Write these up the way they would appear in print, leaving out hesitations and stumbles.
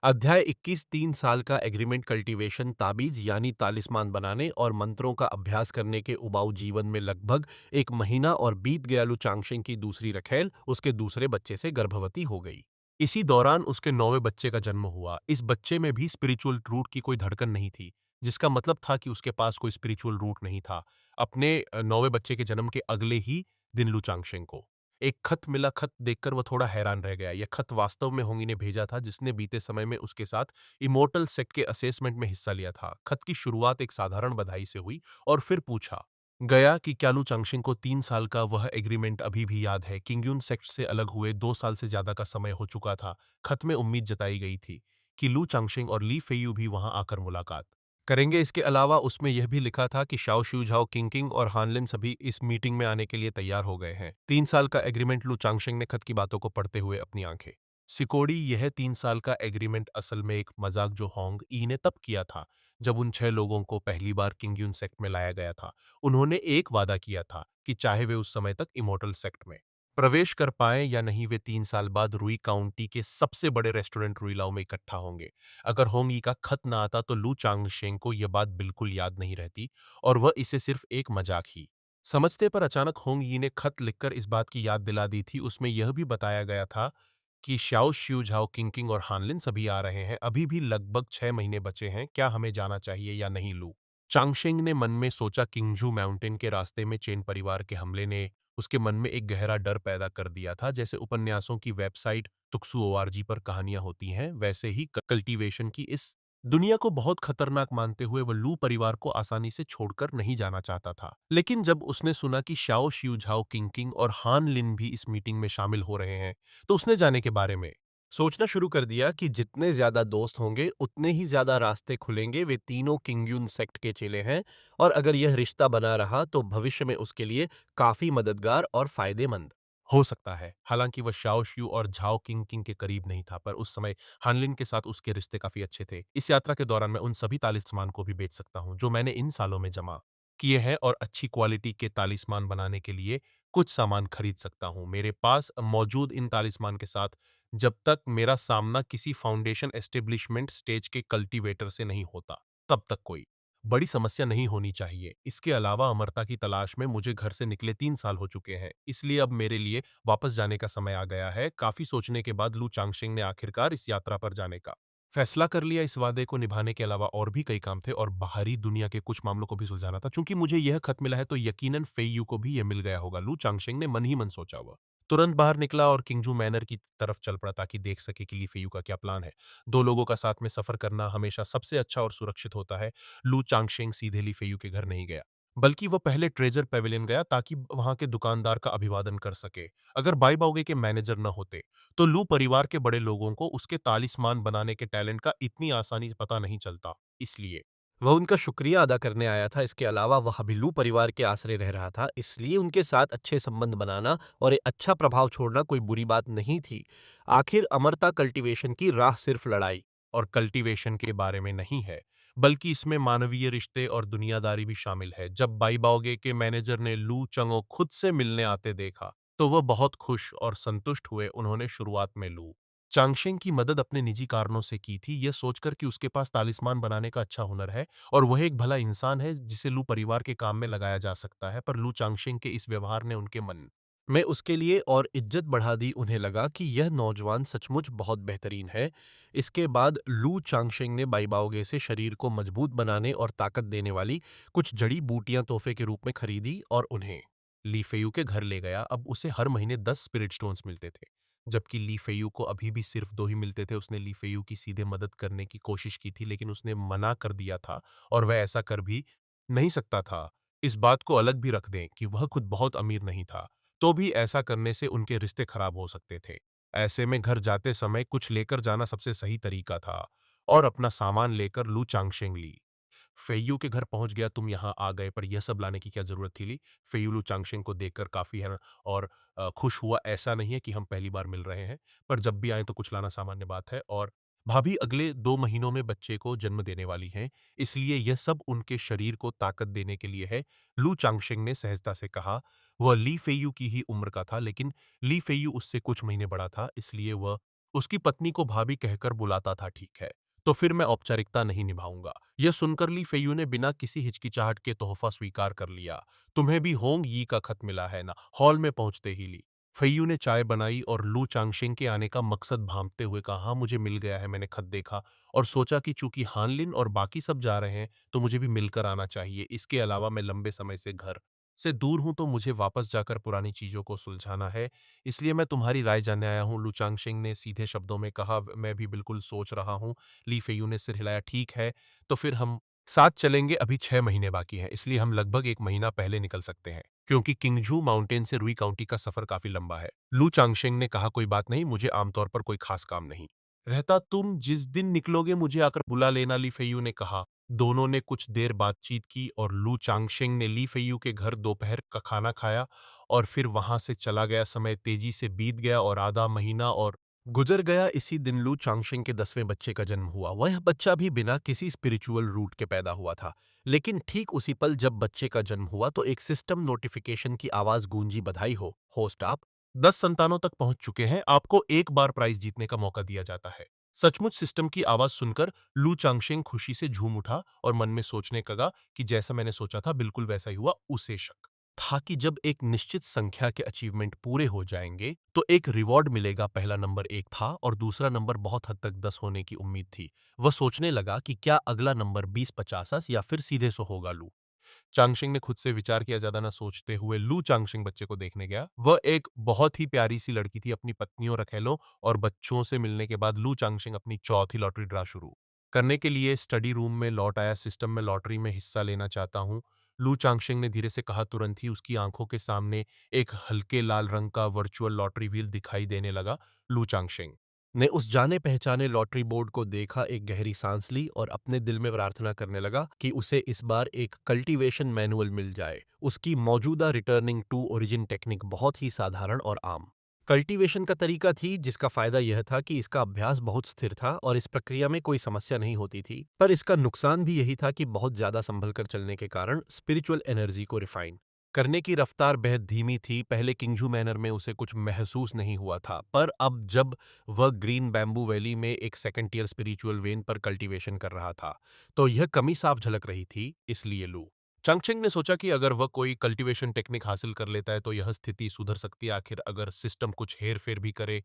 अध्याय 21 3 साल का एग्रीमेंट कल्टीवेशन ताबीज यानी तालिस्मान बनाने और मंत्रों का अभ्यास करने के उबाऊ जीवन में लगभग 1 महीना और बीत गया। लू चांगशेंग की दूसरी रखेल उसके दूसरे बच्चे से गर्भवती हो गई। इसी दौरान उसके 9वें बच्चे का जन्म हुआ। इस बच्चे में भी स्पिरिचुअल रूट की कोई धड़कन नहीं थी, जिसका मतलब था कि उसके पास कोई स्पिरिचुअल रूट नहीं था। अपने 9वें बच्चे के जन्म के अगले ही दिन लू चांगशेंग को एक खत मिला। खत देखकर वह थोड़ा हैरान रह गया। यह खत वास्तव में होंगी ने भेजा था, जिसने बीते समय में उसके साथ इमोर्टल सेक्ट के असेसमेंट में हिस्सा लिया था। खत की शुरुआत एक साधारण बधाई से हुई और फिर पूछा गया कि क्या लू चांगशिंग को 3 साल का वह एग्रीमेंट अभी भी याद है। किंगयुन सेक्ट से अलग हुए 2 साल से ज्यादा का समय हो चुका था। खत में उम्मीद जताई गई थी कि लू चांगशिंग और ली फेयू भी वहां आकर मुलाकात करेंगे। इसके अलावा उसमें यह भी लिखा था कि शाओ शुझाओ किंग किंग और हानलिन सभी इस मीटिंग में आने के लिए तैयार हो गए हैं। 3 साल का एग्रीमेंट। लू चांगशिंग ने खत की बातों को पढ़ते हुए अपनी आंखें सिकोड़ी। यह 3 साल का एग्रीमेंट असल में एक मजाक जो होंग ई ने तब किया था जब उन 6 लोगों को पहली बार किंगयुन सेक्ट में लाया गया था। उन्होंने एक वादा किया था कि चाहे वे उस समय तक इमोर्टल सेक्ट में प्रवेश कर पाए या नहीं, वे 3 साल बाद रुई काउंटी के सबसे बड़े रेस्टोरेंट रुईलाओ में इकट्ठा होंगे। अगर होंगी का खत ना आता तो लू चांगशेंग को यह बात बिल्कुल याद नहीं रहती और वह इसे सिर्फ एक मजाक ही समझते। पर अचानक होंग यी ने खत लिखकर इस बात की याद दिला दी थी। उसमें यह भी बताया गया था कि शाओ श्यू झाओ किंग किंग और हानलिन सभी आ रहे हैं। अभी भी लगभग 6 महीने बचे हैं। क्या हमें जाना चाहिए या नहीं? लू चांगशेंग ने मन में सोचा। किंगजू माउंटेन के रास्ते में चेन परिवार के हमले ने उसके मन में एक गहरा डर पैदा कर दिया था। जैसे उपन्यासों की वेबसाइट तुक्सू ओआरजी पर कहानियां होती हैं, वैसे ही कल्टीवेशन की इस दुनिया को बहुत खतरनाक मानते हुए वह लू परिवार को आसानी से छोड़कर नहीं जाना चाहता था। लेकिन जब उसने सुना कि शाओ शियू झाओ किंग किंग और हान लिन भी इस मीटिंग में शामिल हो रहे हैं, तो उसने जाने के बारे में सोचना शुरू कर दिया कि जितने ज्यादा दोस्त होंगे उतने ही ज्यादा रास्ते खुलेंगे। वे तीनों किंगयुन सेक्ट के चेले हैं और अगर यह रिश्ता बना रहा तो भविष्य में उसके लिए काफी मददगार और फायदेमंद हो सकता है। हालांकि वह शाओ शियू और झाओ किंग किंग के करीब नहीं था, पर उस समय हानलिन के साथ उसके रिश्ते काफी अच्छे थे। इस यात्रा के दौरान मैं उन सभी तालिस्मान को भी बेच सकता हूँ जो मैंने इन सालों में जमा किए हैं और अच्छी क्वालिटी के तालिस्मान बनाने के लिए कुछ सामान खरीद सकता हूँ। मेरे पास मौजूद इन तालिस्मान के साथ जब तक मेरा सामना किसी फाउंडेशन एस्टेब्लिशमेंट स्टेज के कल्टीवेटर से नहीं होता, तब तक कोई बड़ी समस्या नहीं होनी चाहिए। इसके अलावा अमरता की तलाश में मुझे घर से निकले 3 साल हो चुके हैं, इसलिए अब मेरे लिए वापस जाने का समय आ गया है। काफी सोचने के बाद लू चांगशिंग ने आखिरकार इस यात्रा पर जाने का फैसला कर लिया। इस वादे को निभाने के अलावा और भी कई काम थे और बाहरी दुनिया के कुछ मामलों को भी सुलझाना था। चूंकि मुझे यह खत मिला है तो यकीनन फेयू को भी यह मिल गया होगा। लू चांगशिंग ने मन ही मन सोचा। हुआ तुरंत बाहर निकला और किंगजू मैनर की तरफ चल पड़ा ताकि देख सके कि ली फेयू का क्या प्लान है। 2 लोगों का साथ में सफर करना हमेशा सबसे अच्छा और सुरक्षित होता है। लू चांगशेंग सीधे ली फेयू के घर नहीं गया, बल्कि वह पहले ट्रेजर पेविलियन गया ताकि वहां के दुकानदार का अभिवादन कर सके। अगर बाई बाओगे के मैनेजर न होते तो लू परिवार के बड़े लोगों को उसके तालिस्मान बनाने के टैलेंट का इतनी आसानी से पता नहीं चलता। इसलिए वह उनका शुक्रिया अदा करने आया था। इसके अलावा वह अभी लू परिवार के आश्रय रह रहा था, इसलिए उनके साथ अच्छे संबंध बनाना और एक अच्छा प्रभाव छोड़ना कोई बुरी बात नहीं थी। आखिर अमरता कल्टीवेशन की राह सिर्फ लड़ाई और कल्टीवेशन के बारे में नहीं है, बल्कि इसमें मानवीय रिश्ते और दुनियादारी भी शामिल है। जब बाईबाओगे के मैनेजर ने लू चंगो खुद से मिलने आते देखा तो वह बहुत खुश और संतुष्ट हुए। उन्होंने शुरुआत में लू चांगशेंग की मदद अपने निजी कारणों से की थी, यह सोचकर कि उसके पास तालिस्मान बनाने का अच्छा हुनर है और वह एक भला इंसान है जिसे लू परिवार के काम में लगाया जा सकता है। पर लू चांगशेंग के इस व्यवहार ने उनके मन में उसके लिए और इज्जत बढ़ा दी। उन्हें लगा कि यह नौजवान सचमुच बहुत बेहतरीन है। इसके बाद लू चांगशेंग ने बाईबाओगे से शरीर को मजबूत बनाने और ताकत देने वाली कुछ जड़ी बूटियां तोहफे के रूप में खरीदी और उन्हें ली फेयू के घर ले गया। अब उसे हर महीने 10 स्पिरिट स्टोन्स मिलते थे, जबकि ली फेयू को अभी भी सिर्फ 2 ही मिलते थे। उसने ली फेयू की सीधे मदद करने की कोशिश की थी, लेकिन उसने मना कर दिया था और वह ऐसा कर भी नहीं सकता था। इस बात को अलग भी रख दें कि वह खुद बहुत अमीर नहीं था, तो भी ऐसा करने से उनके रिश्ते खराब हो सकते थे। ऐसे में घर जाते समय कुछ लेकर जाना सबसे सही तरीका था और अपना सामान लेकर लू चांगशेंग ली फेयू के घर पहुंच गया। तुम यहाँ आ गए, पर यह सब लाने की क्या जरूरत थी? ली फेयू लू चांगशेंग को देखकर काफी है और खुश हुआ। ऐसा नहीं है कि हम पहली बार मिल रहे हैं, पर जब भी आए तो कुछ लाना सामान्य बात है। और भाभी अगले 2 महीनों में बच्चे को जन्म देने वाली हैं, इसलिए यह सब उनके शरीर को ताकत देने के लिए है। लू चांगशेंग ने सहजता से कहा। वह ली फेयू की ही उम्र का था, लेकिन ली फेयू उससे कुछ महीने बड़ा था, इसलिए वह उसकी पत्नी को भाभी कहकर बुलाता था, ठीक है। तो फिर मैं औपचारिकता नहीं निभाऊंगा। यह सुनकर ली फेयू ने बिना किसी हिचकिचाहट के तोहफा स्वीकार कर लिया। तुम्हें भी होंग यी का खत मिला है ना? हॉल में पहुंचते ही ली फेयू ने चाय बनाई और लू चांगशिंग के आने का मकसद भांपते हुए कहा, हाँ मुझे मिल गया है, मैंने खत देखा और सोचा कि चूंकि हानलिन और बाकी सब जा रहे हैं तो मुझे भी मिलकर आना चाहिए। इसके अलावा मैं लंबे समय से घर से दूर हूं तो मुझे वापस जाकर पुरानी चीजों को सुलझाना है। इसलिए मैं तुम्हारी राय जानने आया हूँ। लू चांगशिंग ने सीधे शब्दों में कहा, मैं भी बिल्कुल सोच रहा हूँ। ली फेयू ने सिर हिलाया, ठीक है, तो फिर हम साथ चलेंगे। अभी 6 महीने बाकी हैं, इसलिए हम लगभग 1 महीना पहले निकल सकते हैं, क्योंकि किंगझू माउंटेन से रुई काउंटी का सफर काफी लंबा है। लू चांगशेंग ने कहा, कोई बात नहीं, मुझे आमतौर पर कोई खास काम नहीं रहता। तुम जिस दिन निकलोगे मुझे आकर बुला लेना, ली फेयू ने कहा। दोनों ने कुछ देर बातचीत की और लू चांगशेंग ने ली फेयू के घर दोपहर का खाना खाया और फिर वहां से चला गया। समय तेजी से बीत गया और आधा महीना और गुजर गया। इसी दिन लू चांगशेंग के 10वें बच्चे का जन्म हुआ। वह बच्चा भी बिना किसी स्पिरिचुअल रूट के पैदा हुआ था। लेकिन ठीक उसी पल जब बच्चे का जन्म हुआ तो एक सिस्टम नोटिफिकेशन की आवाज गूंजी, बधाई हो होस्ट, आप 10 संतानों तक पहुंच चुके हैं, आपको एक बार प्राइज जीतने का मौका दिया जाता है। सचमुच सिस्टम की आवाज सुनकर लू चांगशेंग खुशी से झूम उठा और मन में सोचने लगा कि जैसा मैंने सोचा था बिल्कुल वैसा ही हुआ। उसे शक था कि जब एक निश्चित संख्या के अचीवमेंट पूरे हो जाएंगे तो एक रिवॉर्ड मिलेगा। पहला नंबर 1 था और दूसरा नंबर बहुत हद तक 10 होने की उम्मीद थी। वह सोचने लगा कि क्या अगला नंबर 20-50 या फिर सीधे 100 होगा। लू चांगशिंग ने खुद से विचार किया। ज्यादा न सोचते हुए लू चांगशिंग बच्चे को देखने गया। वह एक बहुत ही प्यारी सी लड़की थी। अपनी पत्नियों, रखेलों और बच्चों से मिलने के बाद लू चांगशिंग अपनी चौथी लॉटरी ड्रा शुरू करने के लिए स्टडी रूम में लौट आया। सिस्टम में लॉटरी में हिस्सा लेना चाहता हूँ, लू चांगशिंग ने धीरे से कहा। तुरंत ही उसकी आंखों के सामने एक हल्के लाल रंग का वर्चुअल लॉटरी व्हील दिखाई देने लगा। लू चांगशिंग ने उस जाने पहचाने लॉटरी बोर्ड को देखा, एक गहरी सांस ली और अपने दिल में प्रार्थना करने लगा कि उसे इस बार एक कल्टीवेशन मैनुअल मिल जाए। उसकी मौजूदा रिटर्निंग टू ओरिजिन टेक्निक बहुत ही साधारण और आम कल्टीवेशन का तरीका थी, जिसका फायदा यह था कि इसका अभ्यास बहुत स्थिर था और इस प्रक्रिया में कोई समस्या नहीं होती थी। पर इसका नुकसान भी यही था कि बहुत ज्यादा संभल कर चलने के कारण स्पिरिचुअल एनर्जी को रिफाइन करने की रफ्तार बेहद धीमी थी। पहले किंगजू मैनर में उसे कुछ महसूस नहीं हुआ था, पर अब जब वह ग्रीन बैम्बू वैली में एक सेकंड टियर स्पिरिचुअल वेन पर कल्टीवेशन कर रहा था, तो यह कमी साफ झलक रही थी। इसलिए लू चंगचेंग ने सोचा कि अगर वह कोई कल्टीवेशन टेक्निक हासिल कर लेता है तो यह स्थिति सुधर सकती है। आखिर अगर सिस्टम कुछ हेर फेर भी करे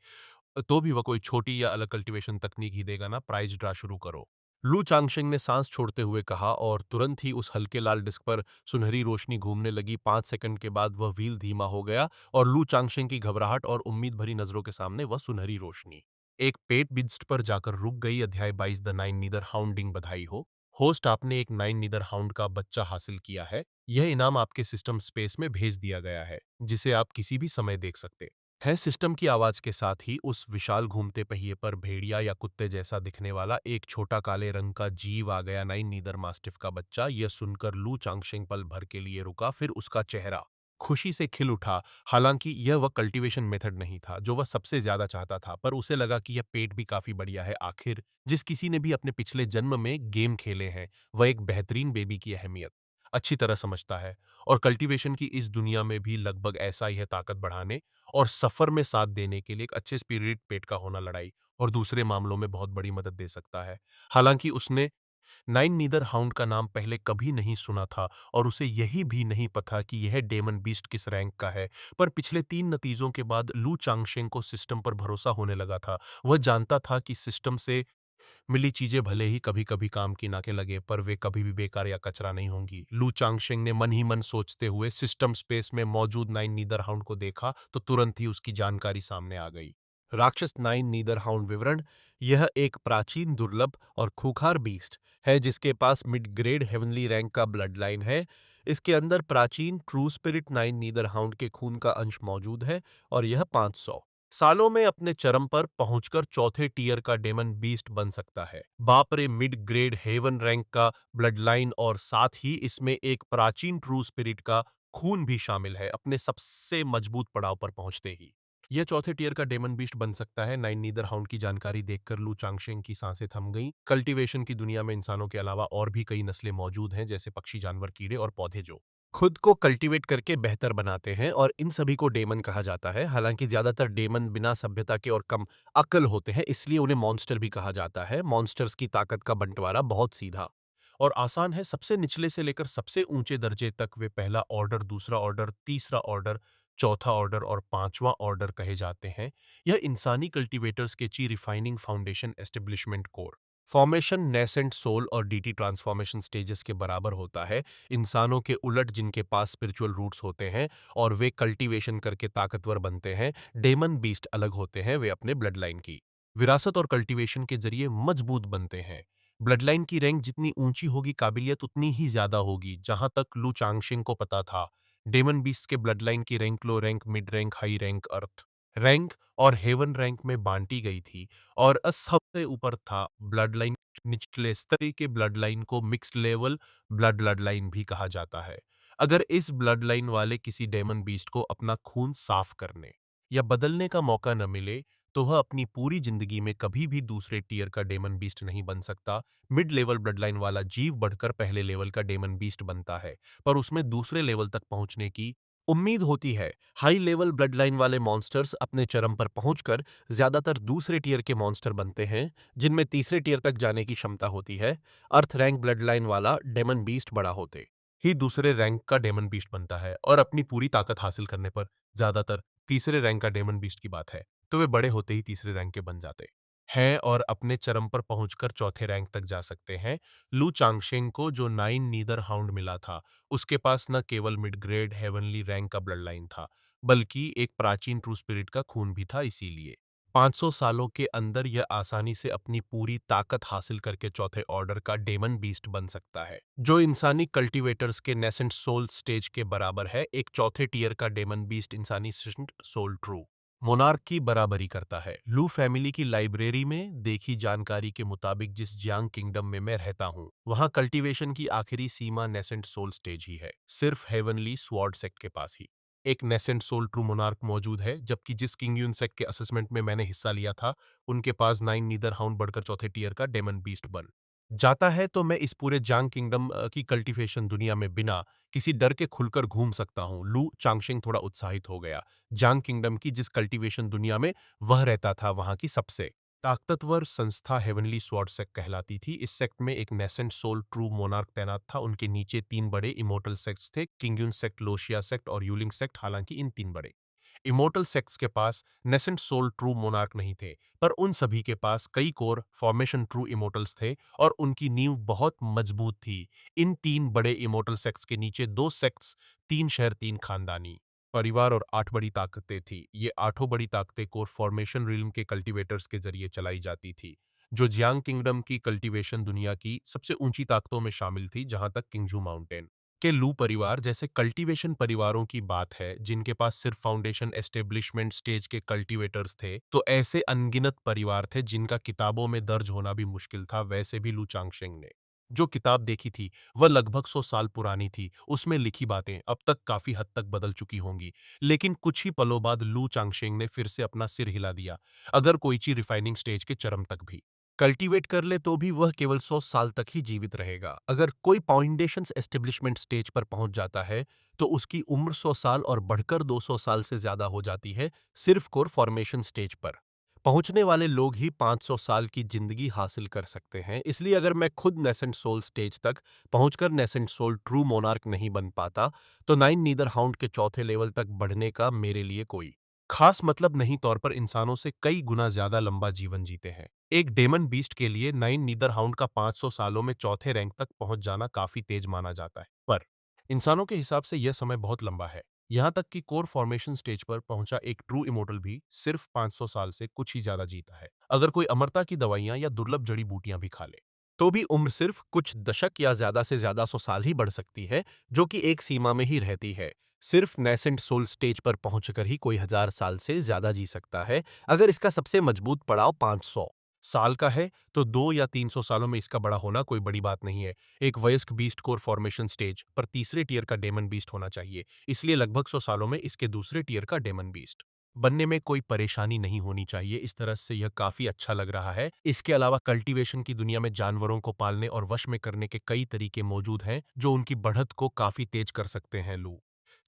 तो भी वह कोई छोटी या अलग कल्टीवेशन तकनीक ही देगा ना। प्राइज ड्रा शुरू करो, लू चांगशेंग ने सांस छोड़ते हुए कहा और तुरंत ही उस हल्के लाल डिस्क पर सुनहरी रोशनी घूमने लगी। 5 सेकंड के बाद वह व्हील धीमा हो गया और लू चांगशेंग की घबराहट और उम्मीद भरी नजरों के सामने वह सुनहरी रोशनी एक पेट बिस्ट पर जाकर रुक गई। अध्याय 22, द नाइन नीदर हाउंडिंग। बधाई हो होस्ट, आपने एक नाइन नीदर हाउंड का बच्चा हासिल किया है। यह इनाम आपके सिस्टम स्पेस में भेज दिया गया है, जिसे आप किसी भी समय देख सकते है। सिस्टम की आवाज के साथ ही उस विशाल घूमते पहिए पर भेड़िया या कुत्ते जैसा दिखने वाला एक छोटा काले रंग का जीव आ गया। नाइन नीदर मास्टिफ का बच्चा। यह सुनकर लू चांगशेंग पल भर के लिए रुका, फिर उसका चेहरा खुशी से खिल उठा। हालांकि यह वह कल्टीवेशन मेथड नहीं था जो वह सबसे ज्यादा चाहता था, पर उसे लगा कि यह पेट भी काफी बढ़िया है। आखिर जिस किसी ने भी अपने पिछले जन्म में गेम खेले हैं, वह एक बेहतरीन बेबी की अहमियत अच्छी तरह समझता है। और कल्टीवेशन की इस दुनिया में भी लगभग ऐसा ही है। ताकत बढ़ाने और सफर में साथ देने के लिए एक अच्छे स्पिरिट पेट का होना लड़ाई और दूसरे मामलों में बहुत बड़ी मदद दे सकता है। हालांकि उसने नाइन नीदर हाउंड का नाम पहले कभी नहीं सुना था और उसे यही भी नहीं पता कि यह डेमन बीस्ट किस रैंक का है। पर पिछले 3 नतीजों के बाद लू चांगशेंग को सिस्टम पर भरोसा होने लगा था। वह जानता था कि सिस्टम से मिली चीजें भले ही कभी कभी काम की ना के लगे, पर वे कभी भी बेकार या कचरा नहीं होंगी। लू चांगशेंग ने मन ही मन सोचते हुए सिस्टम स्पेस में मौजूद नाइन नीदर हाउंड को देखा तो तुरंत ही उसकी जानकारी सामने आ गई। राक्षस नाइन नीदर हाउंड विवरण: यह एक प्राचीन, दुर्लभ और खूंखार बीस्ट है जिसके पास मिड ग्रेड हेवनली रैंक का ब्लड लाइन है। इसके अंदर प्राचीन true spirit nine neither hound के खून का अंश मौजूद है और यह 500 सालों में अपने चरम पर पहुंचकर चौथे टियर का डेमन बीस्ट बन सकता है। बाप रे, मिड ग्रेड हेवन रैंक का ब्लड लाइन और साथ ही इसमें एक प्राचीन ट्रू स्पिरिट का खून भी शामिल है। अपने सबसे मजबूत पड़ाव पर पहुंचते ही यह चौथे टियर का डेमन बीस्ट बन सकता है। नाइन नीदर हाउंड की जानकारी देखकर लू चांगशेंग की सांसें थम गईं। कल्टीवेशन की दुनिया में इंसानों के अलावा और भी कई नस्लें मौजूद हैं, जैसे पक्षी, जानवर, कीड़े और पौधे जो खुद को कल्टीवेट करके बेहतर बनाते हैं और इन सभी को डेमन कहा जाता है। हालांकि ज्यादातर डेमन बिना सभ्यता के और कम अक्ल होते हैं, इसलिए उन्हें मॉन्स्टर भी कहा जाता है। मॉन्स्टर्स की ताकत का बंटवारा बहुत सीधा और आसान है। सबसे निचले से लेकर सबसे ऊंचे दर्जे तक वे पहला ऑर्डर, दूसरा ऑर्डर, तीसरा ऑर्डर, चौथा ऑर्डर और पांचवा ऑर्डर कहे जाते हैं। यह इंसानी कल्टीवेटर्स के ची refining foundation establishment core formation, nascent soul और डीटी ट्रांसफॉर्मेशन स्टेजेस के बराबर होता है। इंसानों के उलट, जिनके पास स्पिरिचुअल रूट्स होते हैं और वे कल्टीवेशन करके ताकतवर बनते हैं, डेमन बीस्ट अलग होते हैं। वे अपने ब्लड लाइन की विरासत और कल्टीवेशन के जरिए मजबूत बनते हैं। ब्लड लाइन की रैंक जितनी ऊंची होगी, काबिलियत उतनी ही ज्यादा होगी। जहां तक लू चांगशिंग को पता था, डेमन बीस्ट के ब्लड लाइन की rank low rank, mid rank, high rank, earth rank और हेवन रैंक में बांटी गई थी। और सबसे ऊपर था ब्लड लाइन। निचले स्तर के ब्लड लाइन को मिक्स्ड लेवल ब्लड लाइन भी कहा जाता है। अगर इस ब्लड लाइन वाले किसी डेमन बीस्ट को अपना खून साफ करने या बदलने का मौका न मिले, तो वह अपनी पूरी जिंदगी में कभी भी दूसरे टीयर का डेमन बीस्ट नहीं बन सकता। मिड लेवल ब्लड लाइन वाला जीव बढ़कर पहले लेवल का डेमन बीस्ट बनता है, पर उसमें दूसरे लेवल तक पहुंचने की उम्मीद होती है। हाई लेवल ब्लड लाइन वाले मॉन्स्टर्स अपने चरम पर पहुंचकर ज्यादातर दूसरे टीयर के मॉन्स्टर बनते हैं, जिनमें तीसरे टीयर तक जाने की क्षमता होती है। अर्थ रैंक ब्लड लाइन वाला डेमन बीस्ट बड़ा होते ही दूसरे रैंक का डेमन बीस्ट बनता है, और अपनी पूरी ताकत हासिल करने पर ज्यादातर तीसरे रैंक का डेमन बीस्ट की बात है, तो वे बड़े होते ही तीसरे रैंक के बन जाते हैं और अपने चरम पर पहुंचकर चौथे रैंक तक जा सकते हैं। लू चांगशेंग को जो नाइन नीदर हाउंड मिला था, उसके पास न केवल मिड ग्रेड हेवनली रैंक का ब्लड लाइन था, बल्कि एक प्राचीन ट्रू स्पिरिट का खून भी था। इसीलिए 500 सालों के अंदर यह आसानी से अपनी पूरी ताकत हासिल करके चौथे ऑर्डर का डेमन बीस्ट बन सकता है, जो इंसानी कल्टीवेटर्स के नेसेंट सोल स्टेज के बराबर है। एक चौथे टीयर का डेमन बीस्ट इंसानी सोल ट्रू मोनार्क की बराबरी करता है। लू फैमिली की लाइब्रेरी में देखी जानकारी के मुताबिक, जिस जियांग किंगडम में मैं रहता हूँ, वहाँ कल्टीवेशन की आखिरी सीमा नेसेंट सोल स्टेज ही है, सिर्फ हेवनली स्वॉर्ड सेक्ट के पास ही एक नेसेंट सोल ट्रू मोनार्क मौजूद है। जबकि जिस किंग यून सेक्ट के असेसमेंट में मैंने हिस्सा लिया था, उनके पास नाइन नीदर हाउंड बढ़कर चौथे टीयर का डेमन बीस्ट बन जाता है। तो मैं इस पूरे जांग किंगडम की कल्टीवेशन दुनिया में बिना किसी डर के खुलकर घूम सकता हूँ। लू चांगशिंग थोड़ा उत्साहित हो गया। जांग किंगडम की जिस कल्टीवेशन दुनिया में वह रहता था, वहां की सबसे ताकतवर संस्था हेवनली स्वॉर्ड सेक्ट कहलाती थी। इस सेक्ट में एक नेसेंट सोल ट्रू मोनार्क तैनात था। उनके नीचे तीन बड़े इमोर्टल सेक्ट्स थे, किंगयून सेक्ट, लोशिया सेक्ट और यूलिंग सेक्ट। हालांकि इन तीन बड़े इमोर्टल सेक्ट्स के पास नेसेंट सोल ट्रू मोनार्क नहीं थे, पर उन सभी के पास कई कोर फॉर्मेशन ट्रू इमोर्टल्स थे और उनकी नींव बहुत मजबूत थी। इन तीन बड़े इमोर्टल सेक्ट्स के नीचे दो सेक्ट्स, तीन शहर, तीन खानदानी परिवार और आठ बड़ी ताकतें थी। ये आठों बड़ी ताकतें कोर फॉर्मेशन रिल्म के कल्टीवेटर्स के जरिए चलाई जाती थी, जो जियांग किंगडम की कल्टीवेशन दुनिया की सबसे ऊंची ताकतों में शामिल थी। जहां तक किंगजू माउंटेन के लू परिवार जैसे कल्टीवेशन परिवारों की बात है, जिनके पास सिर्फ फाउंडेशन एस्टेब्लिशमेंट स्टेज के कल्टीवेटर्स थे, तो ऐसे अनगिनत परिवार थे जिनका किताबों में दर्ज होना भी मुश्किल था। वैसे भी लू चांगशेंग ने जो किताब देखी थी, वह लगभग 100 साल पुरानी थी। उसमें लिखी बातें अब तक काफी हद तक बदल चुकी होंगी, लेकिन कुछ ही पलों बाद लू चांगशेंग ने फिर से अपना सिर हिला दिया। अगर कोईची रिफाइनिंग स्टेज के चरम तक भी कल्टीवेट कर ले, तो भी वह केवल 100 साल तक ही जीवित रहेगा। अगर कोई फाउंडेशंस एस्टेब्लिशमेंट स्टेज पर पहुंच जाता है, तो उसकी उम्र 100 साल और बढ़कर 200 साल से ज्यादा हो जाती है। सिर्फ कोर फॉर्मेशन स्टेज पर पहुंचने वाले लोग ही 500 साल की जिंदगी हासिल कर सकते हैं। इसलिए अगर मैं खुद नेसेंट सोल स्टेज तक पहुंचकर नेसेंट सोल ट्रू मोनार्क नहीं बन पाता, तो नाइन नीदर हाउंड के चौथे लेवल तक बढ़ने का मेरे लिए कोई खास मतलब नहीं। तौर पर इंसानों से कई गुना ज्यादा लंबा जीवन जीते हैं। एक डेमन बीस्ट के लिए नाइन नीदर हाउंड का 500 सालों में चौथे रैंक तक पहुंच जाना काफी तेज माना जाता है, पर इंसानों के हिसाब से यह समय बहुत लंबा है। यहां तक कि कोर फॉर्मेशन स्टेज पर पहुंचा एक ट्रू इमोर्टल भी सिर्फ 500 साल से कुछ ही ज्यादा जीता है। अगर कोई अमरता की दवाइयां या दुर्लभ जड़ी बूटियां भी खा ले, तो भी उम्र सिर्फ कुछ दशक या ज्यादा 100 साल ही बढ़ सकती है, जो कि एक सीमा में ही रहती है। सिर्फ नेसेंट सोल स्टेज पर पहुंचकर ही कोई 1000 साल से ज्यादा जी सकता है। अगर इसका सबसे मजबूत पड़ाव 500 साल का है, तो 2 या 300 सालों में इसका बड़ा होना कोई बड़ी बात नहीं है। एक वयस्क बीस्ट कोर फॉर्मेशन स्टेज पर तीसरे टियर का डेमन बीस्ट होना चाहिए, इसलिए लगभग 100 सालों में इसके दूसरे टियर का डेमन बीस्ट बनने में कोई परेशानी नहीं होनी चाहिए। इस तरह से यह काफ़ी अच्छा लग रहा है। इसके अलावा कल्टीवेशन की दुनिया में जानवरों को पालने और वश में करने के कई तरीके मौजूद हैं, जो उनकी बढ़त को काफ़ी तेज कर सकते हैं। लू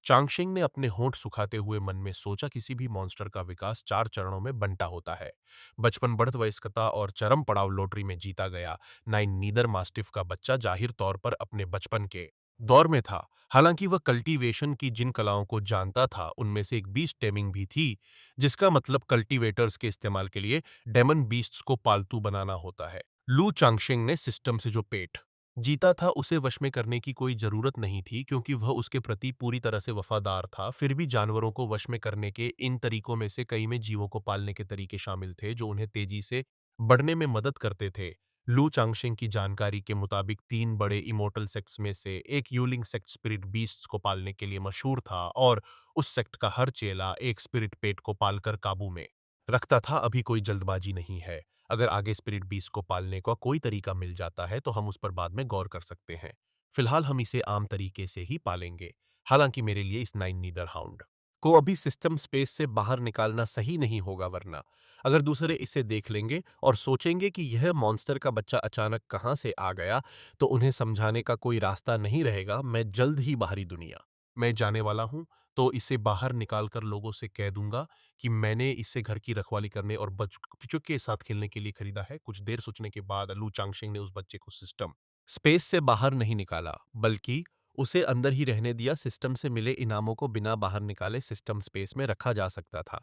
चांगशिंग ने अपने होंठ सुखाते हुए मन में सोचा, किसी भी मॉन्स्टर का विकास 4 चरणों में बंटा होता है। बचपन, बढ़त, वयस्कता और चरम पड़ाव लॉटरी में जीता गया। नाइन नीदर मास्टिफ का बच्चा जाहिर तौर पर अपने बचपन के दौर में था। हालांकि वह कल्टीवेशन की जिन कलाओं को जानता था, उनमें से एक बीस्ट टेमिंग भी थी, जिसका मतलब कल्टीवेटर्स के इस्तेमाल के लिए डेमन बीस्ट्स को पालतू बनाना होता है। लू चांगशेंग ने सिस्टम से जो पेट जीता था, उसे वश में करने की कोई जरूरत नहीं थी, क्योंकि वह उसके प्रति पूरी तरह से वफादार था। फिर भी जानवरों को वश में करने के इन तरीकों में से कई में जीवों को पालने के तरीके शामिल थे, जो उन्हें तेजी से बढ़ने में मदद करते थे। लू चांगशेंग की जानकारी के मुताबिक 3 बड़े इमोर्टल सेक्ट्स में से एक यूलिंग सेक्ट स्पिरिट बीस्ट्स को पालने के लिए मशहूर था, और उस सेक्ट का हर चेला एक स्पिरिट पेट को पालकर काबू में रखता था। अभी कोई जल्दबाजी नहीं है। अगर आगे स्पिरिट बीस्ट को पालने का कोई तरीका मिल जाता है, तो हम उस पर बाद में गौर कर सकते हैं। फिलहाल हम इसे आम तरीके से ही पालेंगे। हालांकि मेरे लिए इस नाइन नीदर हाउंड को अभी सिस्टम स्पेस से बाहर निकालना सही नहीं होगा, वरना अगर दूसरे इसे देख लेंगे और सोचेंगे कि यह मॉन्स्टर का बच्चा अचानक कहाँ से आ गया, तो उन्हें समझाने का कोई रास्ता नहीं रहेगा। मैं जल्द ही बाहरी दुनिया मैं जाने वाला हूँ, तो इसे बाहर निकाल कर लोगों से कह दूंगा कि मैंने इसे घर की रखवाली करने और बच्चों के साथ खेलने के लिए खरीदा है। कुछ देर सोचने के बाद लू चांगशिंग ने उस बच्चे को सिस्टम स्पेस से बाहर नहीं निकाला, बल्कि उसे अंदर ही रहने दिया। सिस्टम से मिले इनामों को बिना बाहर निकाले सिस्टम स्पेस में रखा जा सकता था,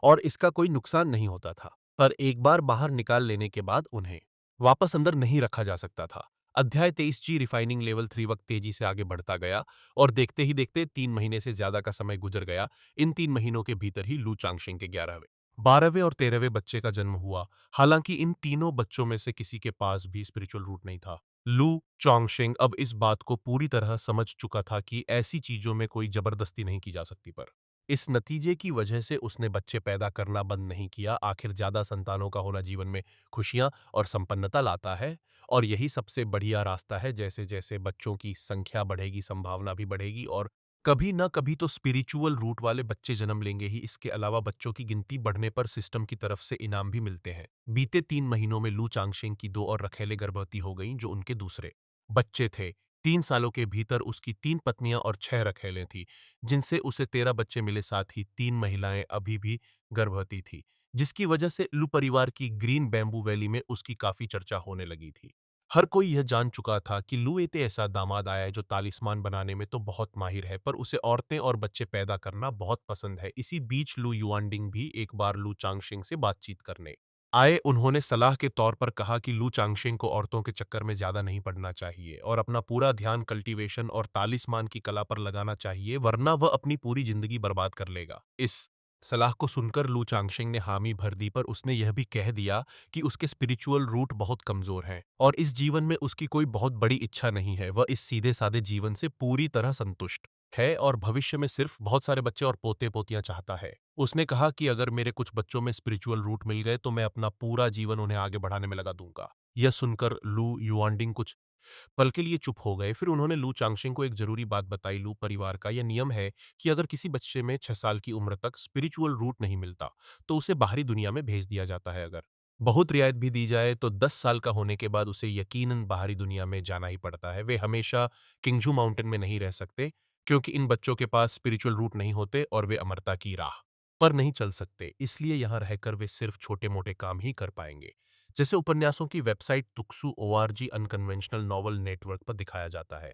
और इसका कोई नुकसान नहीं होता था। पर एक बार बाहर निकाल लेने के बाद उन्हें वापस अंदर नहीं रखा जा सकता था। अध्याय 23 जी रिफाइनिंग लेवल 3 वक्त तेजी से आगे बढ़ता गया, और देखते ही देखते 3 महीने से ज्यादा का समय गुजर गया। इन 3 महीनों के भीतर ही लू चांगशिंग के 11वें, 12वें और 13वें बच्चे का जन्म हुआ। हालांकि इन तीनों बच्चों में से किसी के पास भी स्पिरिचुअल रूट नहीं था। लू चोंगशिंग अब इस बात को पूरी तरह समझ चुका था कि ऐसी चीजों में कोई जबरदस्ती नहीं की जा सकती, पर इस नतीजे की वजह से उसने बच्चे पैदा करना बंद नहीं किया। आखिर ज्यादा संतानों का होना जीवन में खुशियां और संपन्नता लाता है, और यही सबसे बढ़िया रास्ता है। जैसे जैसे बच्चों की संख्या बढ़ेगी, संभावना भी बढ़ेगी, और कभी न कभी तो स्पिरिचुअल रूट वाले बच्चे जन्म लेंगे ही। इसके अलावा बच्चों की गिनती बढ़ने पर सिस्टम की तरफ से इनाम भी मिलते हैं। बीते 3 महीनों में लू चांगशिंग की 2 और रखेले गर्भवती हो गईं, जो उनके दूसरे बच्चे थे। 3 सालों के भीतर उसकी 3 पत्नियां और 6 रखेलें थी, जिनसे उसे 13 बच्चे मिले। साथ ही 3 महिलाएं अभी भी गर्भवती थी, जिसकी वजह से लू परिवार की ग्रीन बैम्बू वैली में उसकी काफी चर्चा होने लगी थी। हर कोई यह जान चुका था कि लू एक ऐसा दामाद आया है जो तालिस्मान बनाने में तो बहुत माहिर है, पर उसे औरतें और बच्चे पैदा करना बहुत पसंद है। इसी बीच लू युआनडिंग भी एक बार लू चांगशिंग से बातचीत करने आए। उन्होंने सलाह के तौर पर कहा कि लू चांगशिंग को औरतों के चक्कर में ज्यादा नहीं पड़ना चाहिए, और अपना पूरा ध्यान कल्टीवेशन और तालिस्मान की कला पर लगाना चाहिए, वरना वह अपनी पूरी जिंदगी बर्बाद कर लेगा। इस सलाह को सुनकर लू चांगशिंग ने हामी भर दी, पर उसने यह भी कह दिया कि उसके स्पिरिचुअल रूट बहुत कमजोर हैं, और इस जीवन में उसकी कोई बहुत बड़ी इच्छा नहीं है। वह इस सीधे साधे जीवन से पूरी तरह संतुष्ट है, और भविष्य में सिर्फ बहुत सारे बच्चे और पोते पोतियां चाहता है। उसने कहा कि अगर मेरे कुछ बच्चों में स्पिरिचुअल रूट मिल गए, तो मैं अपना पूरा जीवन उन्हें आगे बढ़ाने में लगा दूंगा। यह सुनकर लू युआनडिंग कुछ पल के लिए चुप हो गए। फिर उन्होंने लू चांगशिंग को एक जरूरी बात बताई। लू परिवार का यह नियम है कि अगर किसी बच्चे में 6 साल की उम्र तक स्पिरिचुअल रूट नहीं मिलता, तो उसे बाहरी दुनिया में भेज दिया जाता है। अगर बहुत रियायत भी दी जाए, तो 10 साल का होने के बाद उसे यकीनन बाहरी दुनिया में जाना ही पड़ता है। वे हमेशा किंगजू माउंटेन में नहीं रह सकते, क्योंकि इन बच्चों के पास स्पिरिचुअल रूट नहीं होते, और वे अमरता की राह पर नहीं चल सकते। इसलिए यहाँ रहकर वे सिर्फ छोटे मोटे काम ही कर पाएंगे, जैसे उपन्यासों की वेबसाइट तुक्सू ओआरजी अनकन्वेंशनल नॉवल नेटवर्क पर दिखाया जाता है।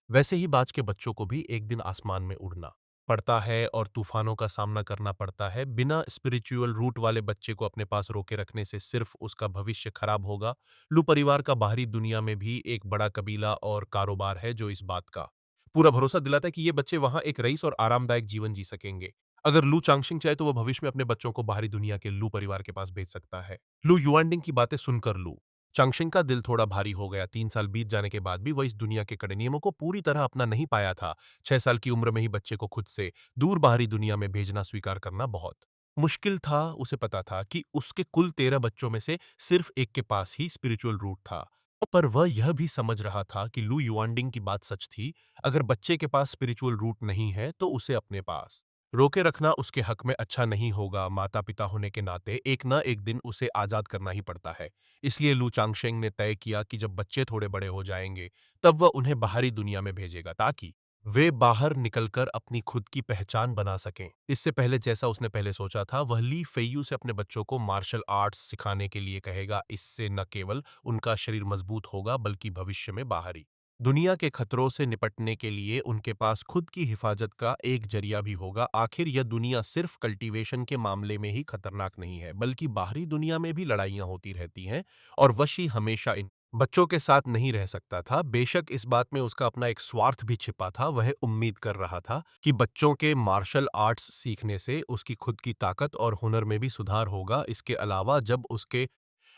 वैसे ही बाज के बच्चों को भी एक दिन आसमान में उड़ना पड़ता है और तूफानों का सामना करना पड़ता है। बिना स्पिरिचुअल रूट वाले बच्चे को अपने पास रोके रखने से सिर्फ उसका भविष्य खराब होगा। लू परिवार का बाहरी दुनिया में भी एक बड़ा कबीला और कारोबार है, जो इस बात का पूरा भरोसा दिलाता है कि ये बच्चे वहां एक रईस और आरामदायक जीवन जी सकेंगे। अगर लू चांगशिंग चाहे, तो वह भविष्य में अपने बच्चों को बाहरी दुनिया के लू परिवार के पास भेज सकता है। लू युआनडिंग की बातें सुनकर लू चांगशिंग का दिल थोड़ा भारी हो गया। 3 साल बीत जाने के बाद भी वह इस दुनिया के कड़े नियमों को पूरी तरह अपना नहीं पाया था। 6 साल की उम्र में ही बच्चे को खुद से दूर बाहरी दुनिया में भेजना स्वीकार करना बहुत मुश्किल था। उसे पता था कि उसके कुल 13 बच्चों में से सिर्फ एक के पास ही स्पिरिचुअल रूट था, पर वह यह भी समझ रहा था कि लू युआनडिंग की बात सच थी। अगर बच्चे के पास स्पिरिचुअल रूट नहीं है, तो उसे अपने पास रोके रखना उसके हक में अच्छा नहीं होगा, माता-पिता होने के नाते एक ना एक दिन उसे आज़ाद करना ही पड़ता है। इसलिए लू चांगशेंग ने तय किया कि जब बच्चे थोड़े बड़े हो जाएंगे, तब वह उन्हें बाहरी दुनिया में भेजेगा ताकि वे बाहर निकलकर अपनी खुद की पहचान बना सकें। इससे पहले जैसा उसने पहले सोचा था, वह ली फेयू से अपने बच्चों को मार्शल आर्ट्स सिखाने के लिए कहेगा। इससे न केवल उनका शरीर मजबूत होगा, बल्कि भविष्य में बाहरी दुनिया के खतरों से निपटने के लिए उनके पास खुद की हिफाजत का एक जरिया भी होगा। आखिर यह दुनिया सिर्फ कल्टीवेशन के मामले में ही खतरनाक नहीं है, बल्कि बाहरी दुनिया में भी लड़ाइयां होती रहती हैं और वशी हमेशा इन बच्चों के साथ नहीं रह सकता था। बेशक इस बात में उसका अपना एक स्वार्थ भी छिपा था। वह उम्मीद कर रहा था कि बच्चों के मार्शल आर्ट्स सीखने से उसकी खुद की ताकत और हुनर में भी सुधार होगा। इसके अलावा जब उसके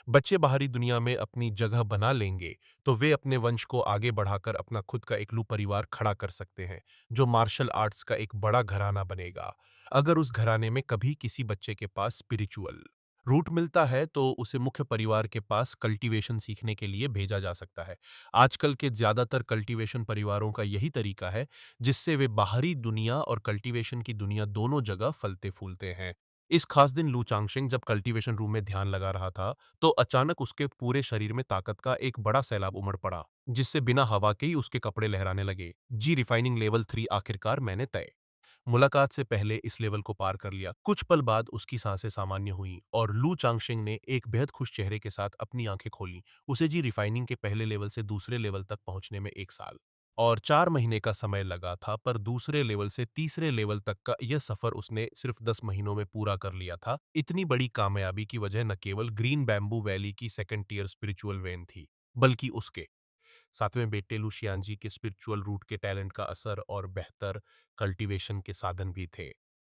बच्चे बाहरी दुनिया में अपनी जगह बना लेंगे, तो वे अपने वंश को आगे बढ़ाकर अपना खुद का एकलू परिवार खड़ा कर सकते हैं, जो मार्शल आर्ट्स का एक बड़ा घराना बनेगा। अगर उस घराने में कभी किसी बच्चे के पास स्पिरिचुअल रूट मिलता है, तो उसे मुख्य परिवार के पास कल्टीवेशन सीखने के लिए भेजा जा सकता है। आजकल के ज्यादातर कल्टीवेशन परिवारों का यही तरीका है, जिससे वे बाहरी दुनिया और कल्टीवेशन की दुनिया दोनों जगह फलते फूलते हैं। इस खास दिन लू चांगशेंग जब कल्टीवेशन रूम में ध्यान लगा रहा था, तो अचानक उसके पूरे शरीर में ताकत का एक बड़ा सैलाब उमड़ पड़ा, जिससे बिना हवा के ही उसके कपड़े लहराने लगे। जी, रिफाइनिंग लेवल 3 आखिरकार मैंने तय मुलाकात से पहले इस लेवल को पार कर लिया। कुछ पल बाद उसकी सांसें सामान्य हुईं और लू चांगशेंग ने एक बेहद खुश चेहरे के साथ अपनी आंखें खोलीं। उसे जी रिफाइनिंग के पहले लेवल से दूसरे लेवल तक पहुंचने में 1 साल और 4 महीने का समय लगा था, पर दूसरे लेवल से तीसरे लेवल तक का यह सफर उसने सिर्फ 10 महीनों में पूरा कर लिया था। इतनी बड़ी कामयाबी की वजह न केवल ग्रीन बैम्बू वैली की सेकेंड टियर स्पिरिचुअल वेन थी, बल्कि उसके सातवें बेटे लुशियानजी के स्पिरिचुअल रूट के टैलेंट का असर और बेहतर कल्टीवेशन के साधन भी थे।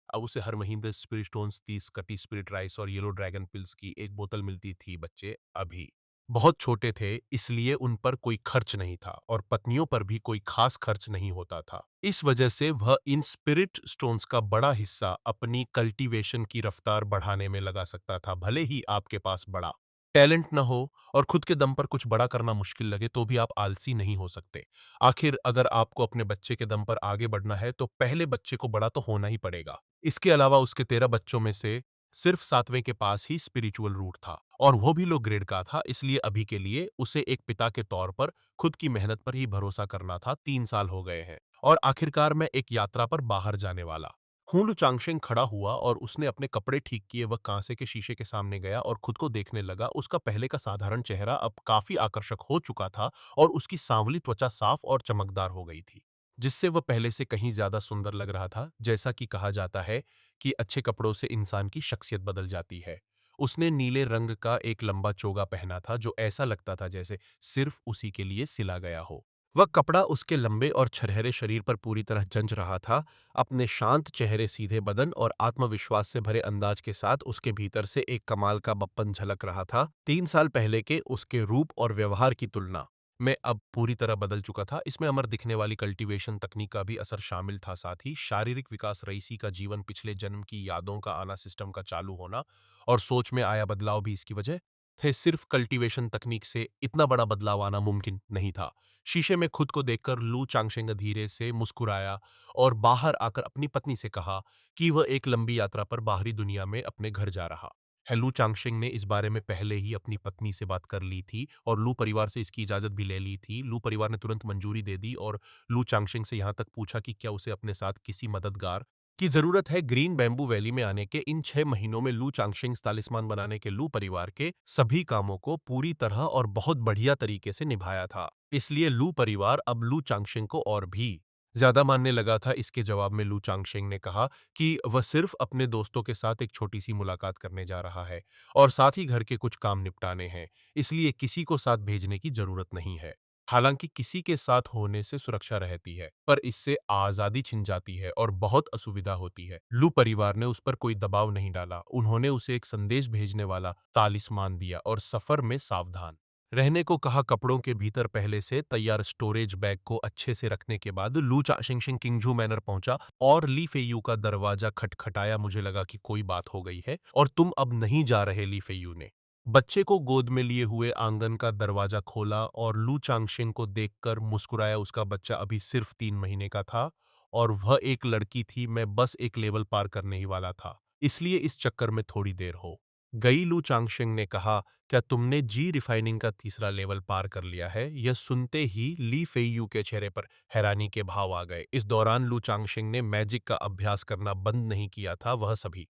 अब उसे हर महीने स्पिरिट स्टोन्स, 30 कटी स्पिरिट राइस और येलो ड्रैगन पिल्स की एक बोतल मिलती थी। बच्चे अभी बहुत छोटे थे, इसलिए उन पर कोई खर्च नहीं था और पत्नियों पर भी कोई खास खर्च नहीं होता था। इस वजह से वह इन स्पिरिट स्टोन्स का बड़ा हिस्सा अपनी कल्टीवेशन की रफ्तार बढ़ाने में लगा सकता था। भले ही आपके पास बड़ा टैलेंट न हो और खुद के दम पर कुछ बड़ा करना मुश्किल लगे, तो भी आप आलसी नहीं हो सकते। आखिर अगर आपको अपने बच्चे के दम पर आगे बढ़ना है, तो पहले बच्चे को बड़ा तो होना ही पड़ेगा। इसके अलावा उसके 13 बच्चों में से सिर्फ 7वें के पास ही स्पिरिचुअल रूट था और वो भी लो ग्रेड का था। इसलिए अभी के लिए उसे एक पिता के तौर पर खुद की मेहनत पर ही भरोसा करना था। 3 साल हो गए हैं और आखिरकार मैं एक यात्रा पर बाहर जाने वाला हुलू चांगशेंग खड़ा हुआ और उसने अपने कपड़े ठीक किए। वह कांसे के शीशे के सामने गया और खुद को देखने लगा। उसका पहले का साधारण चेहरा अब काफी आकर्षक हो चुका था और उसकी सांवली त्वचा साफ और चमकदार हो गई थी, जिससे वह पहले से कहीं ज्यादा सुंदर लग रहा था। जैसा कि कहा जाता है कि अच्छे कपड़ों से इंसान की शख्सियत बदल जाती है। उसने नीले रंग का एक लंबा चोगा पहना था, जो ऐसा लगता था जैसे सिर्फ उसी के लिए सिला गया हो। वह कपड़ा उसके लंबे और छरहरे शरीर पर पूरी तरह जंच रहा था। अपने शांत चेहरे, सीधे बदन और आत्मविश्वास से भरे अंदाज के साथ उसके भीतर से एक कमाल का बप्पन झलक रहा था। 3 साल पहले के उसके रूप और व्यवहार की तुलना में अब पूरी तरह बदल चुका था। इसमें अमर दिखने वाली कल्टीवेशन तकनीक का भी असर शामिल था। साथ ही शारीरिक विकास, रईसी का जीवन, पिछले जन्म की यादों का आना, सिस्टम का चालू होना और सोच में आया बदलाव भी इसकी वजह थे। सिर्फ कल्टीवेशन तकनीक से इतना बड़ा बदलाव आना मुमकिन नहीं था। शीशे में खुद को देखकर लू चांगशेंग धीरे से मुस्कुराया और बाहर आकर अपनी पत्नी से कहा कि वह एक लंबी यात्रा पर बाहरी दुनिया में अपने घर जा रहा है। लू चांगशेंग ने इस बारे में पहले ही अपनी पत्नी से बात कर ली थी और लू परिवार से इसकी इजाजत भी ले ली थी। लू परिवार ने तुरंत मंजूरी दे दी और लू चांगशेंग से यहाँ तक पूछा कि क्या उसे अपने साथ किसी मददगार की जरूरत है। ग्रीन बैम्बू वैली में आने के इन 6 महीनों में लू चांगशेंग तालिस्मान बनाने के लू परिवार के सभी कामों को पूरी तरह और बहुत बढ़िया तरीके से निभाया था। इसलिए लू परिवार अब लू चांगशेंग को और भी ज्यादा मानने लगा था। इसके जवाब में लू चांगशेंग ने कहा कि वह सिर्फ अपने दोस्तों के साथ एक छोटी सी मुलाकात करने जा रहा है और साथ ही घर के कुछ काम निपटाने हैं, इसलिए किसी को साथ भेजने की जरूरत नहीं है। हालांकि किसी के साथ होने से सुरक्षा रहती है, पर इससे आजादी छिन जाती है और बहुत असुविधा होती है। लू परिवार ने उस पर कोई दबाव नहीं डाला। उन्होंने उसे एक संदेश भेजने वाला तालिस्मान दिया और सफर में सावधान रहने को कहा। कपड़ों के भीतर पहले से तैयार स्टोरेज बैग को अच्छे से रखने के बाद लू चाशिंगशिंग किंगजू मैनर पहुंचा और ली फेयू का दरवाजा खटखटाया। मुझे लगा कि कोई बात हो गई है और तुम अब नहीं जा रहे। ली फेयू ने बच्चे को गोद में लिए हुए आंगन का दरवाजा खोला और लू चांगशेंग को देखकर मुस्कुराया। उसका बच्चा अभी सिर्फ 3 महीने का था और वह एक लड़की थी, मैं बस एक लेवल पार करने ही वाला था। इसलिए इस चक्कर में थोड़ी देर हो गई। लू चांगशेंग ने कहा, क्या तुमने जी रिफाइनिंग का तीसरा लेवल पार कर लिया है? यह सुनते ही ली फेयू के चेहरे पर हैरानी के भाव आ गए। इस दौरान लू चांगशेंग ने मैजिक का अभ्यास करना बंद नहीं किया था। वह सभी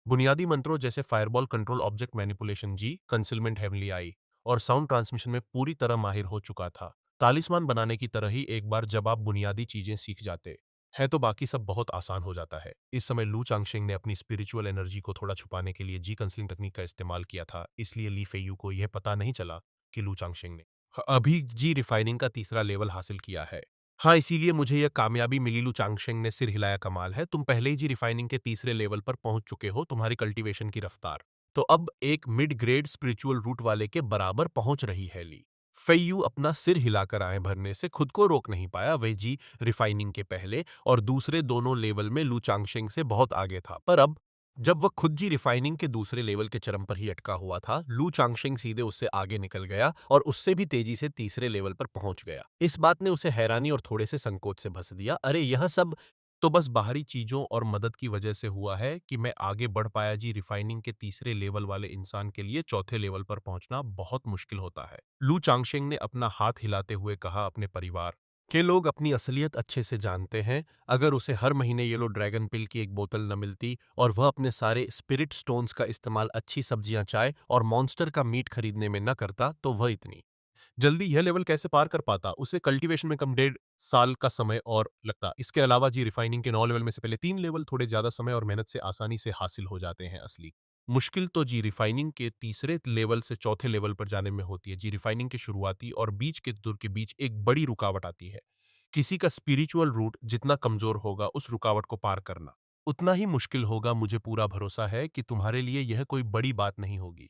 बुनियादी मंत्रों जैसे फायरबॉल कंट्रोल, ऑब्जेक्ट मैनिपुलेशन जी, कंसिलमेंट हेवनली आई और साउंड ट्रांसमिशन में पूरी तरह माहिर हो चुका था। तालिस्मान बनाने की तरह ही एक बार जब आप बुनियादी चीजें सीख जाते हैं तो बाकी सब बहुत आसान हो जाता है। इस समय लू चांगशेंग ने अपनी स्पिरिचुअल एनर्जी को थोड़ा छुपाने के लिए जी कंसलिंग तकनीक का इस्तेमाल किया था, इसलिए ली फेयू को यह पता नहीं चला कि लू चांगशेंग ने अभी जी रिफाइनिंग का तीसरा लेवल हासिल किया है। हाँ, इसीलिए मुझे यह कामयाबी मिली। लू चांगशेंग ने सिर हिलाया, कमाल है, तुम पहले ही जी रिफाइनिंग के तीसरे लेवल पर पहुंच चुके हो। तुम्हारी कल्टीवेशन की रफ्तार तो अब एक मिड ग्रेड स्पिरिचुअल रूट वाले के बराबर पहुंच रही है। ली फेयू अपना सिर हिलाकर आए भरने से खुद को रोक नहीं पाया। वह जी रिफाइनिंग के पहले और दूसरे दोनों लेवल में लू चांगशेंग से बहुत आगे था, पर अब जब वह खुद जी रिफाइनिंग के दूसरे लेवल के चरम पर ही अटका हुआ था, लू चांगशेंग सीधे उससे आगे निकल गया और उससे भी तेजी से तीसरे लेवल पर पहुंच गया। इस बात ने उसे हैरानी और थोड़े से संकोच से भस दिया। अरे, यह सब तो बस बाहरी चीजों और मदद की वजह से हुआ है कि मैं आगे बढ़ पाया। जी रिफाइनिंग के तीसरे लेवल वाले इंसान के लिए चौथे लेवल पर पहुंचना बहुत मुश्किल होता है। लू चांगशेंग ने अपना हाथ हिलाते हुए कहा, अपने परिवार के लोग अपनी असलियत अच्छे से जानते हैं। अगर उसे हर महीने येलो ड्रैगन पिल की एक बोतल न मिलती और वह अपने सारे स्पिरिट स्टोन्स का इस्तेमाल अच्छी सब्जियां, चाय और मॉन्स्टर का मीट खरीदने में न करता, तो वह इतनी जल्दी यह लेवल कैसे पार कर पाता? उसे कल्टीवेशन में कम 1.5 साल का समय और लगता। इसके अलावा जी रिफाइनिंग के 9 लेवल में से पहले 3 लेवल थोड़े ज्यादा समय और मेहनत से आसानी से हासिल हो जाते हैं। असली मुश्किल तो जी रिफाइनिंग के तीसरे लेवल से चौथे लेवल पर जाने में होती है। जी रिफाइनिंग के शुरुआती और बीच के दौर के बीच एक बड़ी रुकावट आती है। किसी का स्पिरिचुअल रूट जितना कमजोर होगा, उस रुकावट को पार करना उतना ही मुश्किल होगा। मुझे पूरा भरोसा है कि तुम्हारे लिए यह कोई बड़ी बात नहीं होगी।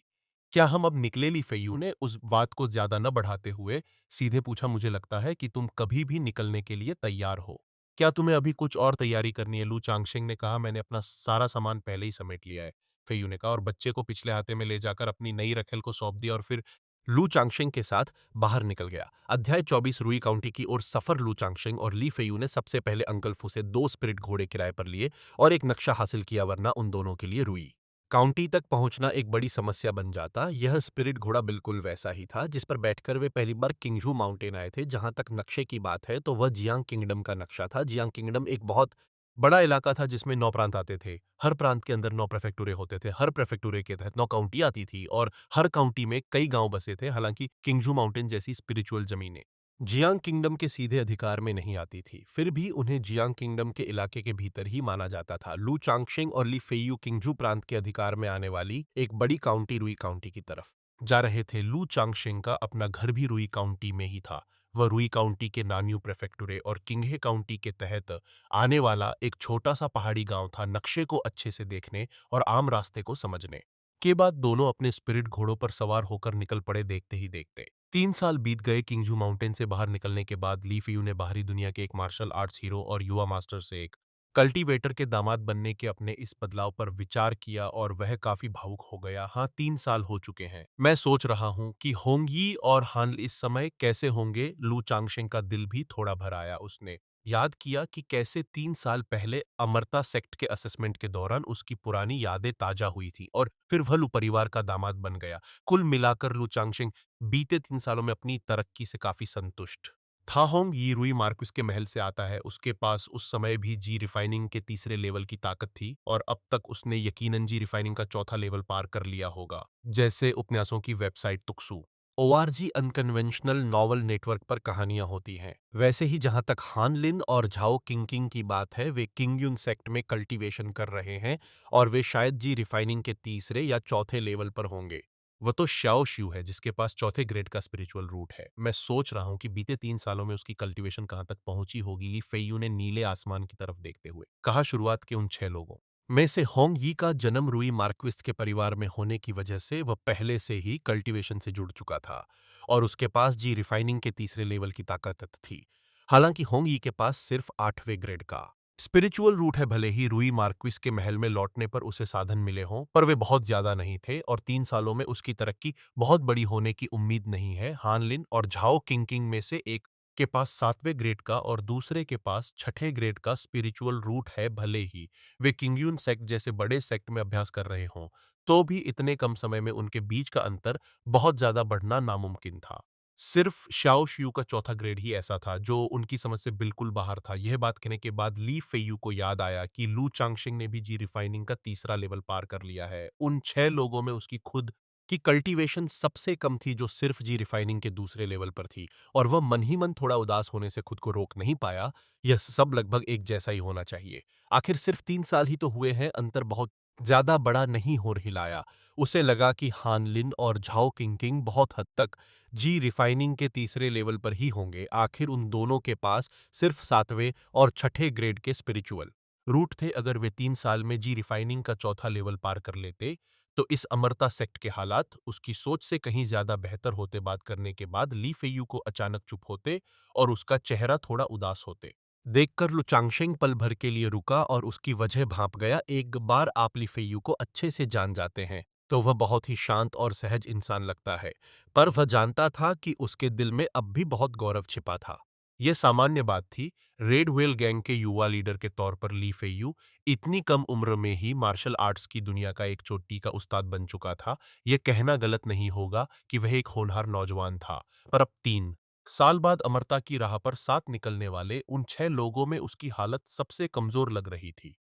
क्या हम अब निकले? ली फेयू ने उस बात को ज्यादा न बढ़ाते हुए सीधे पूछा, मुझे लगता है कि तुम कभी भी निकलने के लिए तैयार हो। क्या तुम्हें अभी कुछ और तैयारी करनी है? लू चांगशेंग ने कहा, मैंने अपना सारा सामान पहले ही समेट लिया है। फेयू ने कहा, और बच्चे को पिछले हाथे में ले जाकर अपनी नई रखेल को सौंप दिया और फिर लू चांगशेंग के साथ बाहर निकल गया। अध्याय 24 रुई काउंटी की ओर सफर। लू चांगशेंग और ली फेयू ने सबसे पहले अंकल फू से 2 स्पिरिट घोड़े किराए पर लिए और एक नक्शा हासिल किया, वरना उन दोनों के लिए रुई काउंटी तक पहुंचना एक बड़ी समस्या बन जाता। यह स्पिरिट घोड़ा बिल्कुल वैसा ही था जिस पर बैठकर वे पहली बार किंगझू माउंटेन आए थे। जहां तक नक्शे की बात है तो वह जियांग किंगडम का नक्शा था। जियांग किंगडम एक बहुत बड़ा इलाका था जिसमें 9 प्रांत आते थे। हर प्रांत के अंदर 9 प्रेफेक्टुरे होते थे। हर प्रेफेक्टुरे के तहत 9 काउंटी आती थी और हर काउंटी में कई गांव बसे थे। हालांकि किंगझू माउंटेन जैसी स्पिरिचुअल जमीनें जियांग किंगडम के सीधे अधिकार में नहीं आती थी, फिर भी उन्हें जियांग किंगडम के इलाके के भीतर ही माना जाता था। लू चांगशेंग और ली फेयू किंगजू प्रांत के अधिकार में आने वाली एक बड़ी काउंटी रुई काउंटी की तरफ जा रहे थे। लू चांगशेंग का अपना घर भी रुई काउंटी में ही था। वह रुई काउंटी के नान्यू प्रेफेक्टुरे और किंगहे काउंटी के तहत आने वाला एक छोटा सा पहाड़ी गांव था। नक्शे को अच्छे से देखने और आम रास्ते को समझने के बाद दोनों अपने स्पिरिट घोड़ों पर सवार होकर निकल पड़े। देखते ही देखते 3 साल बीत गए। किंगजू माउंटेन से बाहर निकलने के बाद ली फेयू ने बाहरी दुनिया के एक मार्शल आर्ट्स हीरो और युवा मास्टर से एक कल्टीवेटर के दामाद बनने के अपने इस बदलाव पर विचार किया और वह काफी भावुक हो गया। हाँ, 3 साल हो चुके हैं। मैं सोच रहा हूँ कि होंगी और हान इस समय कैसे होंगे। लू चांगशेंग का दिल भी थोड़ा भर आया। उसने याद किया कि कैसे 3 साल पहले अमरता सेक्ट के असेसमेंट के दौरान उसकी पुरानी यादें ताजा हुई थी और फिर वह लू परिवार का दामाद बन गया। कुल मिलाकर लू चांगशेंग बीते 3 सालों में अपनी तरक्की से काफी संतुष्ट था। होंग यी रुई मार्क्विस के महल से आता है। उसके पास उस समय भी जी रिफाइनिंग के तीसरे लेवल की ताकत थी और अब तक उसने यकीनन जी रिफाइनिंग का चौथा लेवल पार कर लिया होगा। जैसे उपन्यासों की वेबसाइट तुक्सू ओआरजी अनकन्वेंशनल नॉवल नेटवर्क पर कहानियां होती हैं, वैसे ही जहां तक हान लिन और झाओ किंग की बात है, वे किंगयुन सेक्ट में कल्टीवेशन कर रहे हैं और वे शायद जी रिफाइनिंग के तीसरे या चौथे लेवल पर होंगे। वह तो श्याओ श्यू है जिसके पास चौथे ग्रेड का स्पिरिचुअल रूट है। मैं सोच रहा हूँ कि बीते 3 सालों में उसकी कल्टीवेशन कहाँ तक पहुंची होगी। ली फेयू ने नीले आसमान की तरफ देखते हुए कहा, शुरुआत के उन 6 लोगों में से होंग यी का जन्म रुई मार्क्विस्ट के परिवार में होने की वजह से वह पहले से ही कल्टीवेशन से जुड़ चुका था और उसके पास जी रिफाइनिंग के तीसरे लेवल की ताकत थी। हालांकि होंग यी के पास सिर्फ 8वें ग्रेड का स्पिरिचुअल रूट है। भले ही रुई मार्क्विस के महल में लौटने पर उसे साधन मिले हों, पर वे बहुत ज्यादा नहीं थे और 3 सालों में उसकी तरक्की बहुत बड़ी होने की उम्मीद नहीं है। हान लिन और झाओ किंग में से एक के पास 7वें ग्रेड का और दूसरे के पास 6ठे ग्रेड का स्पिरिचुअल रूट है, भले ही वे किंगयुन सेक्ट जैसे बड़े सेक्ट में अभ्यास कर रहे हों, तो भी इतने कम समय में उनके बीच का अंतर बहुत ज़्यादा बढ़ना नामुमकिन था। सिर्फ शाओ शियू का चौथा ग्रेड ही ऐसा था जो उनकी समझ से बिल्कुल बाहर था। यह बात कहने के बाद ली फेयू को याद आया कि लू चांगशिंग ने भी जी रिफाइनिंग का तीसरा लेवल पार कर लिया है। उन 6 लोगों में उसकी खुद की कल्टीवेशन सबसे कम थी जो सिर्फ जी रिफाइनिंग के दूसरे लेवल पर थी और वह मन ही मन थोड़ा उदास होने से खुद को रोक नहीं पाया। यह सब लगभग एक जैसा ही होना चाहिए। आखिर सिर्फ 3 साल ही तो हुए हैं, अंतर बहुत ज़्यादा बड़ा नहीं हो हिलाया। उसे लगा कि हान लिन और झाओ किंग बहुत हद तक जी रिफाइनिंग के तीसरे लेवल पर ही होंगे। आखिर उन दोनों के पास सिर्फ 7वें और 6ठे ग्रेड के स्पिरिचुअल रूट थे। अगर वे 3 साल में जी रिफाइनिंग का चौथा लेवल पार कर लेते तो इस अमरता सेक्ट के हालात उसकी सोच से कहीं ज्यादा बेहतर होते। बात करने के बाद ली फेयू को अचानक चुप होते और उसका चेहरा थोड़ा उदास होते देखकर लु चांगशेंग पल भर के लिए रुका और उसकी वजह भांप गया। एक बार आप ली फेयू को अच्छे से जान जाते हैं तो वह बहुत ही शांत और सहज इंसान लगता है, पर वह जानता था कि उसके दिल में अब भी बहुत गौरव छिपा था। यह सामान्य बात थी। रेड व्हेल गैंग के युवा लीडर के तौर पर ली फेयू इतनी कम उम्र में ही मार्शल आर्ट्स की दुनिया का एक चोटी का उस्ताद बन चुका था। यह कहना गलत नहीं होगा कि वह एक होनहार नौजवान था, पर अब 3 साल बाद अमरता की राह पर साथ निकलने वाले उन 6 लोगों में उसकी हालत सबसे कमजोर लग रही थी।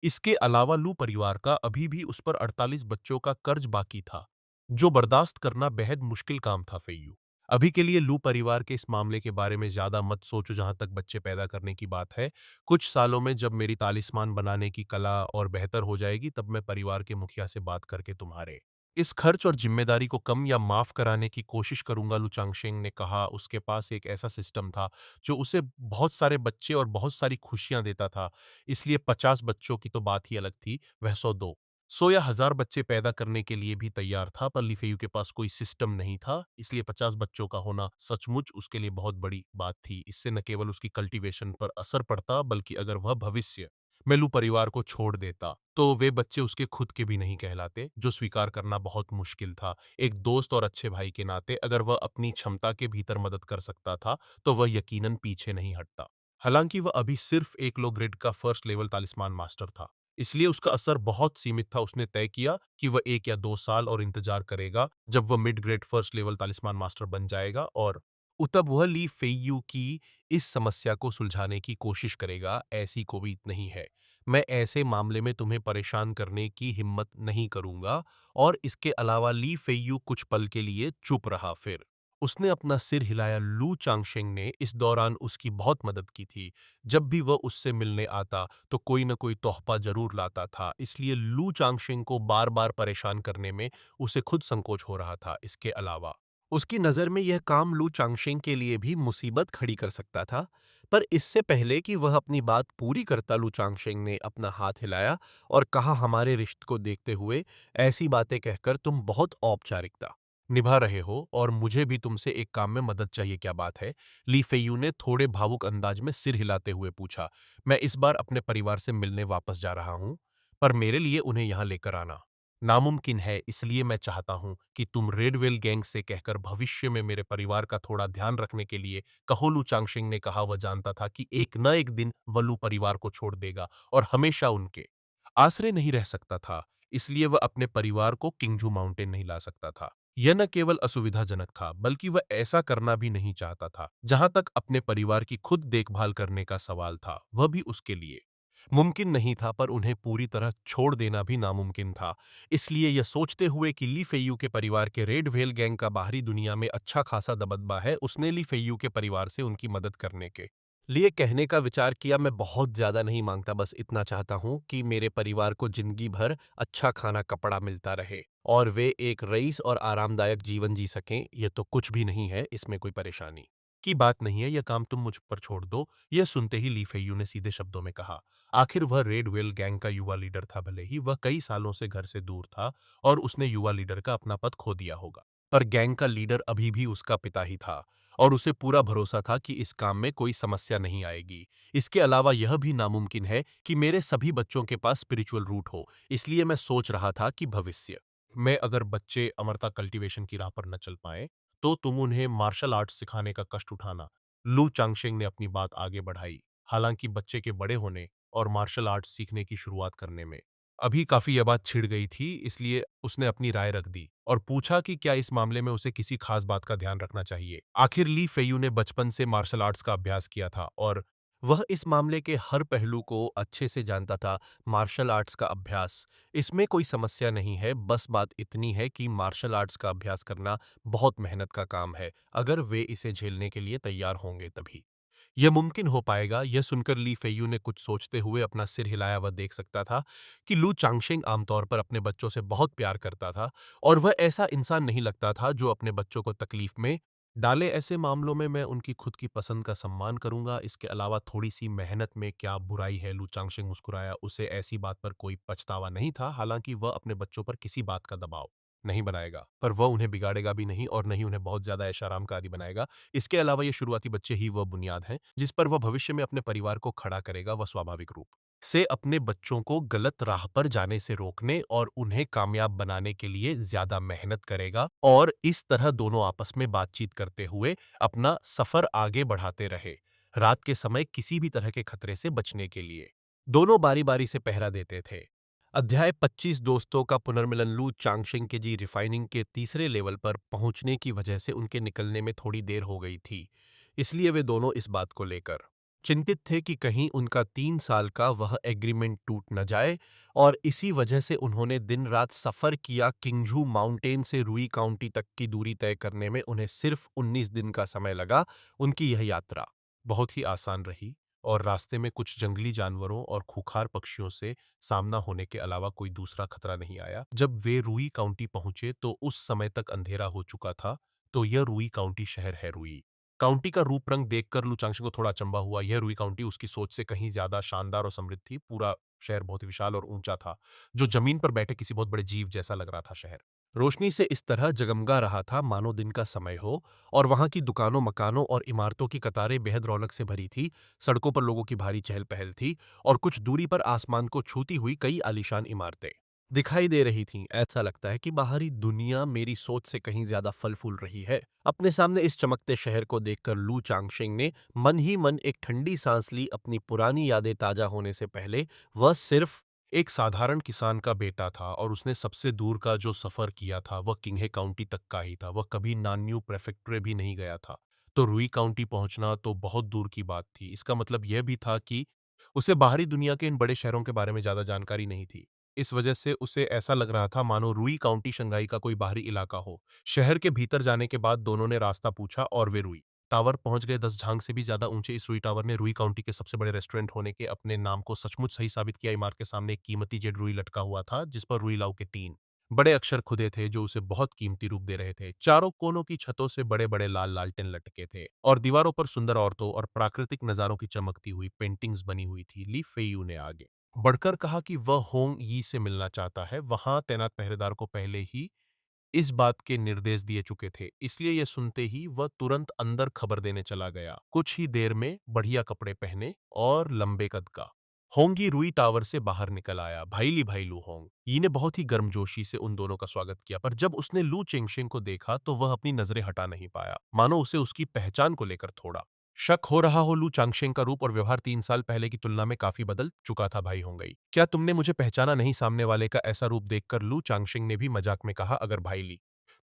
इसके अलावा लू परिवार का अभी भी उस पर 48 बच्चों का कर्ज बाकी था, जो बर्दाश्त करना बेहद मुश्किल काम था। फेयू अभी के लिए लू परिवार के इस मामले के बारे में ज्यादा मत सोचो। जहां तक बच्चे पैदा करने की बात है, कुछ सालों में जब मेरी तालिस्मान बनाने की कला और बेहतर हो जाएगी तब मैं परिवार के मुखिया से बात करके तुम्हारे इस खर्च और जिम्मेदारी को कम या माफ कराने की कोशिश करूंगा। लू चांगशेंग ने कहा। उसके पास एक ऐसा सिस्टम था जो उसे बहुत सारे बच्चे और बहुत सारी खुशियां देता था, इसलिए 50 बच्चों की तो बात ही अलग थी, वह 100, 200 या 1000 बच्चे पैदा करने के लिए भी तैयार था। पर लीफेयू के पास कोई सिस्टम नहीं था, इसलिए 50 बच्चों का होना सचमुच उसके लिए बहुत बड़ी बात थी। इससे न केवल उसकी कल्टीवेशन पर असर पड़ता, बल्कि अगर वह भविष्य में लू परिवार को छोड़ देता तो वे बच्चे उसके खुद के भी नहीं कहलाते, जो स्वीकार करना बहुत मुश्किल था। एक दोस्त और अच्छे भाई के नाते अगर वह अपनी क्षमता के भीतर मदद कर सकता था तो वह यकीनन पीछे नहीं हटता। हालांकि वह अभी सिर्फ एक लो ग्रेड का फर्स्ट लेवल तालिस्मान मास्टर था, इसलिए उसका असर बहुत सीमित था। उसने तय किया कि वह 1 या 2 साल और इंतजार करेगा, जब वह mid grade first level talisman master बन जाएगा और तब वह ली फेयू की इस समस्या को सुलझाने की कोशिश करेगा। ऐसी कोई नहीं है, मैं ऐसे मामले में तुम्हें परेशान करने की हिम्मत नहीं करूंगा। और इसके अलावा ली फेयू कुछ पल के लिए चुप रहा, फिर उसने अपना सिर हिलाया। लू चांगशेंग ने इस दौरान उसकी बहुत मदद की थी। जब भी वह उससे मिलने आता तो कोई न कोई तोहफा जरूर लाता था, इसलिए लू चांगशेंग को बार बार परेशान करने में उसे खुद संकोच हो रहा था। इसके अलावा उसकी नज़र में यह काम लू चांगशेंग के लिए भी मुसीबत खड़ी कर सकता था। पर इससे पहले कि वह अपनी बात पूरी करता, लू चांगशेंग ने अपना हाथ हिलाया और कहा, हमारे रिश्ते को देखते हुए ऐसी बातें कहकर तुम बहुत औपचारिकता निभा रहे हो और मुझे भी तुमसे एक काम में मदद चाहिए। क्या बात है? ली फेयू ने थोड़े भावुक अंदाज में सिर हिलाते हुए पूछा। मैं इस बार अपने परिवार से मिलने वापस जा रहा हूँ, पर मेरे लिए उन्हें यहाँ लेकर आना नामुमकिन है, इसलिए मैं चाहता हूँ कि तुम रेडवेल गैंग से कहकर भविष्य में मेरे परिवार का थोड़ा ध्यान रखने के लिए कहो। लू चांगशिंग ने कहा। वह जानता था कि एक न एक दिन वह लू परिवार को छोड़ देगा और हमेशा उनके आसरे नहीं रह सकता था, इसलिए वह अपने परिवार को किंगजू माउंटेन नहीं ला सकता था। यह न केवल असुविधाजनक था, बल्कि वह ऐसा करना भी नहीं चाहता था। जहां तक अपने परिवार की खुद देखभाल करने का सवाल था, वह भी उसके लिए मुमकिन नहीं था, पर उन्हें पूरी तरह छोड़ देना भी नामुमकिन था। इसलिए यह सोचते हुए कि ली फेयू के परिवार के रेड व्हेल गैंग का बाहरी दुनिया में अच्छा खासा दबदबा है, उसने ली फेयू के परिवार से उनकी मदद करने के लिए कहने का विचार किया। मैं बहुत ज्यादा नहीं मांगता, बस इतना चाहता हूँ कि मेरे परिवार को जिंदगी भर अच्छा खाना कपड़ा मिलता रहे और वे एक रईस और आरामदायक जीवन जी सकें। यह तो कुछ भी नहीं है, इसमें कोई परेशानी की बात नहीं है, यह काम तुम मुझ पर छोड़ दो। यह सुनते ही ली फेयू ने सीधे शब्दों में कहा। आखिर वह रेड व्हेल गैंग का युवा लीडर था, भले ही वह कई सालों से घर से दूर था और उसने युवा लीडर का अपना पद खो दिया होगा, पर गैंग का लीडर अभी भी उसका पिता ही था और उसे पूरा भरोसा था कि इस काम में कोई समस्या नहीं आएगी। इसके अलावा यह भी नामुमकिन है कि मेरे सभी बच्चों के पास स्पिरिचुअल रूट हो, इसलिए मैं सोच रहा था कि भविष्य में अगर बच्चे अमरता कल्टीवेशन की राह पर न चल पाए तो तुम उन्हें मार्शल आर्ट्स सिखाने का कष्ट उठाना। लू चांगशेंग ने अपनी बात आगे बढ़ाई, हालांकि बच्चे के बड़े होने और मार्शल आर्ट सीखने की शुरुआत करने में अभी काफी यह बात छिड़ गई थी, इसलिए उसने अपनी राय रख दी और पूछा कि क्या इस मामले में उसे किसी खास बात का ध्यान रखना चाहिए। आखिर ली फेयू ने बचपन से मार्शल आर्ट्स का अभ्यास किया था और वह इस मामले के हर पहलू को अच्छे से जानता था। मार्शल आर्ट्स का अभ्यास, इसमें कोई समस्या नहीं है, बस बात इतनी है कि मार्शल आर्ट्स का अभ्यास करना बहुत मेहनत का काम है। अगर वे इसे झेलने के लिए तैयार होंगे तभी यह मुमकिन हो पाएगा। यह सुनकर ली फेयू ने कुछ सोचते हुए अपना सिर हिलाया। वह देख सकता था कि लू चांगशेंग आमतौर पर अपने बच्चों से बहुत प्यार करता था और वह ऐसा इंसान नहीं लगता था जो अपने बच्चों को तकलीफ में डाले। ऐसे मामलों में मैं उनकी खुद की पसंद का सम्मान करूंगा, इसके अलावा थोड़ी सी मेहनत में क्या बुराई है। लू चांगशेंग मुस्कुराया, उसे ऐसी बात पर कोई पछतावा नहीं था। हालांकि वह अपने बच्चों पर किसी बात का दबाव नहीं बनाएगा, पर वह उन्हें बिगाड़ेगा भी नहीं और न ही उन्हें बहुत ज्यादा ऐशाराम का आदी बनाएगा। इसके अलावा ये शुरुआती बच्चे ही वह बुनियाद हैं जिस पर वह भविष्य में अपने परिवार को खड़ा करेगा। वह स्वाभाविक रूप से अपने बच्चों को गलत राह पर जाने से रोकने और उन्हें कामयाब बनाने के लिए ज्यादा मेहनत करेगा और इस तरह दोनों आपस में बातचीत करते हुए अपना सफर आगे बढ़ाते रहे। रात के समय किसी भी तरह के खतरे से बचने के लिए दोनों बारी बारी से पहरा देते थे। अध्याय 25 दोस्तों का पुनर्मिलन। लू चांगशिंग के जी रिफाइनिंग के तीसरे लेवल पर पहुंचने की वजह से उनके निकलने में थोड़ी देर हो गई थी, इसलिए वे दोनों इस बात को लेकर चिंतित थे कि कहीं उनका 3 साल का वह एग्रीमेंट टूट न जाए और इसी वजह से उन्होंने दिन रात सफर किया। किंगझू माउंटेन से रुई काउंटी तक की दूरी तय करने में उन्हें सिर्फ 19 दिन का समय लगा। उनकी यह यात्रा बहुत ही आसान रही और रास्ते में कुछ जंगली जानवरों और खूंखार पक्षियों से सामना होने के अलावा कोई दूसरा खतरा नहीं आया। जब वे रुई काउंटी पहुंचे तो उस समय तक अंधेरा हो चुका था। तो यह रुई काउंटी शहर है। रुई काउंटी का रूप रंग देखकर लू चांगशे को थोड़ा अचंभा हुआ। यह रुई काउंटी उसकी सोच से कहीं ज्यादा शानदार और समृद्ध थी। पूरा शहर बहुत ही विशाल और ऊंचा था, जो जमीन पर बैठे किसी बहुत बड़े जीव जैसा लग रहा था। शहर रोशनी से इस तरह जगमगा रहा था मानो दिन का समय हो और वहां की दुकानों, मकानों और इमारतों की कतारें बेहद रौनक से भरी थी। सड़कों पर लोगों की भारी चहल पहल थी और कुछ दूरी पर आसमान को छूती हुई कई आलीशान इमारतें दिखाई दे रही थीं। ऐसा लगता है कि बाहरी दुनिया मेरी सोच से कहीं ज्यादा फल फूल रही है। अपने सामने इस चमकते शहर को देखकर लू चांगशिंग ने मन ही मन एक ठंडी सांस ली। अपनी पुरानी यादें ताजा होने से पहले वह सिर्फ एक साधारण किसान का बेटा था और उसने सबसे दूर का जो सफर किया था वह किंगहे काउंटी तक का ही था। वह कभी नान्यू प्रेफेक्टुरे भी नहीं गया था। तो रुई काउंटी पहुंचना तो बहुत दूर की बात थी। इसका मतलब यह भी था कि उसे बाहरी दुनिया के इन बड़े शहरों के बारे में ज्यादा जानकारी नहीं थी। इस वजह से उसे ऐसा लग रहा था मानो रुई काउंटी शंघाई का कोई बाहरी इलाका हो। शहर के भीतर जाने के बाद दोनों ने रास्ता पूछा और वे रुई टावर पहुंच गए। 10 झांग से भी ज्यादा ऊंचे इस रुई टावर ने रुई काउंटी के सबसे बड़े रेस्टोरेंट होने के अपने नाम को सचमुच सही साबित किया। इमारत के सामने एक कीमती जेड रुई लटका हुआ था जिस पर रुई लाऊ के 3 बड़े अक्षर खुदे थे जो उसे बहुत कीमती रूप दे रहे थे। चारों कोनों की छतों से बड़े बड़े लाल लालटेन लटके थे और दीवारों पर सुंदर औरतों और प्राकृतिक नजारों की चमकती हुई पेंटिंग्स बनी हुई थी। ली फेयू ने आगे बढ़कर कहा कि वह होंग यी से मिलना चाहता है। वहां तैनात पहरेदार को पहले ही इस बात के निर्देश दिए चुके थे, इसलिए यह सुनते ही वह तुरंत अंदर खबर देने चला गया। कुछ ही देर में बढ़िया कपड़े पहने और लंबे कद का होंगी रुई टावर से बाहर निकल आया। भाईली भाईलू होंग यी ने बहुत ही गर्मजोशी से उन दोनों का स्वागत किया, पर जब उसने लू चेंगशेंग को देखा तो वह अपनी नजरें हटा नहीं पाया, मानो उसे उसकी पहचान को लेकर थोड़ा शक हो रहा हो। लू चांगशेंग का रूप और व्यवहार 3 साल पहले की तुलना में काफी बदल चुका था। भाई होंगई, क्या तुमने मुझे पहचाना नहीं? सामने वाले का ऐसा रूप देखकर लू चांगशेंग ने भी मजाक में कहा। अगर भाई ली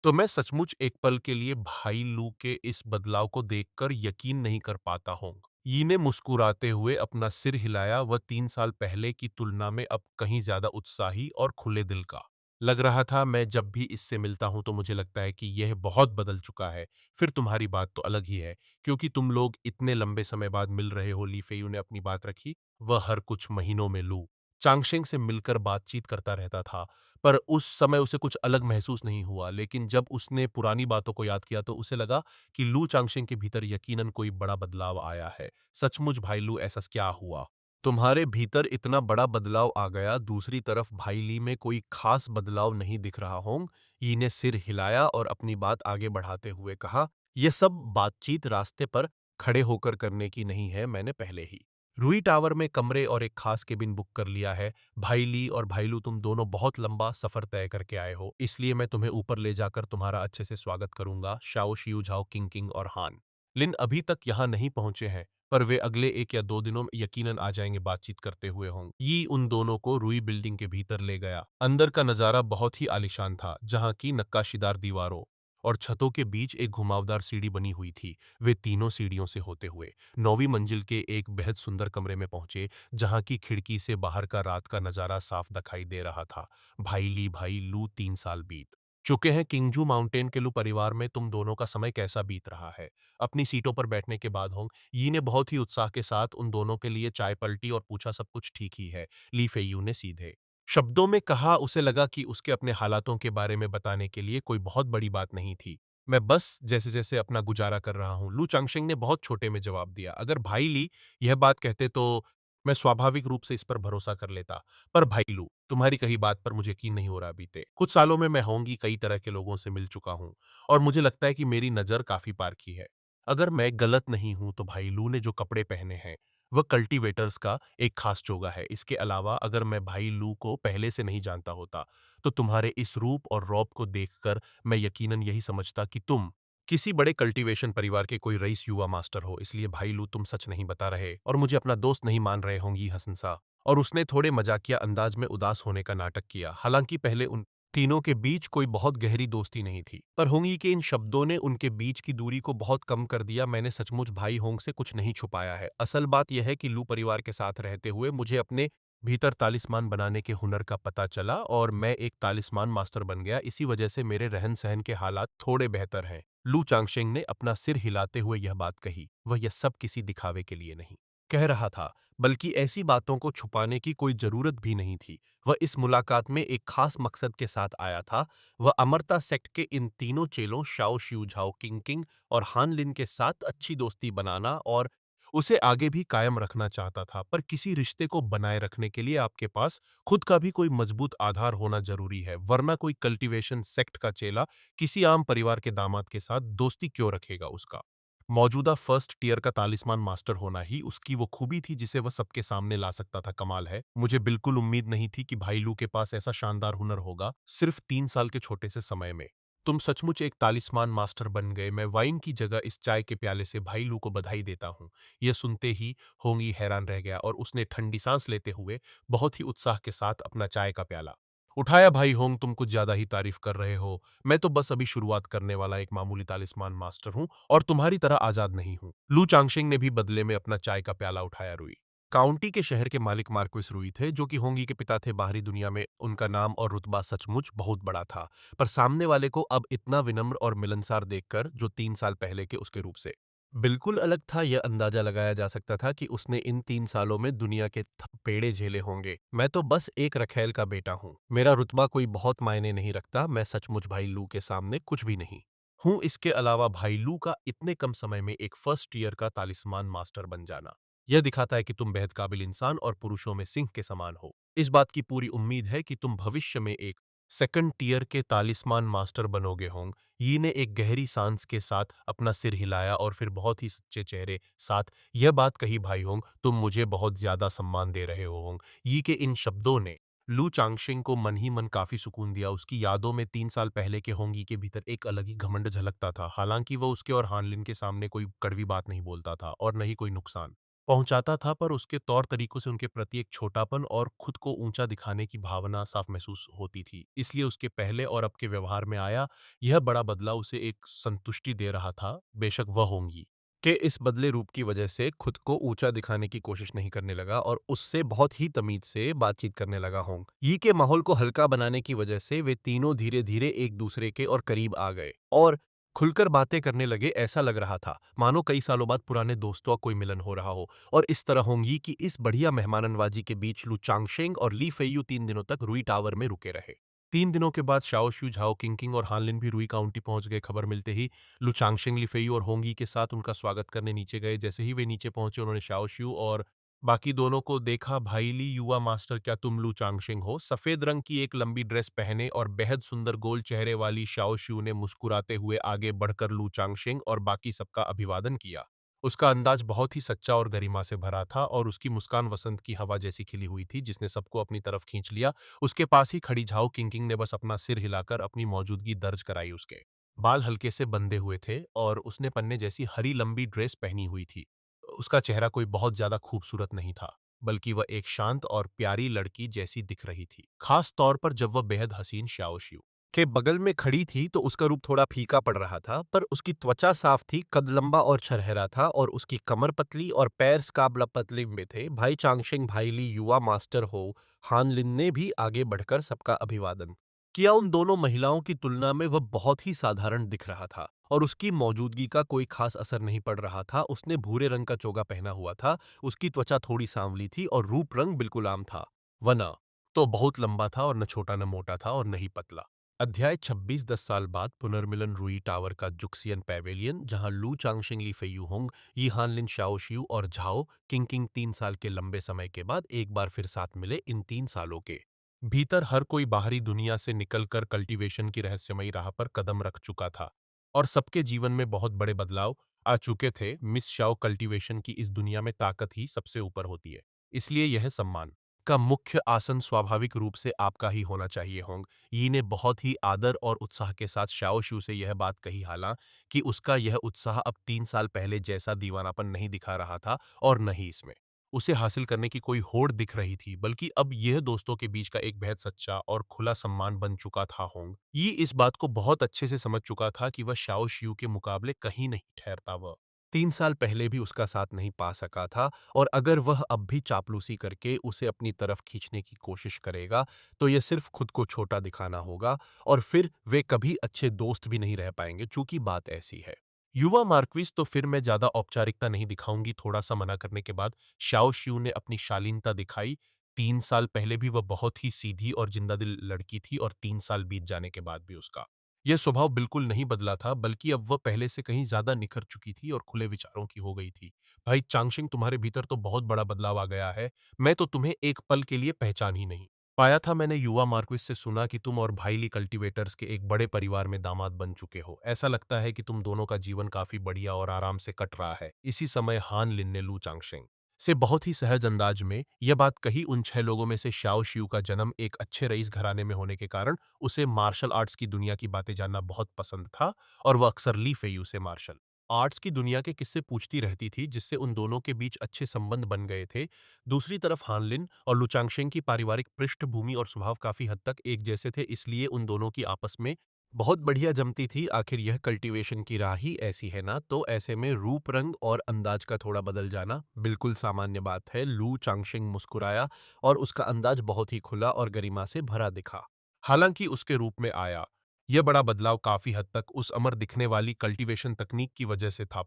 तो मैं सचमुच एक पल के लिए भाई लू के इस बदलाव को देखकर यकीन नहीं कर पाता हूँ। यी ने मुस्कुराते हुए अपना सिर हिलाया। वह 3 साल पहले की तुलना में अब कहीं ज्यादा उत्साही और खुले दिल का लग रहा था। मैं जब भी इससे मिलता हूं तो मुझे लगता है कि यह बहुत बदल चुका है। फिर तुम्हारी बात तो अलग ही है, क्योंकि तुम लोग इतने लंबे समय बाद मिल रहे हो। ली फेयू ने अपनी बात रखी। वह हर कुछ महीनों में लू चांगशेंग से मिलकर बातचीत करता रहता था, पर उस समय उसे कुछ अलग महसूस नहीं हुआ। लेकिन जब उसने पुरानी बातों को याद किया तो उसे लगा कि लू चांगशेंग के भीतर यकीनन कोई बड़ा बदलाव आया है। सचमुच भाई लू, ऐसा क्या हुआ? तुम्हारे भीतर इतना बड़ा बदलाव आ गया। दूसरी तरफ भाई ली में कोई खास बदलाव नहीं दिख रहा। होंग यी ने सिर हिलाया और अपनी बात आगे बढ़ाते हुए कहा, यह सब बातचीत रास्ते पर खड़े होकर करने की नहीं है। मैंने पहले ही रुई टावर में कमरे और एक खास केबिन बुक कर लिया है। भाई ली और भाईलू, तुम दोनों बहुत लंबा सफर तय करके आए हो, इसलिए मैं तुम्हें ऊपर ले जाकर तुम्हारा अच्छे से स्वागत करूंगा। शाओ, शियू, झाओ, किंग किंग और हान लिन अभी तक यहाँ नहीं पहुंचे हैं, पर वे अगले 1 या 2 दिनों में यकीनन आ जाएंगे बातचीत करते हुए होंगे। ये उन दोनों को रुई बिल्डिंग के भीतर ले गया। अंदर का नजारा बहुत ही आलीशान था, जहाँ की नक्काशीदार दीवारों और छतों के बीच एक घुमावदार सीढ़ी बनी हुई थी। वे तीनों सीढ़ियों से होते हुए 9वीं मंजिल के एक बेहद सुंदर कमरे में पहुंचे, जहां की खिड़की से बाहर का रात का नजारा साफ दिखाई दे रहा था। भाई लू 3 साल बीत चुके हैं। किंगजू माउंटेन के लू परिवार में तुम दोनों का समय कैसा बीत रहा है? अपनी सीटों पर बैठने के बाद होंग यी ने बहुत ही उत्साह के साथ उन दोनों के लिए चाय पलटी और पूछा, सब कुछ ठीक ही है? ली फेयू ने सीधे शब्दों में कहा। उसे लगा कि उसके अपने हालातों के बारे में बताने के लिए कोई बहुत बड़ी बात नहीं थी। मैं बस जैसे जैसे अपना गुजारा कर रहा हूँ, लू चांगशेंग ने बहुत छोटे में जवाब दिया। अगर भाई ली यह बात कहते तो मैं स्वाभाविक रूप से इस पर भरोसा कर लेता, पर भाई लू तुम्हारी कही बात पर मुझे यकीन नहीं हो रहा। बीते कुछ सालों में मैं होंगी कई तरह के लोगों से मिल चुका हूँ, और मुझे लगता है कि मेरी नज़र काफ़ी पार की है। अगर मैं गलत नहीं हूं तो भाई लू ने जो कपड़े पहने हैं वह कल्टीवेटर्स का एक खास चोगा है। इसके अलावा अगर मैं भाई लू को पहले से नहीं जानता होता तो तुम्हारे इस रूप और रौब को देखकर मैं यकीनन यही समझता कि तुम किसी बड़े कल्टीवेशन परिवार के कोई रईस युवा मास्टर हो। इसलिए भाई लू तुम सच नहीं बता रहे और मुझे अपना दोस्त नहीं मान रहे होंगी हसनसा। और उसने थोड़े मजाकिया अंदाज में उदास होने का नाटक किया। हालांकि पहले उन तीनों के बीच कोई बहुत गहरी दोस्ती नहीं थी, पर होंगी के इन शब्दों ने उनके बीच की दूरी को बहुत कम कर दिया। मैंने सचमुच भाई होंग से कुछ नहीं छुपाया है। असल बात यह है कि लू परिवार के साथ रहते हुए मुझे अपने भीतर तालिस्मान बनाने के हुनर का पता चला और मैं एक तालिस्मान मास्टर बन गया। इसी वजह से मेरे रहन सहन के हालात थोड़े बेहतर हैं। लू चांगशेंग ने अपना सिर हिलाते हुए यह बात कही। वह यह सब किसी दिखावे के लिए नहीं कह रहा था, बल्कि ऐसी बातों को छुपाने की कोई जरूरत भी नहीं थी। वह इस मुलाकात में एक खास मकसद के साथ आया था। वह अमरता सेक्ट के इन तीनों चेलों शाओ शिउ झाओ किंग किंग और हान लिन के साथ अच्छी दोस्ती बनाना और उसे आगे भी कायम रखना चाहता था। पर किसी रिश्ते को बनाए रखने के लिए आपके पास खुद का भी कोई मजबूत आधार होना जरूरी है, वरना कोई कल्टीवेशन सेक्ट का चेला किसी आम परिवार के दामाद के साथ दोस्ती क्यों रखेगा? उसका मौजूदा फर्स्ट टीयर का तालिस्मान मास्टर होना ही उसकी वो खूबी थी जिसे वह सबके सामने ला सकता था। कमाल है, मुझे बिल्कुल उम्मीद नहीं थी कि भाई लू के पास ऐसा शानदार हुनर होगा सिर्फ 3 साल के छोटे से समय में। तुम सचमुच एक तालिस्मान मास्टर बन गए। मैं वाइन की जगह इस चाय के प्याले से भाई लू को बधाई देता हूँ। यह सुनते ही होंगी हैरान रह गया और उसने ठंडी सांस लेते हुए बहुत ही उत्साह के साथ अपना चाय का प्याला उठाया। भाई होंग, तुम कुछ ज्यादा ही तारीफ कर रहे हो। मैं तो बस अभी शुरुआत करने वाला एक मामूली तालिस्मान मास्टर हूँ और तुम्हारी तरह आजाद नहीं हूँ। लू चांगशेंग ने भी बदले में अपना चाय का प्याला उठाया। रुई काउंटी के शहर के मालिक मार्क्विस रुई थे, जो कि होंगी के पिता थे। बाहरी दुनिया में उनका नाम और रुतबा सचमुच बहुत बड़ा था, पर सामने वाले को अब इतना विनम्र और मिलनसार देखकर, जो 3 साल पहले के उसके रूप से बिल्कुल अलग था, यह अंदाजा लगाया जा सकता था कि उसने इन 3 सालों में दुनिया के थपेड़े झेले होंगे। मैं तो बस एक रखैल का बेटा हूँ। मेरा रुतबा कोई बहुत मायने नहीं रखता। मैं सचमुच भाई लू के सामने कुछ भी नहीं हूँ। इसके अलावा भाई लू का इतने कम समय में एक फर्स्ट ईयर का तालिस्मान मास्टर बन जाना यह दिखाता है कि तुम बेहद काबिल इंसान और पुरुषों में सिंह के समान हो। इस बात की पूरी उम्मीद है कि तुम भविष्य में एक सेकंड टीयर के तालिस्मान मास्टर बनोगे होंग। यी ने एक गहरी सांस के साथ अपना सिर हिलाया और फिर बहुत ही सच्चे चेहरे साथ यह बात कही, भाई होंग तुम मुझे बहुत ज्यादा सम्मान दे रहे हो होंग। यी के इन शब्दों ने लू चांगशिंग को मन ही मन काफी सुकून दिया। उसकी यादों में 3 साल पहले के होंगी के भीतर एक अलग ही घमंड झलकता था। हालांकि वह उसके और हानलिन के सामने कोई कड़वी बात नहीं बोलता था और न ही कोई नुकसान पहुंचाता था, पर उसके तौर तरीकों से उनके प्रति एक छोटापन और खुद को ऊंचा दिखाने की भावना साफ महसूस होती थी। इसलिए उसके पहले और अब के व्यवहार में आया यह बड़ा बदलाव उसे एक संतुष्टि दे रहा था। बेशक वह होंगी के इस बदले रूप की वजह से खुद को ऊंचा दिखाने की कोशिश नहीं करने लगा और उससे बहुत ही तमीज से बातचीत करने लगा। होंग यी के माहौल को हल्का बनाने की वजह से वे तीनों धीरे धीरे एक दूसरे के और करीब आ गए और खुलकर बातें करने लगे। ऐसा लग रहा था मानो कई सालों बाद पुराने दोस्तों का कोई मिलन हो रहा हो। और इस तरह होंगी कि इस बढ़िया मेहमाननवाजी के बीच लू चांगशेंग और ली फेयू 3 दिनों तक रुई टावर में रुके रहे। 3 दिनों के बाद शाओ शू झाओ किंकिंग और हानलिन भी रुई काउंटी पहुंच गए। खबर मिलते ही लू चांगशेंग ली फेयू और होंगी के साथ उनका स्वागत करने नीचे गए। जैसे ही वे नीचे पहुंचे उन्होंने शाओ शू और बाकी दोनों को देखा। भाई ली युवा मास्टर, क्या तुम लू चांगशेंग हो? सफेद रंग की एक लंबी ड्रेस पहने और बेहद सुंदर गोल चेहरे वाली शाओ शू ने मुस्कुराते हुए आगे बढ़कर लू चांगशेंग और बाकी सबका अभिवादन किया। उसका अंदाज बहुत ही सच्चा और गरिमा से भरा था और उसकी मुस्कान वसंत की हवा जैसी खिली हुई थी जिसने सबको अपनी तरफ खींच लिया। उसके पास ही खड़ी झाओ किंकिंग ने बस अपना सिर हिलाकर अपनी मौजूदगी दर्ज कराई। उसके बाल हल्के से बंधे हुए थे और उसने पन्ने जैसी हरी लंबी ड्रेस पहनी हुई थी। उसका चेहरा कोई बहुत ज्यादा खूबसूरत नहीं था, बल्कि वह एक शांत और प्यारी लड़की जैसी दिख रही थी, खास तौर पर जब वह बेहद हसीन श्याओ शिउ के बगल में खड़ी थी तो उसका रूप थोड़ा फीका पड़ रहा था, पर उसकी त्वचा साफ थी, कद लंबा और छरहरा था और उसकी कमर पतली और पैर स्काब्ला पतले में थे। भाई चांगशेंग, भाई ली, युवा मास्टर हो हान लिन ने भी आगे बढ़कर सबका अभिवादन किया। उन दोनों महिलाओं की तुलना में वह बहुत ही साधारण दिख रहा था और उसकी मौजूदगी का कोई खास असर नहीं पड़ रहा था। उसने भूरे रंग का चोगा पहना हुआ था, उसकी त्वचा थोड़ी सांवली थी और रूप रंग बिल्कुल आम था। वह न तो बहुत लंबा था और न छोटा, न मोटा था और न ही पतला। अध्याय 26। 10 साल बाद पुनर्मिलन, रुई टावर का जुक्सियन पैवेलियन, जहां लू चांगशिंग, ली फेयुहोंग, यी हानलिन, शाओ शियू और झाओ किंग 3 साल के लंबे समय के बाद एक बार फिर साथ मिले। इन 3 सालों के भीतर हर कोई बाहरी दुनिया से निकलकर कल्टीवेशन की रहस्यमयी राह पर कदम रख चुका था और सबके जीवन में बहुत बड़े बदलाव आ चुके थे। मिस शाओ, कल्टीवेशन की इस दुनिया में ताकत ही सबसे ऊपर होती है, इसलिए यह सम्मान का मुख्य आसन स्वाभाविक रूप से आपका ही होना चाहिए। होंग यी ने बहुत ही आदर और उत्साह के साथ शाओ शू से यह बात कही, हालांकि उसका यह उत्साह अब 3 साल पहले जैसा दीवानापन नहीं दिखा रहा था और न ही इसमें उसे हासिल करने की कोई होड़ दिख रही थी, बल्कि अब यह दोस्तों के बीच का एक बेहद सच्चा और खुला सम्मान बन चुका था। होंग ये इस बात को बहुत अच्छे से समझ चुका था कि वह शाओ शियू के मुकाबले कहीं नहीं ठहरता। वह 3 साल पहले भी उसका साथ नहीं पा सका था और अगर वह अब भी चापलूसी करके उसे अपनी तरफ खींचने की कोशिश करेगा तो यह सिर्फ खुद को छोटा दिखाना होगा और फिर वे कभी अच्छे दोस्त भी नहीं रह पाएंगे। चूंकि बात ऐसी है, युवा मार्क्विस, तो फिर मैं ज्यादा औपचारिकता नहीं दिखाऊंगी। थोड़ा सा मना करने के बाद शाओ शियू ने अपनी शालीनता दिखाई। 3 साल पहले भी वह बहुत ही सीधी और जिंदादिल लड़की थी और 3 साल बीत जाने के बाद भी उसका यह स्वभाव बिल्कुल नहीं बदला था, बल्कि अब वह पहले से कहीं ज्यादा निखर चुकी थी और खुले विचारों की हो गई थी। भाई चांगशिंग, तुम्हारे भीतर तो बहुत बड़ा बदलाव आ गया है। मैं तो तुम्हें एक पल के लिए पहचान ही नहीं पाया था। मैंने युवा मार्क्विस से सुना कि तुम और भाईली कल्टीवेटर्स के एक बड़े परिवार में दामाद बन चुके हो। ऐसा लगता है कि तुम दोनों का जीवन काफी बढ़िया और आराम से कट रहा है। इसी समय हान लिन ने लू चांगशेंग से बहुत ही सहज अंदाज में यह बात कही। उन 6 लोगों में से शाओ शियू का जन्म एक अच्छे रईस घराने में होने के कारण उसे मार्शल आर्ट्स की दुनिया की बातें जानना बहुत पसंद था और वह अक्सर ली फेयू से मार्शल आर्ट्स की दुनिया के किस्से पूछती रहती थी, जिससे उन दोनों के बीच अच्छे संबंध बन गए थे। दूसरी तरफ हानलिन और लुचांगशेंग की पारिवारिक पृष्ठभूमि और स्वभाव काफी हद तक एक जैसे थे, इसलिए उन दोनों की आपस में बहुत बढ़िया जमती थी। आखिर यह कल्टीवेशन की राह ही ऐसी है ना, तो ऐसे में रूप रंग और अंदाज का थोड़ा बदल जाना बिल्कुल सामान्य बात है। लू चांगशिंग मुस्कुराया और उसका अंदाज बहुत ही खुला और गरिमा से भरा दिखा। हालांकि उसके रूप में आया यह बड़ा बदलाव काफी हद तक उस अमर दिखने वाली कल्टीवेशन तकनीक की वजह से था,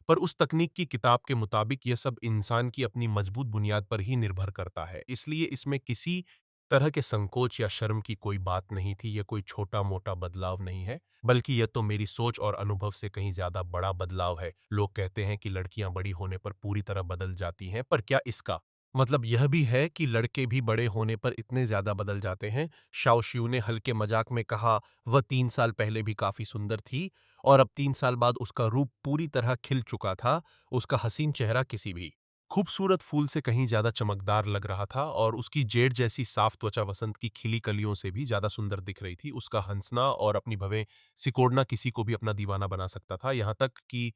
पर उस तकनीक की किताब के मुताबिक यह सब इंसान की अपनी मजबूत बुनियाद पर ही निर्भर करता है, इसलिए इसमें किसी तरह के संकोच या शर्म की कोई बात नहीं थी। यह कोई छोटा मोटा बदलाव नहीं है, बल्कि यह तो मेरी सोच और अनुभव से कहीं ज्यादा बड़ा बदलाव है। लोग कहते हैं कि लड़कियां बड़ी होने पर पूरी तरह बदल जाती हैं, पर क्या इसका मतलब यह भी है कि लड़के भी बड़े होने पर इतने ज्यादा बदल जाते हैं? शाओ शियू ने हल्के मजाक में कहा। वह 3 साल पहले भी काफी सुंदर थी और अब 3 साल बाद उसका रूप पूरी तरह खिल चुका था। उसका हसीन चेहरा किसी भी खूबसूरत फूल से कहीं ज्यादा चमकदार लग रहा था और उसकी जेड जैसी साफ त्वचा वसंत की खिली कलियों से भी ज्यादा सुंदर दिख रही थी। उसका हंसना और अपनी भवें सिकोड़ना किसी को भी अपना दीवाना बना सकता था, यहाँ तक कि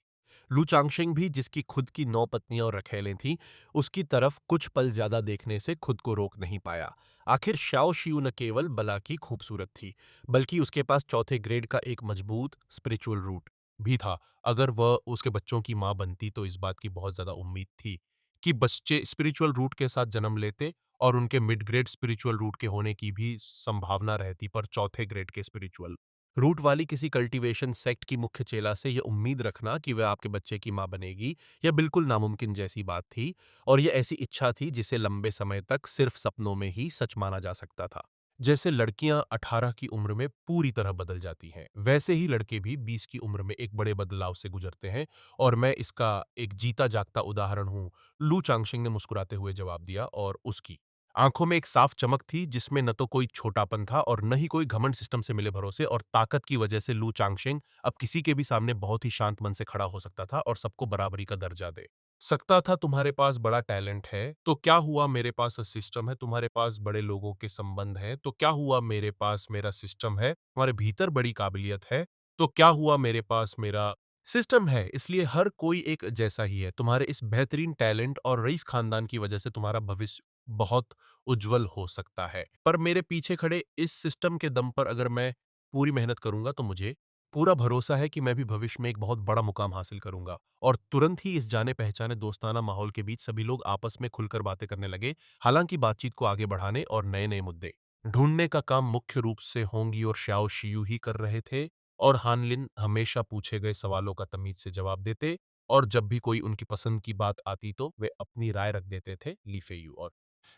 लू चांगशिंग भी, जिसकी खुद की 9 पत्नियां और रखैलें थीं, उसकी तरफ कुछ पल ज्यादा देखने से खुद को रोक नहीं पाया। आखिर शाओ शियू न केवल बला की खूबसूरत थी, बल्कि उसके पास चौथे ग्रेड का एक मजबूत स्पिरिचुअल रूट भी था। अगर वह उसके बच्चों की मां बनती तो इस बात की बहुत ज्यादा उम्मीद थी कि बच्चे स्पिरिचुअल रूट के साथ जन्म लेते और उनके मिड ग्रेड स्पिरिचुअल रूट के होने की भी संभावना रहती, पर चौथे ग्रेड के स्पिरिचुअल रूट वाली किसी कल्टीवेशन सेक्ट की मुख्य चेला से यह उम्मीद रखना कि वह आपके बच्चे की मां बनेगी, यह बिल्कुल नामुमकिन जैसी बात थी और यह ऐसी इच्छा थी जिसे लंबे समय तक सिर्फ सपनों में ही सच माना जा सकता था। जैसे लड़कियां 18 की उम्र में पूरी तरह बदल जाती हैं, वैसे ही लड़के भी 20 की उम्र में एक बड़े बदलाव से गुजरते हैं और मैं इसका एक जीता जागता उदाहरण हूं। लू चांगशिंग ने मुस्कुराते हुए जवाब दिया और उसकी आंखों में एक साफ चमक थी, जिसमें न तो कोई छोटापन था और न ही कोई घमंड। सिस्टम से मिले भरोसे और ताकत की वजह से लू चांगशिंग अब किसी के भी सामने बहुत ही शांत मन से खड़ा हो सकता था और सबको बराबरी का दर्जा दे सकता था। तुम्हारे पास बड़ा टैलेंट है तो क्या हुआ, मेरे पास सिस्टम है। तुम्हारे पास बड़े लोगों के संबंध हैं तो क्या हुआ, मेरे पास मेरा सिस्टम है। तुम्हारे भीतर बड़ी काबिलियत है तो क्या हुआ, मेरे पास मेरा सिस्टम है, इसलिए हर कोई एक जैसा ही है। तुम्हारे इस बेहतरीन टैलेंट और रईस खानदान की वजह से तुम्हारा भविष्य बहुत उज्जवल हो सकता है। पर मेरे पीछे खड़े इस सिस्टम के दम पर अगर मैं पूरी मेहनत करूँगा तो मुझे पूरा भरोसा है कि मैं भी भविष्य में एक बहुत बड़ा मुकाम हासिल करूँगा। और तुरंत ही इस जाने-पहचाने दोस्ताना माहौल के बीच सभी लोग आपस में खुलकर बातें करने लगे। हालाँकि बातचीत को आगे बढ़ाने और नए-नए मुद्दे ढूँढने का काम मुख्य रूप से होंगी और शाओ शियू ही कर रहे थे। और हानलिन हमेशा पूछे गए सवालों का तमीज़ से जवाब देते और जब भी कोई उनकी पसंद की बात आती तो वे अपनी राय रख देते थे। ली फेयू और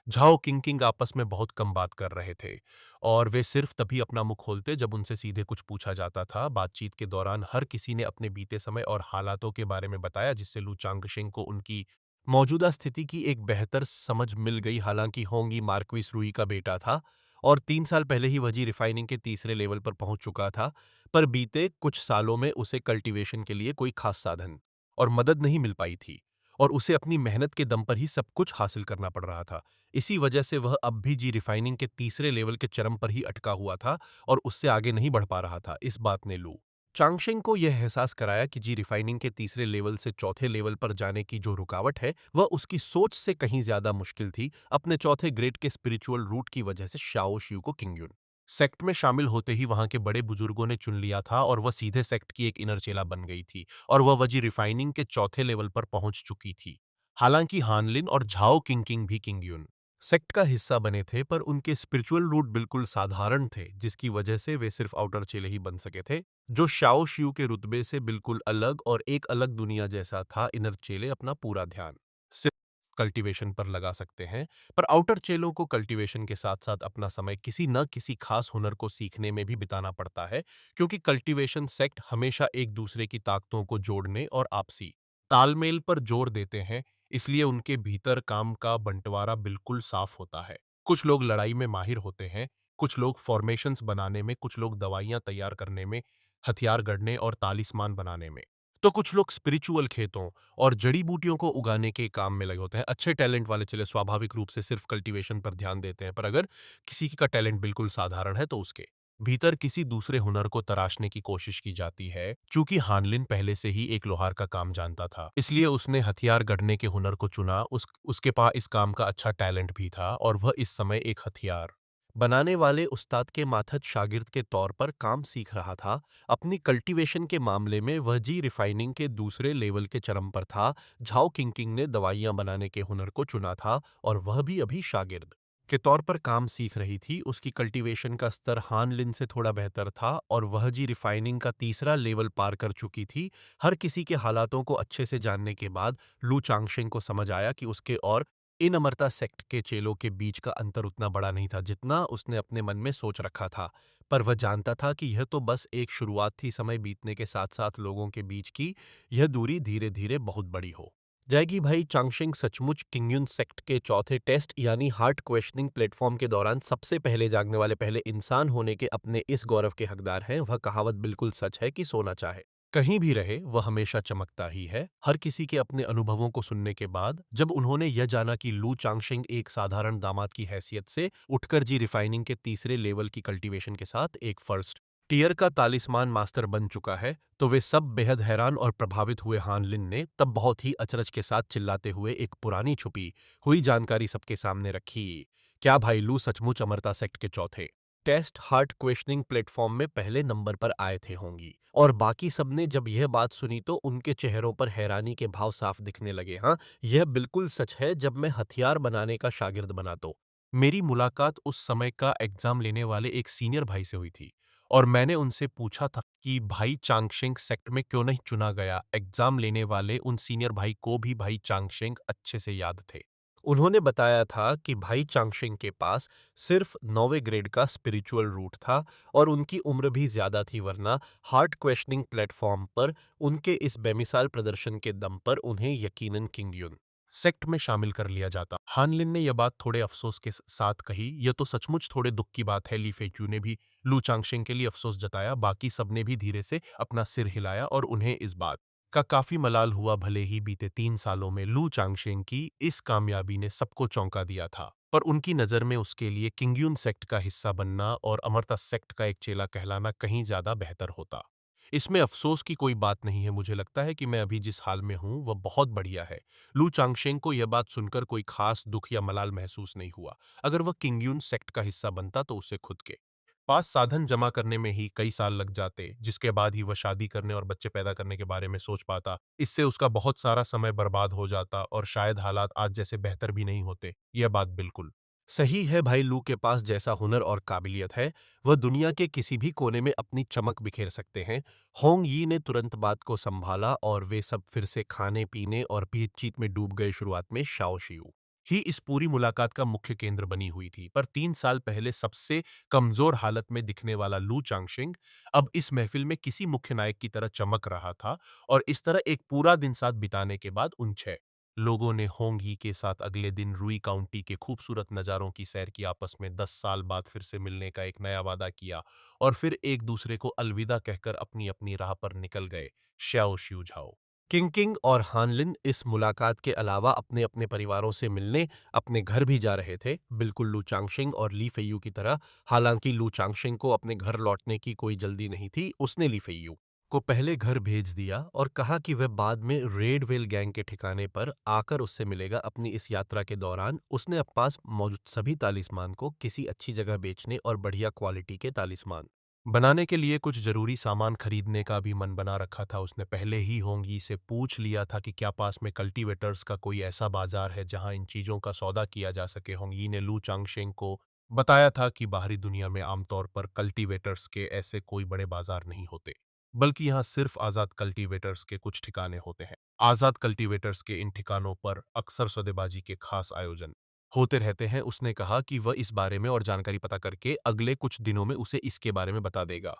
झाओ किंग आपस में बहुत कम बात कर रहे थे और वे सिर्फ तभी अपना मुंह खोलते जब उनसे सीधे कुछ पूछा जाता था। बातचीत के दौरान हर किसी ने अपने बीते समय और हालातों के बारे में बताया, जिससे लू चांगशिंग को उनकी मौजूदा स्थिति की एक बेहतर समझ मिल गई। हालांकि होंगी मार्क्विस रूई का बेटा था और 3 साल पहले ही वजी रिफाइनिंग के तीसरे लेवल पर पहुंच चुका था, पर बीते कुछ सालों में उसे कल्टीवेशन के लिए कोई खास साधन और मदद नहीं मिल पाई थी और उसे अपनी मेहनत के दम पर ही सब कुछ हासिल करना पड़ रहा था। इसी वजह से वह अब भी जी रिफाइनिंग के तीसरे लेवल के चरम पर ही अटका हुआ था और उससे आगे नहीं बढ़ पा रहा था। इस बात ने लू चांगशेंग को यह एहसास कराया कि जी रिफाइनिंग के तीसरे लेवल से चौथे लेवल पर जाने की जो रुकावट है वह उसकी सोच से कहीं ज्यादा मुश्किल थी। अपने चौथे ग्रेड के स्पिरिचुअल रूट की वजह से शाओ शियू को किंगयुन सेक्ट में शामिल होते ही वहां के बड़े बुजुर्गों ने चुन लिया था और वह सीधे सेक्ट की एक इनर चेला बन गई थी और वह वजी रिफाइनिंग के चौथे लेवल पर पहुंच चुकी थी। हालांकि हानलिन और झाओ किंग भी किंगयुन सेक्ट का हिस्सा बने थे, पर उनके स्पिरिचुअल रूट बिल्कुल साधारण थे, जिसकी वजह से वे सिर्फ आउटर चेले ही बन सके थे, जो शाओ शियू के रुतबे से बिल्कुल अलग और एक अलग दुनिया जैसा था। इनर चेले अपना पूरा ध्यान सिर्फ कल्टीवेशन पर लगा सकते हैं, पर आउटर चेलों को कल्टीवेशन के साथ साथ अपना समय किसी न किसी खास हुनर को सीखने में भी बिताना पड़ता है, क्योंकि कल्टीवेशन सेक्ट हमेशा एक दूसरे की ताकतों को जोड़ने और आपसी तालमेल पर जोर देते हैं, इसलिए उनके भीतर काम का बंटवारा बिल्कुल साफ होता है। कुछ लोग लड़ाई में माहिर होते हैं, कुछ लोग फॉर्मेशंस बनाने में, कुछ लोग दवाइयां तैयार करने में, हथियार गढ़ने और तालिस्मान बनाने में, तो कुछ लोग स्पिरिचुअल खेतों और जड़ी बूटियों को उगाने के काम में लगे होते हैं। अच्छे टैलेंट वाले चले स्वाभाविक रूप से सिर्फ कल्टीवेशन पर ध्यान देते हैं, पर अगर किसी का टैलेंट बिल्कुल साधारण है तो उसके भीतर किसी दूसरे हुनर को तराशने की कोशिश की जाती है। चूंकि हानलिन पहले से ही एक लोहार का काम जानता था, इसलिए उसने हथियार गढ़ने के हुनर को चुना। उसके पास इस काम का अच्छा टैलेंट भी था और वह इस समय एक हथियार बनाने वाले उस्ताद के माथत शागिर्द के तौर पर काम सीख रहा था। अपनी कल्टीवेशन के मामले में वह जी रिफाइनिंग के दूसरे लेवल के चरम पर था। झाओ किंग ने दवाइयां बनाने के हुनर को चुना था और वह भी अभी शागिर्द के तौर पर काम सीख रही थी। उसकी कल्टीवेशन का स्तर हान लिन से थोड़ा बेहतर था और वह जी रिफाइनिंग का तीसरा लेवल पार कर चुकी थी। हर किसी के हालातों को अच्छे से जानने के बाद लू चांगशेंग को समझ आया कि उसके और इन अमरता सेक्ट के चेलों के बीच का अंतर उतना बड़ा नहीं था जितना उसने अपने मन में सोच रखा था। पर वह जानता था कि यह तो बस एक शुरुआत थी। समय बीतने के साथ साथ लोगों के बीच की यह दूरी धीरे धीरे बहुत बड़ी हो जाएगी। भाई चांगशेंग सचमुच किंगयुन सेक्ट के चौथे टेस्ट यानी हार्ट क्वेश्चनिंग प्लेटफॉर्म के दौरान सबसे पहले जागने वाले पहले इंसान होने के अपने इस गौरव के हकदार हैं। वह कहावत बिल्कुल सच है कि सोना चाहे कहीं भी रहे वह हमेशा चमकता ही है। हर किसी के अपने अनुभवों को सुनने के बाद जब उन्होंने यह जाना कि लू चांगशेंग एक साधारण दामाद की हैसियत से उठकर जी रिफाइनिंग के तीसरे लेवल की कल्टीवेशन के साथ एक फर्स्ट टीयर का तालिस्मान मास्टर बन चुका है, तो वे सब बेहद हैरान और प्रभावित हुए। हानलिन ने तब बहुत ही अचरज के साथ चिल्लाते हुए एक पुरानी छुपी हुई जानकारी सबके सामने रखी। क्या भाई लू सचमुच अमरता सेक्ट के चौथे टेस्ट हार्ट क्वेश्चनिंग प्लेटफॉर्म में पहले नंबर पर आए थे होंगी? और बाकी सबने जब यह बात सुनी तो उनके चेहरों पर हैरानी के भाव साफ दिखने लगे। हाँ, यह बिल्कुल सच है। जब मैं हथियार बनाने का शागिर्द बना तो मेरी मुलाकात उस समय का एग्जाम लेने वाले एक सीनियर भाई से हुई थी और मैंने उनसे पूछा था कि भाई चांगशेंग सेक्ट में क्यों नहीं चुना गया। एग्जाम लेने वाले उन सीनियर भाई को भी भाई चांगशेंग अच्छे से याद थे। उन्होंने बताया था कि भाई चांगशेंग के पास सिर्फ 9वें ग्रेड का स्पिरिचुअल रूट था और उनकी उम्र भी ज्यादा थी, वरना हार्ट क्वेश्चनिंग प्लेटफॉर्म पर उनके इस बेमिसाल प्रदर्शन के दम पर उन्हें यकीनन किंगयुन सेक्ट में शामिल कर लिया जाता। हानलिन ने यह बात थोड़े अफसोस के साथ कही। यह तो सचमुच थोड़े दुख की बात है। ली फेक्यू ने भी लू चांगशेंग के लिए अफसोस जताया। बाकी सबने भी धीरे से अपना सिर हिलाया और उन्हें इस बात का काफी मलाल हुआ। भले ही बीते 3 सालों में लू चांगशेंग की इस कामयाबी ने सबको चौंका दिया था, पर उनकी नजर में उसके लिए किंगयुन सेक्ट का हिस्सा बनना और अमरता सेक्ट का एक चेला कहलाना कहीं ज्यादा बेहतर होता। इसमें अफ़सोस की कोई बात नहीं है, मुझे लगता है कि मैं अभी जिस हाल में हूँ, वह बहुत बढ़िया है। लू चांगशेंग को यह बात सुनकर कोई ख़ास दुःख या मलाल महसूस नहीं हुआ। अगर वह किंगयुन सेक्ट का हिस्सा बनता तो उसे खुद के पास साधन जमा करने में ही कई साल लग जाते, जिसके बाद ही वह शादी करने और बच्चे पैदा करने के बारे में सोच पाता। इससे उसका बहुत सारा समय बर्बाद हो जाता और शायद हालात आज जैसे बेहतर भी नहीं होते। यह बात बिल्कुल सही है। भाई लू के पास जैसा हुनर और काबिलियत है, वह दुनिया के किसी भी कोने में अपनी चमक बिखेर सकते हैं। होंग यी ने तुरंत बात को संभाला और वे सब फिर से खाने पीने और बातचीत में डूब गए। शुरुआत में शाओ शियू ही इस पूरी मुलाकात का मुख्य केंद्र बनी हुई थी, पर 3 साल पहले सबसे कमजोर हालत में दिखने वाला लू चांगशिंग अब इस महफिल में किसी मुख्य नायक की तरह चमक रहा था। और इस तरह एक पूरा दिन साथ बिताने के बाद उन 6 लोगों ने होंग ही के साथ अगले दिन रुई काउंटी के खूबसूरत नज़ारों की सैर की। आपस में 10 साल बाद फिर से मिलने का एक नया वादा किया और फिर एक दूसरे को अलविदा कहकर अपनी अपनी राह पर निकल गए। श्याओ श्यू झाओ किंग किंग और हानलिन इस मुलाकात के अलावा अपने अपने परिवारों से मिलने अपने घर भी जा रहे थे, बिल्कुल लू चांगशिंग और ली फेयू की तरह। हालांकि लू चांगशिंग को अपने घर लौटने की कोई जल्दी नहीं थी। उसने ली फेयू को पहले घर भेज दिया और कहा कि वह बाद में रेडवेल गैंग के ठिकाने पर आकर उससे मिलेगा। अपनी इस यात्रा के दौरान उसने अब पास मौजूद सभी तालिस्मान को किसी अच्छी जगह बेचने और बढ़िया क्वालिटी के तालिस्मान बनाने के लिए कुछ जरूरी सामान खरीदने का भी मन बना रखा था। उसने पहले ही होंगी से पूछ लिया था कि क्या पास में कल्टीवेटर्स का कोई ऐसा बाजार है जहां इन चीजों का सौदा किया जा सके। होंगी ने लू चांगशेंग को बताया था कि बाहरी दुनिया में आमतौर पर कल्टीवेटर्स के ऐसे कोई बड़े बाजार नहीं होते, बल्कि यहाँ सिर्फ आज़ाद कल्टीवेटर्स के कुछ ठिकाने होते हैं। आज़ाद कल्टीवेटर्स के इन ठिकानों पर अक्सर सौदेबाजी के खास आयोजन होते रहते हैं। उसने कहा कि वह इस बारे में और जानकारी पता करके अगले कुछ दिनों में उसे इसके बारे में बता देगा।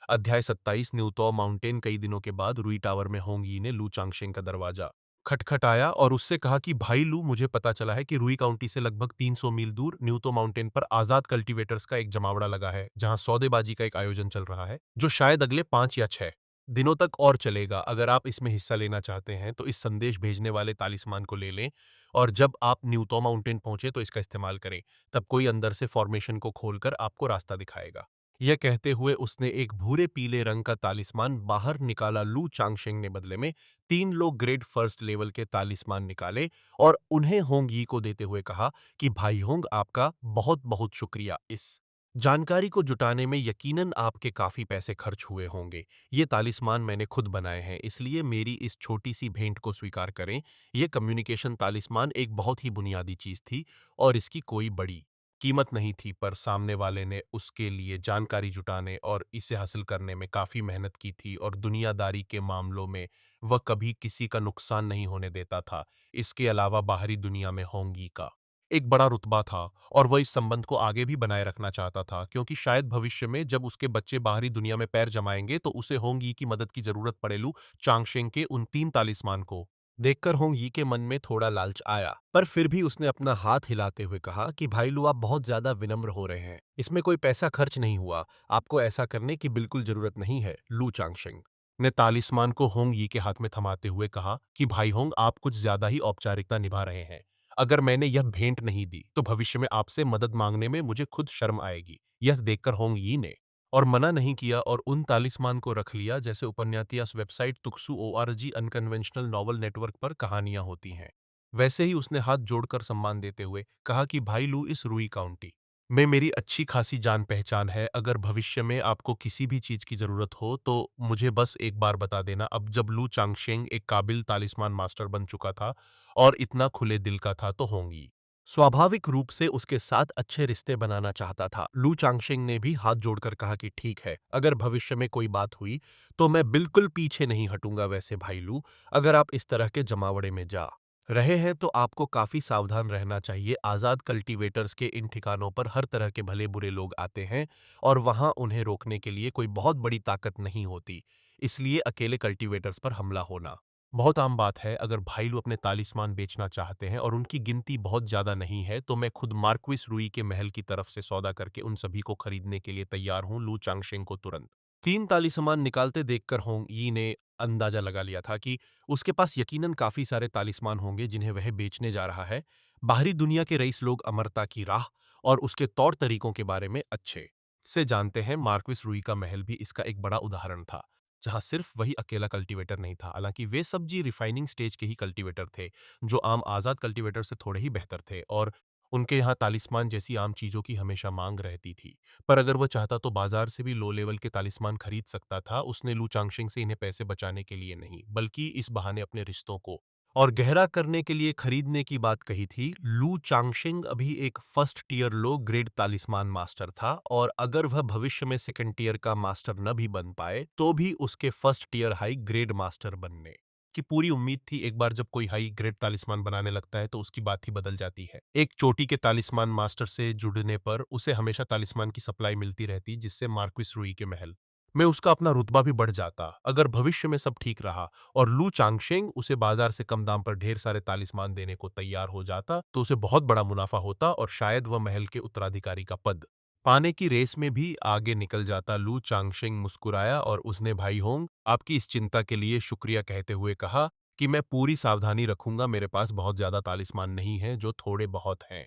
अध्याय 27 न्यूतो माउंटेन कई दिनों के बाद रुई टावर में होंग यी ने लू चांगशेंग का दरवाजा खटखटाया और उससे कहा कि भाई लू, मुझे पता चला है कि रुई काउंटी से लगभग 300 मील दूर न्यूतो माउंटेन पर आज़ाद कल्टीवेटर्स का एक जमावड़ा लगा है, जहां सौदेबाजी का एक आयोजन चल रहा है जो शायद अगले 5 या 6 दिनों तक और चलेगा। अगर आप इसमें हिस्सा लेना चाहते हैं तो इस संदेश भेजने वाले तालिस्मान को ले लें और जब आप न्यूतो माउंटेन पहुंचे तो इसका इस्तेमाल करें। तब कोई अंदर से फॉर्मेशन को खोलकर आपको रास्ता दिखाएगा। यह कहते हुए उसने एक भूरे पीले रंग का तालिस्मान बाहर निकाला। लू चांगशेंग ने बदले में 3 लोग ग्रेड फर्स्ट लेवल के तालिस्मान निकाले और उन्हें होंग यी को देते हुए कहा कि भाई होंग, आपका बहुत बहुत शुक्रिया। इस जानकारी को जुटाने में यकीनन आपके काफ़ी पैसे खर्च हुए होंगे। ये तालिस्मान मैंने खुद बनाए हैं, इसलिए मेरी इस छोटी सी भेंट को स्वीकार करें। यह कम्युनिकेशन तालिस्मान एक बहुत ही बुनियादी चीज़ थी और इसकी कोई बड़ी कीमत नहीं थी, पर सामने वाले ने उसके लिए जानकारी जुटाने और इसे हासिल करने में काफ़ी मेहनत की थी और दुनियादारी के मामलों में वह कभी किसी का नुकसान नहीं होने देता था। इसके अलावा बाहरी दुनिया में होंगी का एक बड़ा रुतबा था और वह इस संबंध को आगे भी बनाए रखना चाहता था, क्योंकि शायद भविष्य में जब उसके बच्चे बाहरी दुनिया में पैर जमाएंगे तो उसे होंग यी की मदद की जरूरत पड़े। लू चांगशेंग के उन 3 तालिस्मान को देखकर होंग यी के मन में थोड़ा लालच आया, पर फिर भी उसने अपना हाथ हिलाते हुए कहा कि भाई लू, आप बहुत ज्यादा विनम्र हो रहे हैं। इसमें कोई पैसा खर्च नहीं हुआ, आपको ऐसा करने की बिल्कुल जरूरत नहीं है। लू चांगशेंग ने तालिस्मान को होंग यी के हाथ में थमाते हुए कहा कि भाई होंग, आप कुछ ज्यादा ही औपचारिकता निभा रहे हैं। अगर मैंने यह भेंट नहीं दी तो भविष्य में आपसे मदद मांगने में मुझे खुद शर्म आएगी। यह देखकर होंग यी ने और मना नहीं किया और उन तालिस्मान को रख लिया जैसे उपन्यास वेबसाइट तुक्सू ओआरजी अनकन्वेंशनल नॉवल नेटवर्क पर कहानियां होती हैं। वैसे ही उसने हाथ जोड़कर सम्मान देते हुए कहा कि भाई लू, इस रुई काउंटी में मेरी अच्छी खासी जान पहचान है। अगर भविष्य में आपको किसी भी चीज की जरूरत हो तो मुझे बस एक बार बता देना। अब जब लू चांगशेंग एक काबिल तालिस्मान मास्टर बन चुका था और इतना खुले दिल का था तो होंगी स्वाभाविक रूप से उसके साथ अच्छे रिश्ते बनाना चाहता था। लू चांगशेंग ने भी हाथ जोड़कर कहा कि ठीक है, अगर भविष्य में कोई बात हुई तो मैं बिल्कुल पीछे नहीं हटूंगा। वैसे भाई लू, अगर आप इस तरह के जमावड़े में जा रहे हैं तो आपको काफी सावधान रहना चाहिए। आजाद कल्टीवेटर्स के इन ठिकानों पर हर तरह के भले बुरे लोग आते हैं और वहां उन्हें रोकने के लिए कोई बहुत बड़ी ताकत नहीं होती, इसलिए अकेले कल्टीवेटर्स पर हमला होना बहुत आम बात है। अगर भाईलू अपने तालिस्मान बेचना चाहते हैं और उनकी गिनती बहुत ज्यादा नहीं है तो मैं खुद मार्क्विस रुई के महल की तरफ से सौदा करके उन सभी को खरीदने के लिए तैयार हूं। लू चांगशेंग को तुरंत 3 तालिस्मान निकालते देखकर होंग यी ने अंदाजा लगा लिया था कि उसके पास यकीनन काफी सारे तालिस्मान होंगे जिन्हें वह बेचने जा रहा है। बाहरी दुनिया के रईस लोग अमरता की राह और उसके तौर तरीकों के बारे में अच्छे से जानते हैं। मार्क्विस रुई का महल भी इसका एक बड़ा उदाहरण था। जहाँ सिर्फ वही अकेला कल्टीवेटर नहीं था। हालाँकि वे सब्ज़ी रिफ़ाइनिंग स्टेज के ही कल्टीवेटर थे, जो आम आज़ाद कल्टीवेटर से थोड़े ही बेहतर थे और उनके यहाँ तालिस्मान जैसी आम चीज़ों की हमेशा माँग रहती थी। पर अगर वो चाहता तो बाज़ार से भी लो लेवल के तालिस्मान खरीद सकता था। उसने लू चांगशिंग से इन्हें पैसे बचाने के लिए नहीं, बल्कि इस बहाने अपने रिश्तों को और गहरा करने के लिए खरीदने की बात कही थी। लू चांगशिंग अभी एक first tier low grade talisman master था और अगर वह भविष्य में सेकंड टियर का मास्टर न भी बन पाए, तो भी उसके first tier high grade master बनने की पूरी उम्मीद थी। एक बार जब कोई हाई ग्रेड तालिस्मान बनाने लगता है तो उसकी बात ही बदल जाती है। एक चोटी के तालिस्मान मास्टर से जुड़ने पर उसे हमेशा तालिस्मान की सप्लाई मिलती रहती, जिससे मार्क्विस रुई के महल में उसका अपना रुतबा भी बढ़ जाता। अगर भविष्य में सब ठीक रहा और लू चांगशेंग उसे बाजार से कम दाम पर ढेर सारे तालिस्मान देने को तैयार हो जाता, तो उसे बहुत बड़ा मुनाफा होता और शायद वह महल के उत्तराधिकारी का पद पाने की रेस में भी आगे निकल जाता। लू चांगशेंग मुस्कुराया और उसने भाई होंग आपकी इस चिंता के लिए शुक्रिया कहते हुए कहा कि मैं पूरी सावधानी रखूंगा। मेरे पास बहुत ज्यादा तालिस्मान नहीं है, जो थोड़े बहुत हैं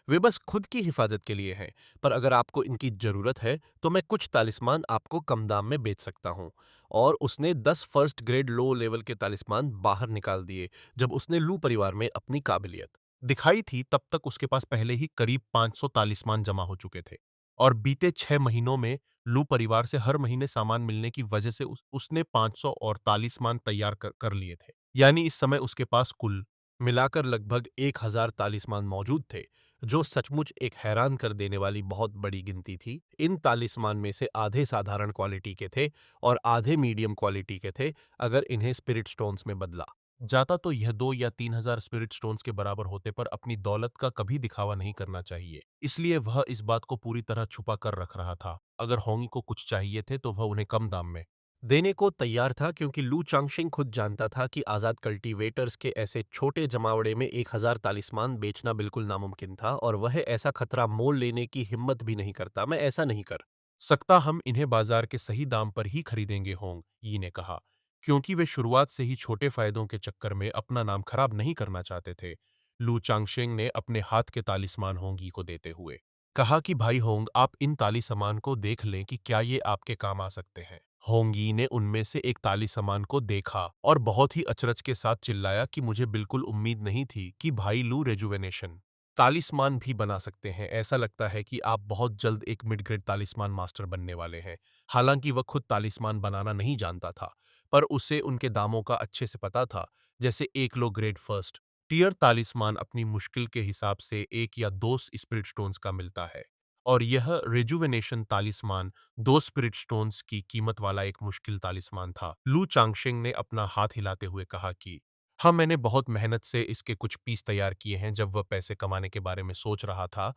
वे बस खुद की हिफाजत के लिए हैं, पर अगर आपको इनकी ज़रूरत है, तो मैं कुछ तालिस्मान आपको कम दाम में बेच सकता हूँ। और उसने 10 फर्स्ट ग्रेड लो लेवल के तालिस्मान बाहर निकाल दिए। जब उसने लू परिवार में अपनी काबिलियत दिखाई थी, तब तक उसके पास पहले ही करीब 500 तालिस्मान जमा हो चुके थे। और बीते 6 महीनों में लू परिवार से हर महीने सामान मिलने की वजह से उसने 500 और तालिस्मान तैयार कर लिए थे। यानी इस समय उसके पास कुल मिलाकर लगभग 1000 तालिस्मान मौजूद थे, जो सचमुच एक हैरान कर देने वाली बहुत बड़ी गिनती थी। इन तालिस्मान में से आधे साधारण क्वालिटी के थे और आधे मीडियम क्वालिटी के थे। अगर इन्हें स्पिरिट स्टोन्स में बदला जाता तो यह 2 या 3000 स्पिरिट स्टोन्स के बराबर होते, पर अपनी दौलत का कभी दिखावा नहीं करना चाहिए। इसलिए वह इस बात को पूरी तरह छुपा कर रख रहा था। अगर होंगी को कुछ चाहिए थे तो वह उन्हें कम दाम में देने को तैयार था, क्योंकि लू चांगशिंग खुद जानता था कि आज़ाद कल्टीवेटर्स के ऐसे छोटे जमावड़े में 1000 तालिस्मान बेचना बिल्कुल नामुमकिन था और वह ऐसा खतरा मोल लेने की हिम्मत भी नहीं करता। मैं ऐसा नहीं कर सकता। हम इन्हें बाजार के सही दाम पर ही खरीदेंगे, होंग यी ने कहा, क्योंकि वे शुरुआत से ही छोटे फायदों के चक्कर में अपना नाम खराब नहीं करना चाहते थे। लू चांगशिंग ने अपने हाथ के तालिस्मान होंगी को देते हुए कहा कि भाई होंग, आप इन तालिस्मान को देख लें कि क्या ये आपके काम आ सकते हैं। होंगी ने उनमें से एक तालिस्मान को देखा और बहुत ही अचरज के साथ चिल्लाया कि मुझे बिल्कुल उम्मीद नहीं थी कि भाई लू रेजुवेनेशन तालिस्मान भी बना सकते हैं। ऐसा लगता है कि आप बहुत जल्द एक मिड ग्रेड तालिस्मान मास्टर बनने वाले हैं। हालांकि वह खुद तालिस्मान बनाना नहीं जानता था, पर उसे उनके दामों का अच्छे से पता था। जैसे एक लो ग्रेड फर्स्ट टियर तालिस्मान अपनी मुश्किल के हिसाब से 1 या 2 स्पिरिट स्टोन्स का मिलता है, और यह रेजुवेनेशन तालिस्मान 2 स्पिरिट स्टोन्स की कीमत वाला एक मुश्किल तालिस्मान था। लू चांगशिंग ने अपना हाथ हिलाते हुए कहा कि हाँ, मैंने बहुत मेहनत से इसके कुछ पीस तैयार किए हैं। जब वह पैसे कमाने के बारे में सोच रहा था,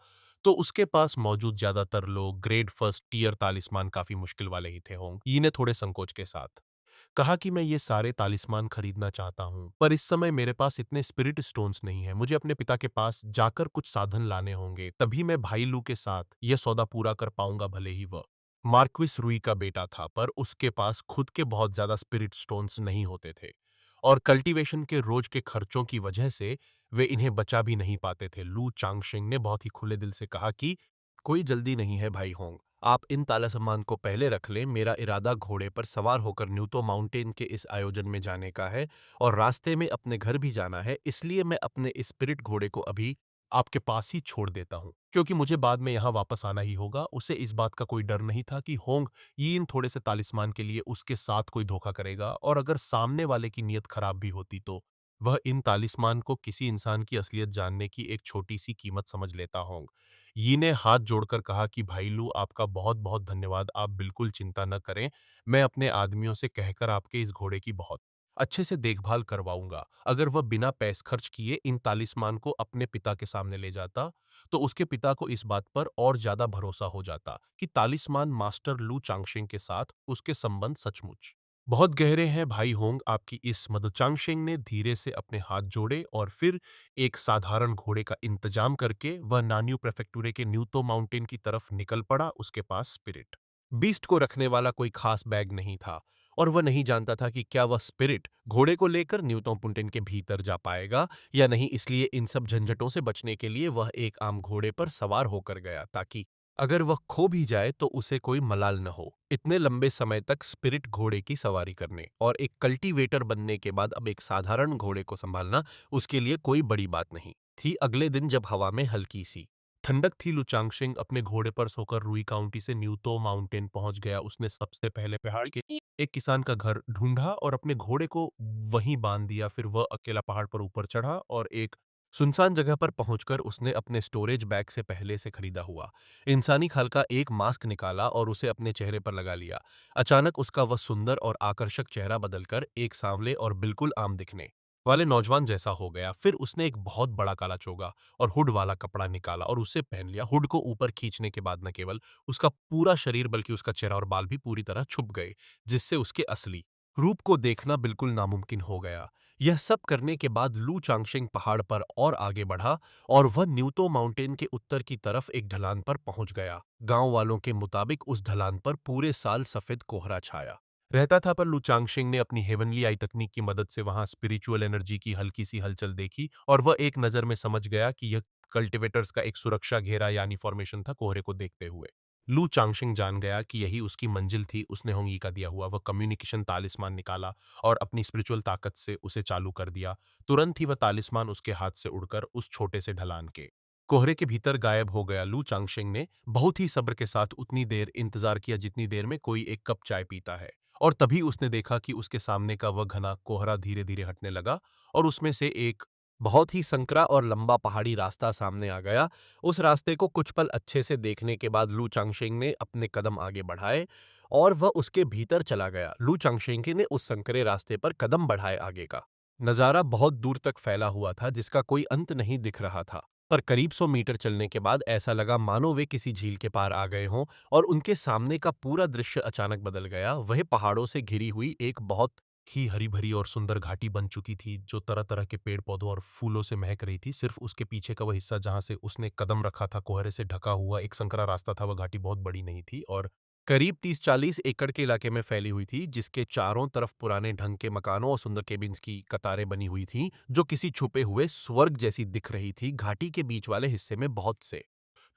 तो उसके पास मौजूद ज्यादातर लोग ग्रेड फर्स्ट टियर तालिस्मान काफी मुश्किल वाले ही थे। होंग यी ने थोड़े संकोच के साथ कहा कि मैं ये सारे तालिस्मान खरीदना चाहता हूँ, पर इस समय मेरे पास इतने स्पिरिट स्टोन्स नहीं है। मुझे अपने पिता के पास जाकर कुछ साधन लाने होंगे, तभी मैं भाई लू के साथ यह सौदा पूरा कर पाऊंगा। भले ही वह मार्क्विस रुई का बेटा था, पर उसके पास खुद के बहुत ज्यादा स्पिरिट स्टोन्स नहीं होते थे और कल्टीवेशन के रोज के खर्चों की वजह से वे इन्हें बचा भी नहीं पाते थे। लू चांगशिंग ने बहुत ही खुले दिल से कहा कि कोई जल्दी नहीं है भाई होंग, आप इन तालिस्मान को पहले रख लें। मेरा इरादा घोड़े पर सवार होकर न्यूतो माउंटेन के इस आयोजन में जाने का है और रास्ते में अपने घर भी जाना है। इसलिए मैं अपने इस स्पिरिट घोड़े को अभी आपके पास ही छोड़ देता हूँ, क्योंकि मुझे बाद में यहाँ वापस आना ही होगा। उसे इस बात का कोई डर नहीं था कि होंग ये इन थोड़े से तालिस्मान के लिए उसके साथ कोई धोखा करेगा, और अगर सामने वाले की नीयत खराब भी होती तो वह इन तालिस्मान को किसी इंसान की असलियत जानने की एक छोटी सी कीमत समझ लेता। होंग यी ने हाथ जोड़कर कहा कि भाई लू, आपका बहुत बहुत धन्यवाद। आप बिल्कुल चिंता न करें, मैं अपने आदमियों से कहकर आपके इस घोड़े की बहुत अच्छे से देखभाल करवाऊंगा। अगर वह बिना पैसे खर्च किए इन तालिस्मान को अपने पिता के सामने ले जाता, तो उसके पिता को इस बात पर और ज्यादा भरोसा हो जाता कि तालिस्मान मास्टर लू चांगशिंग के साथ उसके संबंध सचमुच बहुत गहरे हैं। भाई होंग आपकी इस मदद। चांगशिंग ने धीरे से अपने हाथ जोड़े और फिर एक साधारण घोड़े का इंतजाम करके वह नान्यू प्रेफेक्टूरे के न्यूतो माउंटेन की तरफ निकल पड़ा। उसके पास स्पिरिट बीस्ट को रखने वाला कोई खास बैग नहीं था और वह नहीं जानता था कि क्या वह स्पिरिट घोड़े को लेकर न्यूटन पुंटेन के भीतर जा पाएगा या नहीं। इसलिए इन सब झंझटों से बचने के लिए वह एक आम घोड़े पर सवार होकर गया, ताकि अगर वह खो भी जाए तो उसे कोई मलाल न हो। इतने लंबे समय तक स्पिरिट घोड़े की सवारी करने और एक कल्टीवेटर बनने के बाद अब एक साधारण घोड़े को संभालना उसके लिए कोई बड़ी बात नहीं थी। अगले दिन जब हवा में हल्की सी ठंडक थी, लुचांगशिंग अपने घोड़े पर सोकर रुई काउंटी से न्यूतो माउंटेन पहुंच गया। उसने सबसे पहले पहाड़ के एक किसान का घर ढूंढा और अपने घोड़े को वहीं बांध दिया। फिर वह अकेला पहाड़ पर ऊपर चढ़ा और एक सुनसान जगह पर पहुंचकर उसने अपने स्टोरेज बैग से पहले से खरीदा हुआ इंसानी खाल का एक मास्क निकाला और उसे अपने चेहरे पर लगा लिया। अचानक उसका वह सुंदर और आकर्षक चेहरा बदलकर एक सांवले और बिल्कुल आम दिखने वाले नौजवान जैसा हो गया। फिर उसने एक बहुत बड़ा काला चोगा और हुड वाला कपड़ा निकाला और उसे पहन लिया। हुड को ऊपर खींचने के बाद न केवल उसका पूरा शरीर बल्कि उसका चेहरा और बाल भी पूरी तरह छुप गए, जिससे उसके असली रूप को देखना बिल्कुल नामुमकिन हो गया। यह सब करने के बाद लू चांगशिंग पहाड़ पर और आगे बढ़ा और वह न्यूतो माउंटेन के उत्तर की तरफ एक ढलान पर पहुंच गया। गांव वालों के मुताबिक उस ढलान पर पूरे साल सफेद कोहरा छाया रहता था, पर लू चांगशिंग ने अपनी हेवनली आई तकनीक की मदद से वहां स्पिरिचुअल एनर्जी की हल्की सी हलचल देखी और वह एक नजर में समझ गया कि यह कल्टिवेटर्स का एक सुरक्षा घेरा यानी फॉर्मेशन था। कोहरे को देखते हुए लू चांगशिंग जान गया कि यही उसकी मंजिल थी। उसने होंगी का दिया हुआ वह कम्युनिकेशन तालिस्मान निकाला और अपनी स्पिरिचुअल ताकत से उसे चालू कर दिया। तुरंत ही वह तालिस्मान उसके हाथ से उड़कर उस छोटे से ढलान के कोहरे के भीतर गायब हो गया। लू चांगशिंग ने बहुत ही सब्र के साथ उतनी देर इंतजार किया जितनी देर में कोई एक कप चाय पीता है, और तभी उसने देखा कि उसके सामने का वह घना कोहरा धीरे धीरे हटने लगा और उसमें से एक बहुत ही संकरा और लंबा पहाड़ी रास्ता सामने आ गया। उस रास्ते को कुछ पल अच्छे से देखने के बाद लू चांगशिंग ने अपने कदम आगे बढ़ाए और वह उसके भीतर चला गया। लू चांगशिंग ने उस संकरे रास्ते पर कदम बढ़ाए। आगे का नज़ारा बहुत दूर तक फैला हुआ था जिसका कोई अंत नहीं दिख रहा था, पर करीब 100 मीटर चलने के बाद ऐसा लगा मानो वे किसी झील के पार आ गए हों और उनके सामने का पूरा दृश्य अचानक बदल गया। वह पहाड़ों से घिरी हुई एक बहुत ही हरी भरी और सुंदर घाटी बन चुकी थी जो तरह तरह के पेड़ पौधों और फूलों से महक रही थी। सिर्फ उसके पीछे का वह हिस्सा जहां से उसने कदम रखा था कोहरे से ढका हुआ एक संकरा रास्ता था। वह घाटी बहुत बड़ी नहीं थी और करीब 30-40 एकड़ के इलाके में फैली हुई थी, जिसके चारों तरफ पुराने ढंग के मकानों और सुंदर केबिन्स की कतारें बनी हुई थीं, जो किसी छुपे हुए स्वर्ग जैसी दिख रही थी। घाटी के बीच वाले हिस्से में बहुत से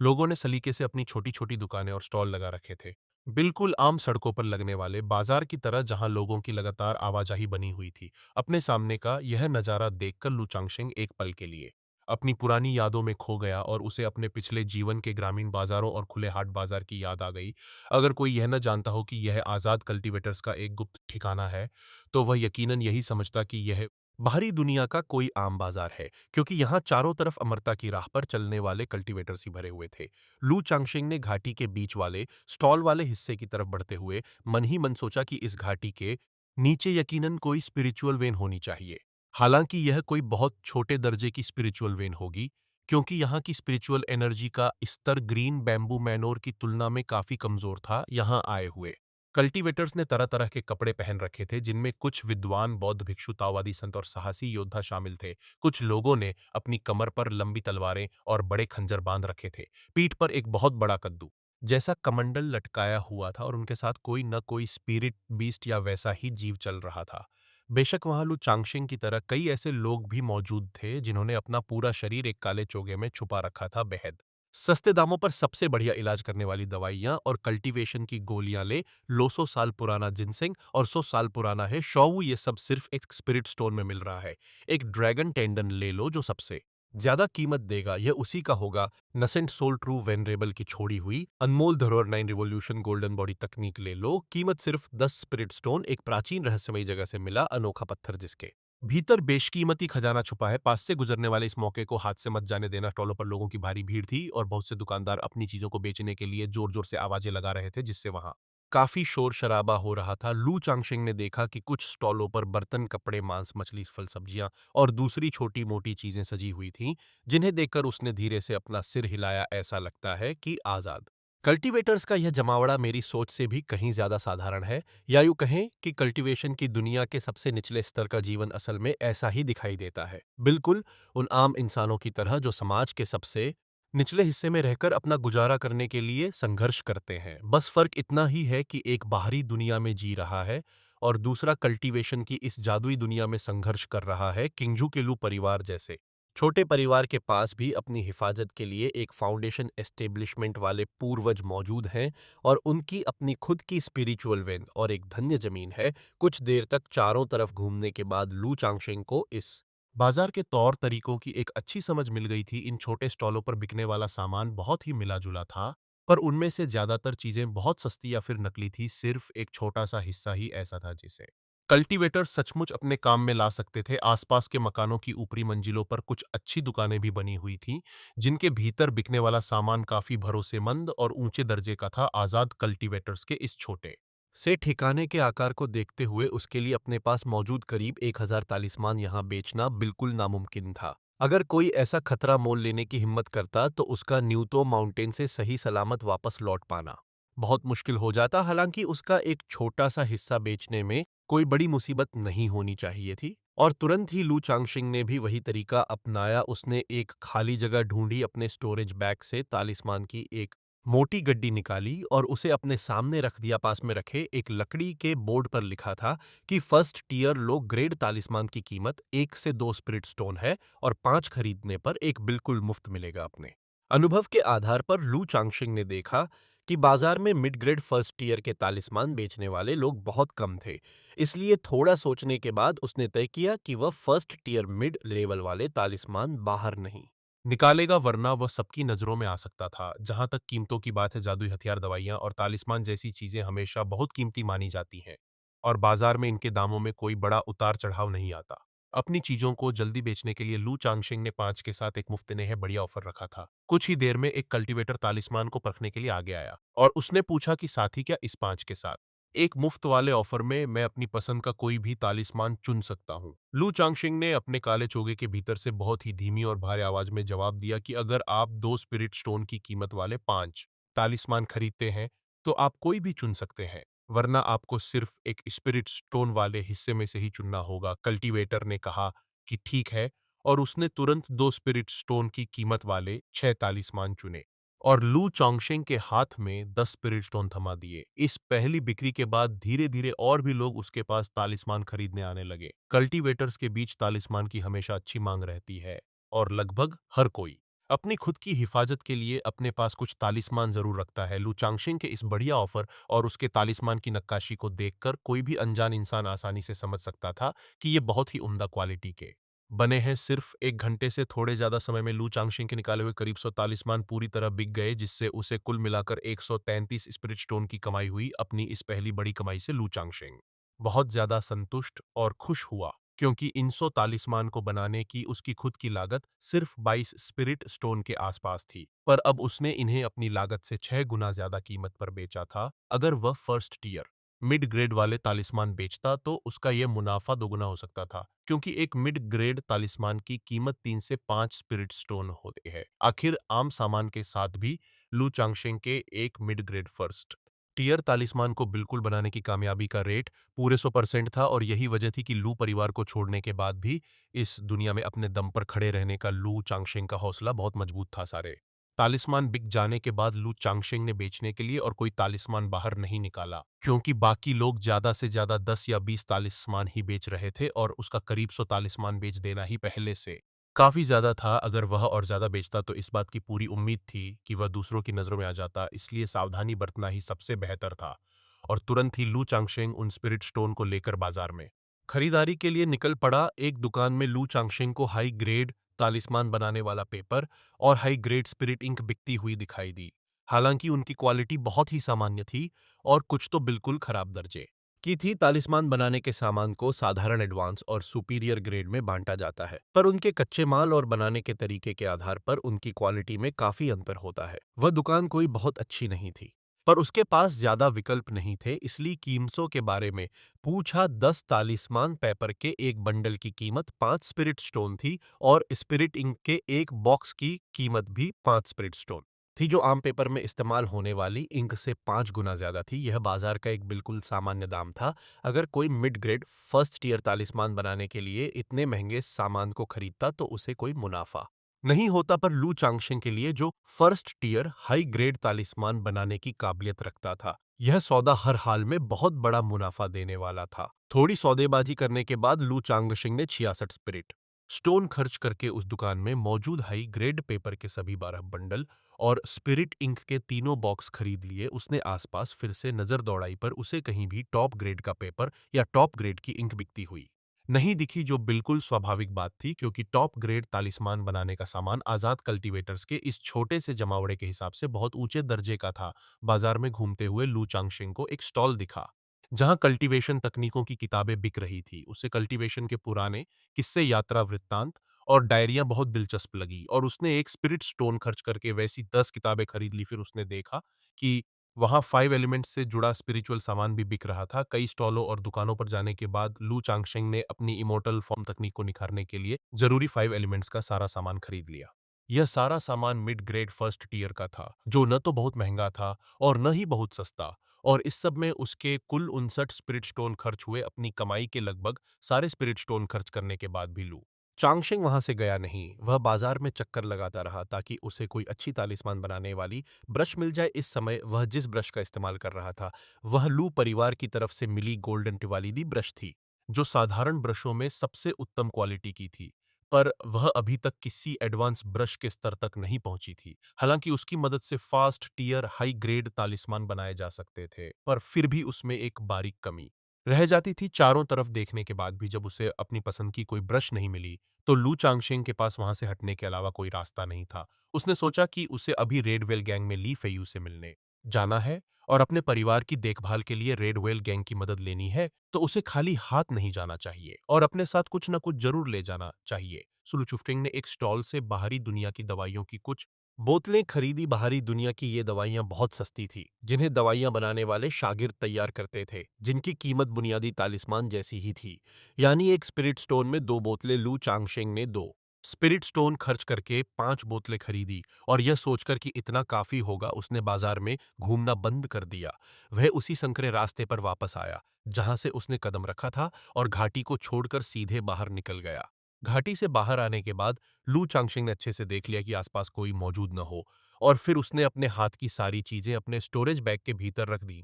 लोगों ने सलीके से अपनी छोटी-छोटी दुकानें और स्टॉल लगा रखे थे। बिल्कुल आम सड़कों पर लगने वाले बाजार की तरह जहां लोगों की लगातार आवाजाही बनी हुई थी। अपने सामने का यह नज़ारा देखकर लू चांगशिंग एक पल के लिए अपनी पुरानी यादों में खो गया और उसे अपने पिछले जीवन के ग्रामीण बाजारों और खुले हाट बाजार की याद आ गई। अगर कोई यह न जानता हो कि यह आज़ाद कल्टीवेटर्स का एक गुप्त ठिकाना है, तो वह यकीनन यही समझता कि यह बाहरी दुनिया का कोई आम बाजार है, क्योंकि यहाँ चारों तरफ अमरता की राह पर चलने वाले कल्टीवेटर्स ही भरे हुए थे। लू चांगशिंग ने घाटी के बीच वाले स्टॉल वाले हिस्से की तरफ बढ़ते हुए मन ही मन सोचा कि इस घाटी के नीचे यकीनन कोई स्पिरिचुअल वेन होनी चाहिए। हालांकि यह कोई बहुत छोटे दर्जे की स्पिरिचुअल वेन होगी, क्योंकि यहाँ की स्पिरिचुअल एनर्जी का स्तर ग्रीन बैम्बू मैनोर की तुलना में काफी कमजोर था। यहाँ आए हुए कल्टीवेटर्स ने तरह तरह के कपड़े पहन रखे थे, जिनमें कुछ विद्वान बौद्ध भिक्षु, ताओवादी संत और साहसी योद्धा शामिल थे। कुछ लोगों ने अपनी कमर पर लंबी तलवारें और बड़े खंजर बांध रखे थे। पीठ पर एक बहुत बड़ा कद्दू जैसा कमंडल लटकाया हुआ था और उनके साथ कोई न कोई स्पिरिट बीस्ट या वैसा ही जीव चल रहा था। बेशक वहां लू चांगशिंग की तरह कई ऐसे लोग भी मौजूद थे जिन्होंने अपना पूरा शरीर एक काले चोगे में छुपा रखा था। बेहद सस्ते दामों पर सबसे बढ़िया इलाज करने वाली दवाइयां और कल्टीवेशन की गोलियां ले लो। 100 साल पुराना जिनसिंग और 100 साल पुराना है शॉवू, ये सब सिर्फ एक स्पिरिट स्टोन में मिल रहा है। एक ड्रैगन टेंडन ले लो जो सबसे ज्यादा कीमत देगा, यह उसी का होगा। नसेंट सोल ट्रू वेनरेबल की छोड़ी हुई अनमोल धरोहर 9 रिवॉल्यूशन गोल्डन बॉडी तकनीक ले लो, कीमत सिर्फ 10 स्पिरिट स्टोन। एक प्राचीन रहस्यमयी जगह से मिला अनोखा पत्थर जिसके भीतर बेशकीमती खजाना छुपा है। पास से गुजरने वाले इस मौके को हाथ से मत जाने देना। स्टॉलों पर लोगों की भारी भीड़ थी और बहुत से दुकानदार अपनी चीजों को बेचने के लिए जोर जोर से आवाजें लगा रहे थे, जिससे वहां काफी शोर शराबा हो रहा था। लू चांगशिंग ने देखा कि कुछ स्टॉलों पर बर्तन, कपड़े, मांस, मछली, फल, सब्जियां और दूसरी छोटी मोटी चीजें सजी हुई थीं, जिन्हें देखकर उसने धीरे से अपना सिर हिलाया। ऐसा लगता है कि आजाद कल्टीवेटर्स का यह जमावड़ा मेरी सोच से भी कहीं ज्यादा साधारण है, या यूं कहें कि कल्टीवेशन की दुनिया के सबसे निचले स्तर का जीवन असल में ऐसा ही दिखाई देता है। बिल्कुल उन आम इंसानों की तरह जो समाज के सबसे निचले हिस्से में रहकर अपना गुजारा करने के लिए संघर्ष करते हैं। बस फर्क इतना ही है कि एक बाहरी दुनिया में जी रहा है और दूसरा कल्टीवेशन की इस जादुई दुनिया में संघर्ष कर रहा है। किंगजू के लू परिवार जैसे छोटे परिवार के पास भी अपनी हिफाजत के लिए एक फाउंडेशन एस्टेब्लिशमेंट वाले पूर्वज मौजूद हैं और उनकी अपनी खुद की स्पिरिचुअल वेन और एक धन्य जमीन है। कुछ देर तक चारों तरफ घूमने के बाद लू चांगशेंग को इस बाजार के तौर तरीकों की एक अच्छी समझ मिल गई थी। इन छोटे स्टॉलों पर बिकने वाला सामान बहुत ही मिला जुला था, पर उनमें से ज्यादातर चीजें बहुत सस्ती या फिर नकली थी। सिर्फ एक छोटा सा हिस्सा ही ऐसा था जिसे कल्टीवेटर सचमुच अपने काम में ला सकते थे। आसपास के मकानों की ऊपरी मंजिलों पर कुछ अच्छी दुकानें भी बनी हुई थीं, जिनके भीतर बिकने वाला सामान काफी भरोसेमंद और ऊंचे दर्जे का था। आजाद कल्टीवेटर्स के इस छोटे से ठिकाने के आकार को देखते हुए उसके लिए अपने पास मौजूद करीब 1000 तालिस्मान यहाँ बेचना बिल्कुल नामुमकिन था। अगर कोई ऐसा खतरा मोल लेने की हिम्मत करता तो उसका न्यूतो माउंटेन से सही सलामत वापस लौट पाना बहुत मुश्किल हो जाता। हालांकि उसका एक छोटा सा हिस्सा बेचने में कोई बड़ी मुसीबत नहीं होनी चाहिए थी, और तुरंत ही लू चांगशिंग ने भी वही तरीका अपनाया। उसने एक खाली जगह ढूंढी, अपने स्टोरेज बैग से तालिस्मान की एक मोटी गड्डी निकाली और उसे अपने सामने रख दिया। पास में रखे एक लकड़ी के बोर्ड पर लिखा था कि फर्स्ट टीयर लो ग्रेड तालिस्मान की कीमत 1 से 2 स्पिरिट स्टोन है और 5 खरीदने पर एक बिल्कुल मुफ्त मिलेगा। अपने अनुभव के आधार पर लू चांगशिंग ने देखा कि बाजार में मिड ग्रेड फर्स्ट ईयर के तालिस्मान बेचने वाले लोग बहुत कम थे। इसलिए थोड़ा सोचने के बाद उसने तय किया कि वह फर्स्ट टीयर मिड लेवल वाले तालिस्मान बाहर नहीं निकालेगा, वरना वह सबकी नजरों में आ सकता था। जहां तक कीमतों की बात है, जादुई हथियार, दवाइयां और तालिस्मान जैसी चीजें हमेशा बहुत कीमती मानी जाती हैं, और बाजार में इनके दामों में कोई बड़ा उतार चढ़ाव नहीं आता। अपनी चीजों को जल्दी बेचने के लिए लू चांगशिंग ने 5 के साथ एक मुफ्त ने है बढ़िया ऑफर रखा था। कुछ ही देर में एक कल्टीवेटर तालिस्मान को परखने के लिए आगे आया और उसने पूछा कि साथी, क्या इस 5 के साथ एक मुफ्त वाले ऑफर में मैं अपनी पसंद का कोई भी तालिस्मान चुन सकता हूँ? लू चांगशिंग ने अपने काले चोगे के भीतर से बहुत ही धीमी और भारी आवाज में जवाब दिया कि अगर आप 2 स्पिरिट स्टोन की कीमत वाले 5 तालिस्मान खरीदते हैं तो आप कोई भी चुन सकते हैं, वरना आपको सिर्फ एक स्पिरिट स्टोन वाले हिस्से में से ही चुनना होगा। कल्टीवेटर ने कहा कि ठीक है, और उसने तुरंत 2 स्पिरिट स्टोन की कीमत वाले 6 तालिस्मान चुने और लू चोंगशेंग के हाथ में 10 स्पिरिट स्टोन थमा दिए। इस पहली बिक्री के बाद धीरे धीरे और भी लोग उसके पास तालिस्मान खरीदने आने लगे। कल्टीवेटर्स के बीच तालिस्मान की हमेशा अच्छी मांग रहती है और लगभग हर कोई अपनी खुद की हिफाजत के लिए अपने पास कुछ तालिस्मान जरूर रखता है। लू चांगशिंग के इस बढ़िया ऑफर और उसके तालिस्मान की नक्काशी को देखकर कोई भी अनजान इंसान आसानी से समझ सकता था कि ये बहुत ही उम्दा क्वालिटी के बने हैं। सिर्फ 1 घंटे से थोड़े ज्यादा समय में लू चांगशिंग के निकाले हुए करीब 100 तालिस्मान पूरी तरह बिक गए, जिससे उसे कुल मिलाकर 133 स्पिरिट स्टोन की कमाई हुई। अपनी इस पहली बड़ी कमाई से लू चांगशिंग बहुत ज्यादा संतुष्ट और खुश हुआ, क्योंकि इन 100 तालिस्मान को बनाने की उसकी खुद की लागत सिर्फ 22 स्पिरिट स्टोन के आसपास थी, पर अब उसने इन्हें अपनी लागत से 6 गुना ज्यादा कीमत पर बेचा था। अगर वह फर्स्ट टीयर मिड ग्रेड वाले तालिस्मान बेचता तो उसका यह मुनाफा दोगुना हो सकता था, क्योंकि एक मिड ग्रेड तालिस्मान की कीमत 3 से 5 स्पिरिट स्टोन होते हैं। आखिर आम सामान के साथ भी लू चांगशेंग के एक मिड ग्रेड फर्स्ट टीयर तालिस्मान को बिल्कुल बनाने की कामयाबी का रेट पूरे 100% था, और यही वजह थी कि लू परिवार को छोड़ने के बाद भी इस दुनिया में अपने दम पर खड़े रहने का लू चांगशेंग का हौसला बहुत मजबूत था। सारे तालिस्मान बिक जाने के बाद लू चांगशेंग ने बेचने के लिए और कोई तालिस्मान बाहर नहीं निकाला, क्योंकि बाकी लोग ज्यादा से ज्यादा 10 या 20 तालिस्मान ही बेच रहे थे और उसका करीब 100 तालिस्मान बेच देना ही पहले से काफी ज्यादा था। अगर वह और ज्यादा बेचता तो इस बात की पूरी उम्मीद थी कि वह दूसरों की नजरों में आ जाता, इसलिए सावधानी बरतना ही सबसे बेहतर था। और तुरंत ही लू चांगशेंग उन स्पिरिट स्टोन को लेकर बाजार में खरीदारी के लिए निकल पड़ा। एक दुकान में लू चांगशेंग को हाई ग्रेड तालिस्मान बनाने वाला पेपर और हाई ग्रेड स्पिरिट इंक बिकती हुई दिखाई दी। हालांकि उनकी क्वालिटी बहुत ही सामान्य थी और कुछ तो बिल्कुल खराब दर्जे की थी। तालिस्मान बनाने के सामान को साधारण, एडवांस और सुपीरियर ग्रेड में बांटा जाता है, पर उनके कच्चे माल और बनाने के तरीके के आधार पर उनकी क्वालिटी में काफी अंतर होता है। वह दुकान कोई बहुत अच्छी नहीं थी, पर उसके पास ज्यादा विकल्प नहीं थे, इसलिए कीमतों के बारे में पूछा। 10 तालिस्मान पेपर के एक बंडल की कीमत 5 स्पिरिट स्टोन थी और स्पिरिट इंक के एक बॉक्स की कीमत भी 5 स्पिरिट स्टोन थी, जो आम पेपर में इस्तेमाल होने वाली इंक से 5 गुना ज्यादा थी। यह बाजार का एक बिल्कुल सामान्य दाम था। अगर कोई मिड ग्रेड फर्स्ट टीयर तालिस्मान बनाने के लिए इतने महंगे सामान को खरीदता तो उसे कोई मुनाफा नहीं होता, पर लू चांगशिंग के लिए जो फर्स्ट टीयर हाई ग्रेड तालिस्मान बनाने की काबिलियत रखता था, यह सौदा हर हाल में बहुत बड़ा मुनाफा देने वाला था। थोड़ी सौदेबाजी करने के बाद लू चांगशिंग ने 66 स्पिरिट स्टोन खर्च करके उस दुकान में मौजूद हाई ग्रेड पेपर के सभी 12 बंडल और स्पिरिट इंक के तीनों बॉक्स खरीद लिए। उसने आसपास फिर से नजर दौड़ाई पर उसे कहीं भी टॉप ग्रेड का पेपर या टॉप ग्रेड की इंक बिकती हुई नहीं दिखी, जो बिल्कुल स्वाभाविक बात थी क्योंकि टॉप ग्रेड तालिस्मान बनाने का सामान आजाद कल्टीवेटर्स के इस छोटे से जमावड़े के हिसाब से बहुत ऊंचे दर्जे का था। बाजार में घूमते हुए लू चांगशेंग को एक स्टॉल दिखा जहां कल्टीवेशन तकनीकों की किताबें बिक रही थी। उसे कल्टीवेशन के पुराने किस्से, यात्रा वृत्तांत और डायरियां बहुत दिलचस्प लगी और उसने एक स्पिरिट स्टोन खर्च करके वैसी 10 किताबें खरीद ली। फिर उसने देखा कि वहां 5 एलिमेंट्स से जुड़ा स्पिरिचुअल सामान भी बिक रहा था। कई स्टॉलों और दुकानों पर जाने के बाद लू चांगशेंग ने अपनी इमोर्टल फॉर्म तकनीक को निखारने के लिए जरूरी 5 एलिमेंट्स का सारा सामान खरीद लिया। यह सारा सामान मिड ग्रेड फर्स्ट टीयर का था, जो न तो बहुत महंगा था और न ही बहुत सस्ता। और इस सब में उसके कुल 59 स्पिरिट स्टोन खर्च हुए, अपनी कमाई के लगभग सारे स्पिरिट स्टोन खर्च करने के बाद भी। लू चांगशेंग वहां से गया नहीं। वह बाजार में चक्कर लगाता रहा ताकि उसे कोई अच्छी तालिस्मान बनाने वाली ब्रश मिल जाए। इस समय वह जिस ब्रश का इस्तेमाल कर रहा था वह लू परिवार की तरफ से मिली गोल्डन टिवालीदी ब्रश थी, जो साधारण ब्रशों में सबसे उत्तम क्वालिटी की थी। पर वह अभी तक किसी एडवांस ब्रश के स्तर तक नहीं पहुंची थी। हालांकि उसकी मदद से फास्ट टीयर हाई ग्रेड तालिस्मान बनाए जा सकते थे, पर फिर भी उसमें एक बारीक कमी रह जाती थी। चारों तरफ देखने के बाद भी जब उसे अपनी पसंद की कोई ब्रश नहीं मिली, तो लू चांगशेंग के पास वहां से हटने के अलावा कोई रास्ता नहीं था। उसने सोचा कि उसे अभी रेडवेल गैंग में ली फेयू से मिलने जाना है और अपने परिवार की देखभाल के लिए रेडवेल गैंग की मदद लेनी है, तो उसे खाली हाथ नहीं जाना चाहिए और अपने साथ कुछ न कुछ जरूर ले जाना चाहिए। सुलुचुफ्टिंग ने एक स्टॉल से बाहरी दुनिया की दवाइयों की कुछ बोतलें खरीदी। बाहरी दुनिया की ये दवाइयां बहुत सस्ती थी, जिन्हें दवाइयां बनाने वाले शागिर्द तैयार करते थे, जिनकी कीमत बुनियादी तालिस्मान जैसी ही थी। यानी एक स्पिरिट स्टोन में 2 बोतलें। लू चांगशेंग ने 2 स्पिरिट स्टोन खर्च करके 5 बोतलें खरीदी और यह सोचकर कि इतना काफी होगा, उसने बाजार में घूमना बंद कर दिया। वह उसी संकरे रास्ते पर वापस आया जहां से उसने कदम रखा था और घाटी को छोड़कर सीधे बाहर निकल गया। घाटी से बाहर आने के बाद लू चांगशेंग ने अच्छे से देख लिया कि आसपास कोई मौजूद न हो और फिर उसने अपने हाथ की सारी चीजें अपने स्टोरेज बैग के भीतर रख दी।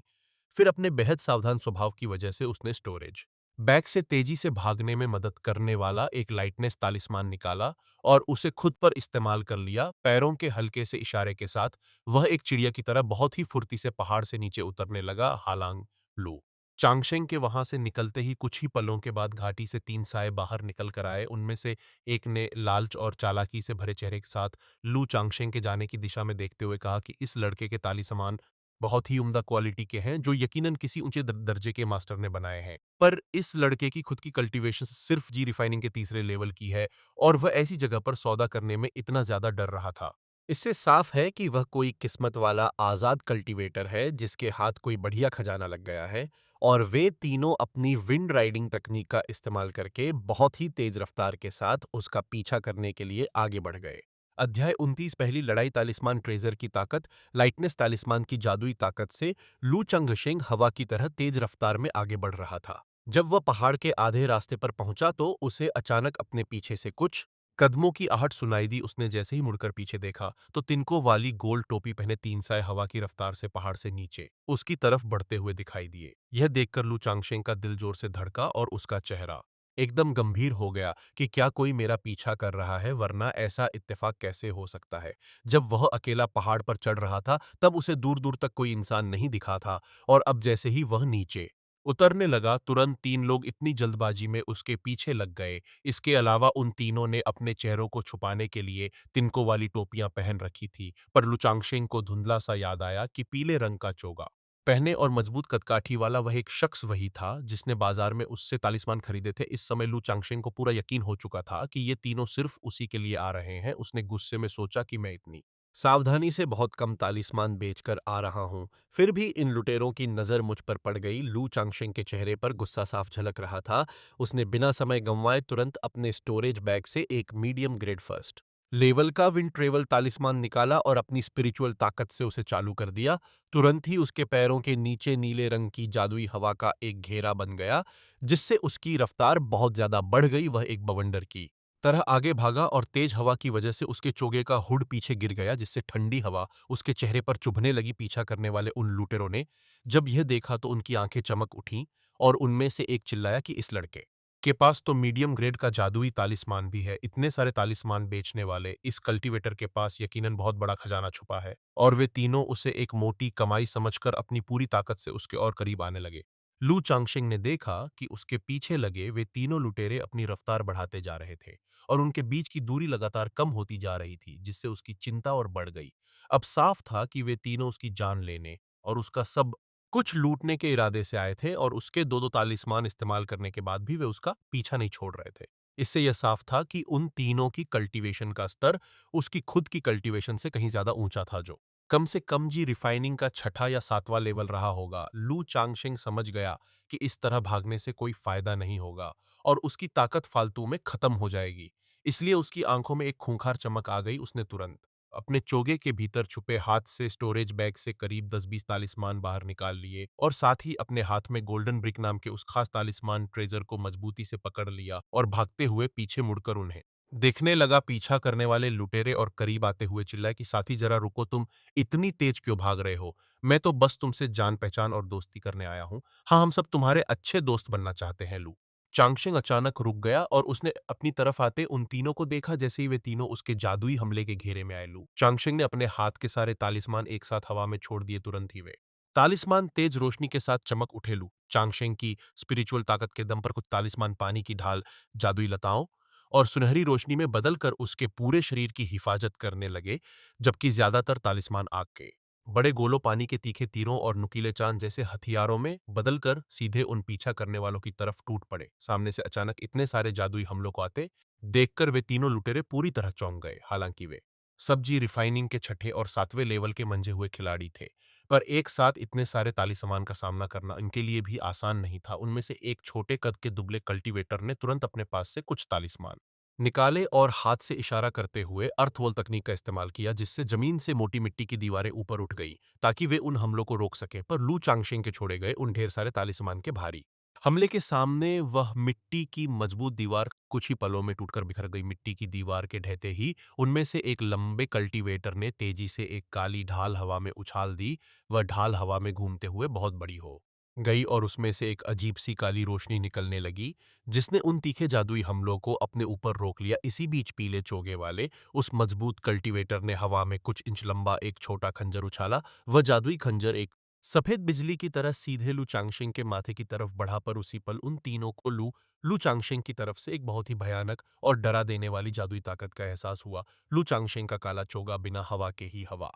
फिर अपने बेहद सावधान स्वभाव की वजह से उसने स्टोरेज बैग से तेजी से भागने में मदद करने वाला एक लाइटनेस तालिस्मान निकाला और उसे खुद पर इस्तेमाल कर लिया। पैरों के हल्के से इशारे के साथ वह एक चिड़िया की तरह बहुत ही फुर्ती से पहाड़ से नीचे उतरने लगा। हालांकि लू चांगशेंग के वहां से निकलते ही कुछ ही पलों के बाद घाटी से 3 साए बाहर निकल कर आए। उनमें से एक ने लालच और चालाकी से भरे चेहरे के साथ लू चांगशेंग के जाने की दिशा में देखते हुए कहा कि इस लड़के के तालिस्मान बहुत ही उम्दा क्वालिटी के हैं, जो यकीनन किसी ऊंचे दर्जे के मास्टर ने बनाए हैं। पर इस लड़के की खुद की कल्टीवेशन सिर्फ जी रिफाइनिंग के तीसरे लेवल की है और वह ऐसी जगह पर सौदा करने में इतना ज्यादा डर रहा था। इससे साफ है कि वह कोई किस्मत वाला आजाद कल्टीवेटर है जिसके हाथ कोई बढ़िया खजाना लग गया है। और वे तीनों अपनी विंड राइडिंग तकनीक का इस्तेमाल करके बहुत ही तेज रफ्तार के साथ उसका पीछा करने के लिए आगे बढ़ गए। अध्याय 29। पहली लड़ाई। तालिस्मान ट्रेजर की ताकत। लाइटनेस तालिस्मान की जादुई ताकत से लू चंगशेंग हवा की तरह तेज रफ्तार में आगे बढ़ रहा था। जब वह पहाड़ के आधे रास्ते पर पहुंचा तो उसे अचानक अपने पीछे से कुछ कदमों की आहट सुनाई दी। उसने जैसे ही मुड़कर पीछे देखा तो तिनकों वाली गोल टोपी पहने 3 साए हवा की रफ्तार से पहाड़ से नीचे उसकी तरफ बढ़ते हुए दिखाई दिए। यह देखकर लू चांगशेंग का दिल जोर से धड़का और उसका चेहरा एकदम गंभीर हो गया कि क्या कोई मेरा पीछा कर रहा है, वरना ऐसा इत्तेफाक कैसे हो सकता है। जब वह अकेला पहाड़ पर चढ़ रहा था तब उसे दूर दूर तक कोई इंसान नहीं दिखा था और अब जैसे ही वह नीचे उतरने लगा तुरंत 3 लोग इतनी जल्दबाजी में उसके पीछे लग गए। इसके अलावा उन तीनों ने अपने चेहरों को छुपाने के लिए तिनकों वाली टोपियां पहन रखी थी। पर लुचांगशेंग को धुंधला सा याद आया कि पीले रंग का चोगा पहने और मजबूत कदकाठी वाला वह एक शख्स वही था जिसने बाजार में उससे तालिस्मान खरीदे थे। इस समय लू चांगशेंग को पूरा यकीन हो चुका था कि ये तीनों सिर्फ उसी के लिए आ रहे हैं। उसने गुस्से में सोचा कि मैं इतनी सावधानी से बहुत कम तालिस्मान बेचकर आ रहा हूं, फिर भी इन लुटेरों की नज़र मुझ पर पड़ गई। लू चांगशेंग के चेहरे पर गुस्सा साफ झलक रहा था। उसने बिना समय गंवाए तुरंत अपने स्टोरेज बैग से एक मीडियम ग्रेड फर्स्ट लेवल का विंड ट्रेवल तालिस्मान निकाला और अपनी स्पिरिचुअल ताकत से उसे चालू कर दिया। तुरंत ही उसके पैरों के नीचे नीले रंग की जादुई हवा का एक घेरा बन गया, जिससे उसकी रफ्तार बहुत ज्यादा बढ़ गई। वह एक बवंडर की तरह आगे भागा और तेज हवा की वजह से उसके चोगे का हुड पीछे गिर गया, जिससे ठंडी हवा उसके चेहरे पर चुभने लगी। पीछा करने वाले उन लुटेरों ने जब यह देखा तो उनकी आंखें चमक उठीं और उनमें से एक चिल्लाया कि इस लड़के के पास तो मीडियम ग्रेड का जादुई तालिस्मान भी है। इतने सारे तालिस्मान बेचने वाले इस कल्टीवेटर के पास यकीनन बहुत बड़ा खजाना छुपा है और वे तीनों उसे एक मोटी कमाई समझकर अपनी पूरी ताकत से उसके और करीब आने लगे। लू चांगशिंग ने देखा कि उसके पीछे लगे वे तीनों लुटेरे अपनी रफ्तार बढ़ाते जा रहे थे और उनके बीच की दूरी लगातार कम होती जा रही थी, जिससे उसकी चिंता और बढ़ गई। अब साफ था कि वे तीनों उसकी जान लेने और उसका सब कुछ लूटने के इरादे से आए थे और उसके दो-दो तालिस्मान इस्तेमाल करने के बाद भी वे उसका पीछा नहीं छोड़ रहे थे। इससे यह साफ था कि उन तीनों की कल्टीवेशन का स्तर उसकी खुद की कल्टीवेशन से कहीं ज़्यादा ऊँचा था, जो कम से कम जी रिफाइनिंग का छठा या सातवां लेवल रहा होगा। लू चांगशिंग समझ गया कि इस तरह भागने से कोई फ़ायदा नहीं होगा और उसकी ताकत फालतू में ख़त्म हो जाएगी। इसलिए उसकी आँखों में एक खूंखार चमक आ गई। उसने तुरंत अपने चोगे के भीतर छुपे हाथ से स्टोरेज बैग से करीब 10-20 तालिस्मान बाहर निकाल लिए और साथ ही अपने हाथ में गोल्डन ब्रिक नाम के उस खास तालिस्मान ट्रेजर को मजबूती से पकड़ लिया और भागते हुए पीछे मुड़कर उन्हें देखने लगा। पीछा करने वाले लुटेरे और करीब आते हुए चिल्लाए कि साथी जरा रुको, तुम इतनी तेज क्यों भाग रहे हो? मैं तो बस तुमसे जान पहचान और दोस्ती करने आया हूँ। हाँ, हम सब तुम्हारे अच्छे दोस्त बनना चाहते हैं। लू चांगशिंग अचानक रुक गया और उसने अपनी तरफ आते उन तीनों को देखा। जैसे ही वे तीनों उसके जादुई हमले के घेरे में आए, लू चांगशिंग ने अपने हाथ के सारे तालिस्मान एक साथ हवा में छोड़ दिए। तुरंत ही वे तालिस्मान तेज रोशनी के साथ चमक उठे। लू चांगशिंग की स्पिरिचुअल ताकत के दम पर कुछ तालिस्मान पानी की ढाल, जादुई लताओं और सुनहरी रोशनी में बदलकर उसके पूरे शरीर की हिफाजत करने लगे, जबकि ज्यादातर तालिस्मान आग के बड़े गोलों, पानी के तीखे तीरों और नुकीले चांद जैसे हथियारों में बदलकर सीधे उन पीछा करने वालों की तरफ टूट पड़े। सामने से अचानक इतने सारे जादुई हमलों को आते देखकर वे तीनों लुटेरे पूरी तरह चौंक गए। हालांकि वे सब्जी रिफाइनिंग के छठे और सातवें लेवल के मंजे हुए खिलाड़ी थे, पर एक साथ इतने सारे तालिस्मान का सामना करना इनके लिए भी आसान नहीं था। उनमें से एक छोटे कद के दुबले कल्टीवेटर ने तुरंत अपने पास से कुछ तालिस्मान निकाले और हाथ से इशारा करते हुए अर्थवॉल तकनीक का इस्तेमाल किया, जिससे जमीन से मोटी मिट्टी की दीवारें ऊपर उठ गई ताकि वे उन हमलों को रोक सके। पर लू चांगशिंग के छोड़े गए उन ढेर सारे तालिस्मान के भारी हमले के सामने वह मिट्टी की मजबूत दीवार कुछ ही पलों में टूटकर बिखर गई। मिट्टी की दीवार के ढहते ही उनमें से एक लंबे कल्टीवेटर ने तेजी से एक काली ढाल हवा में उछाल दी। वह ढाल हवा में घूमते हुए बहुत बड़ी हो गई और उसमें से एक अजीब सी काली रोशनी निकलने लगी, जिसने उन तीखे जादुई हमलों को अपने ऊपर रोक लिया। इसी बीच पीले चोगे वाले उस मजबूत कल्टीवेटर ने हवा में कुछ इंच लंबा एक छोटा खंजर उछाला। वह जादुई खंजर एक सफेद बिजली की तरह सीधे लू चांगशिंग के माथे की तरफ बढ़ा, पर उसी पल उन तीनों को लू चांगशिंग की तरफ से एक बहुत ही भयानक और डरा देने वाली जादुई ताकत का एहसास हुआ। लू चांगशिंग का काला चोगा बिना हवा के ही हवा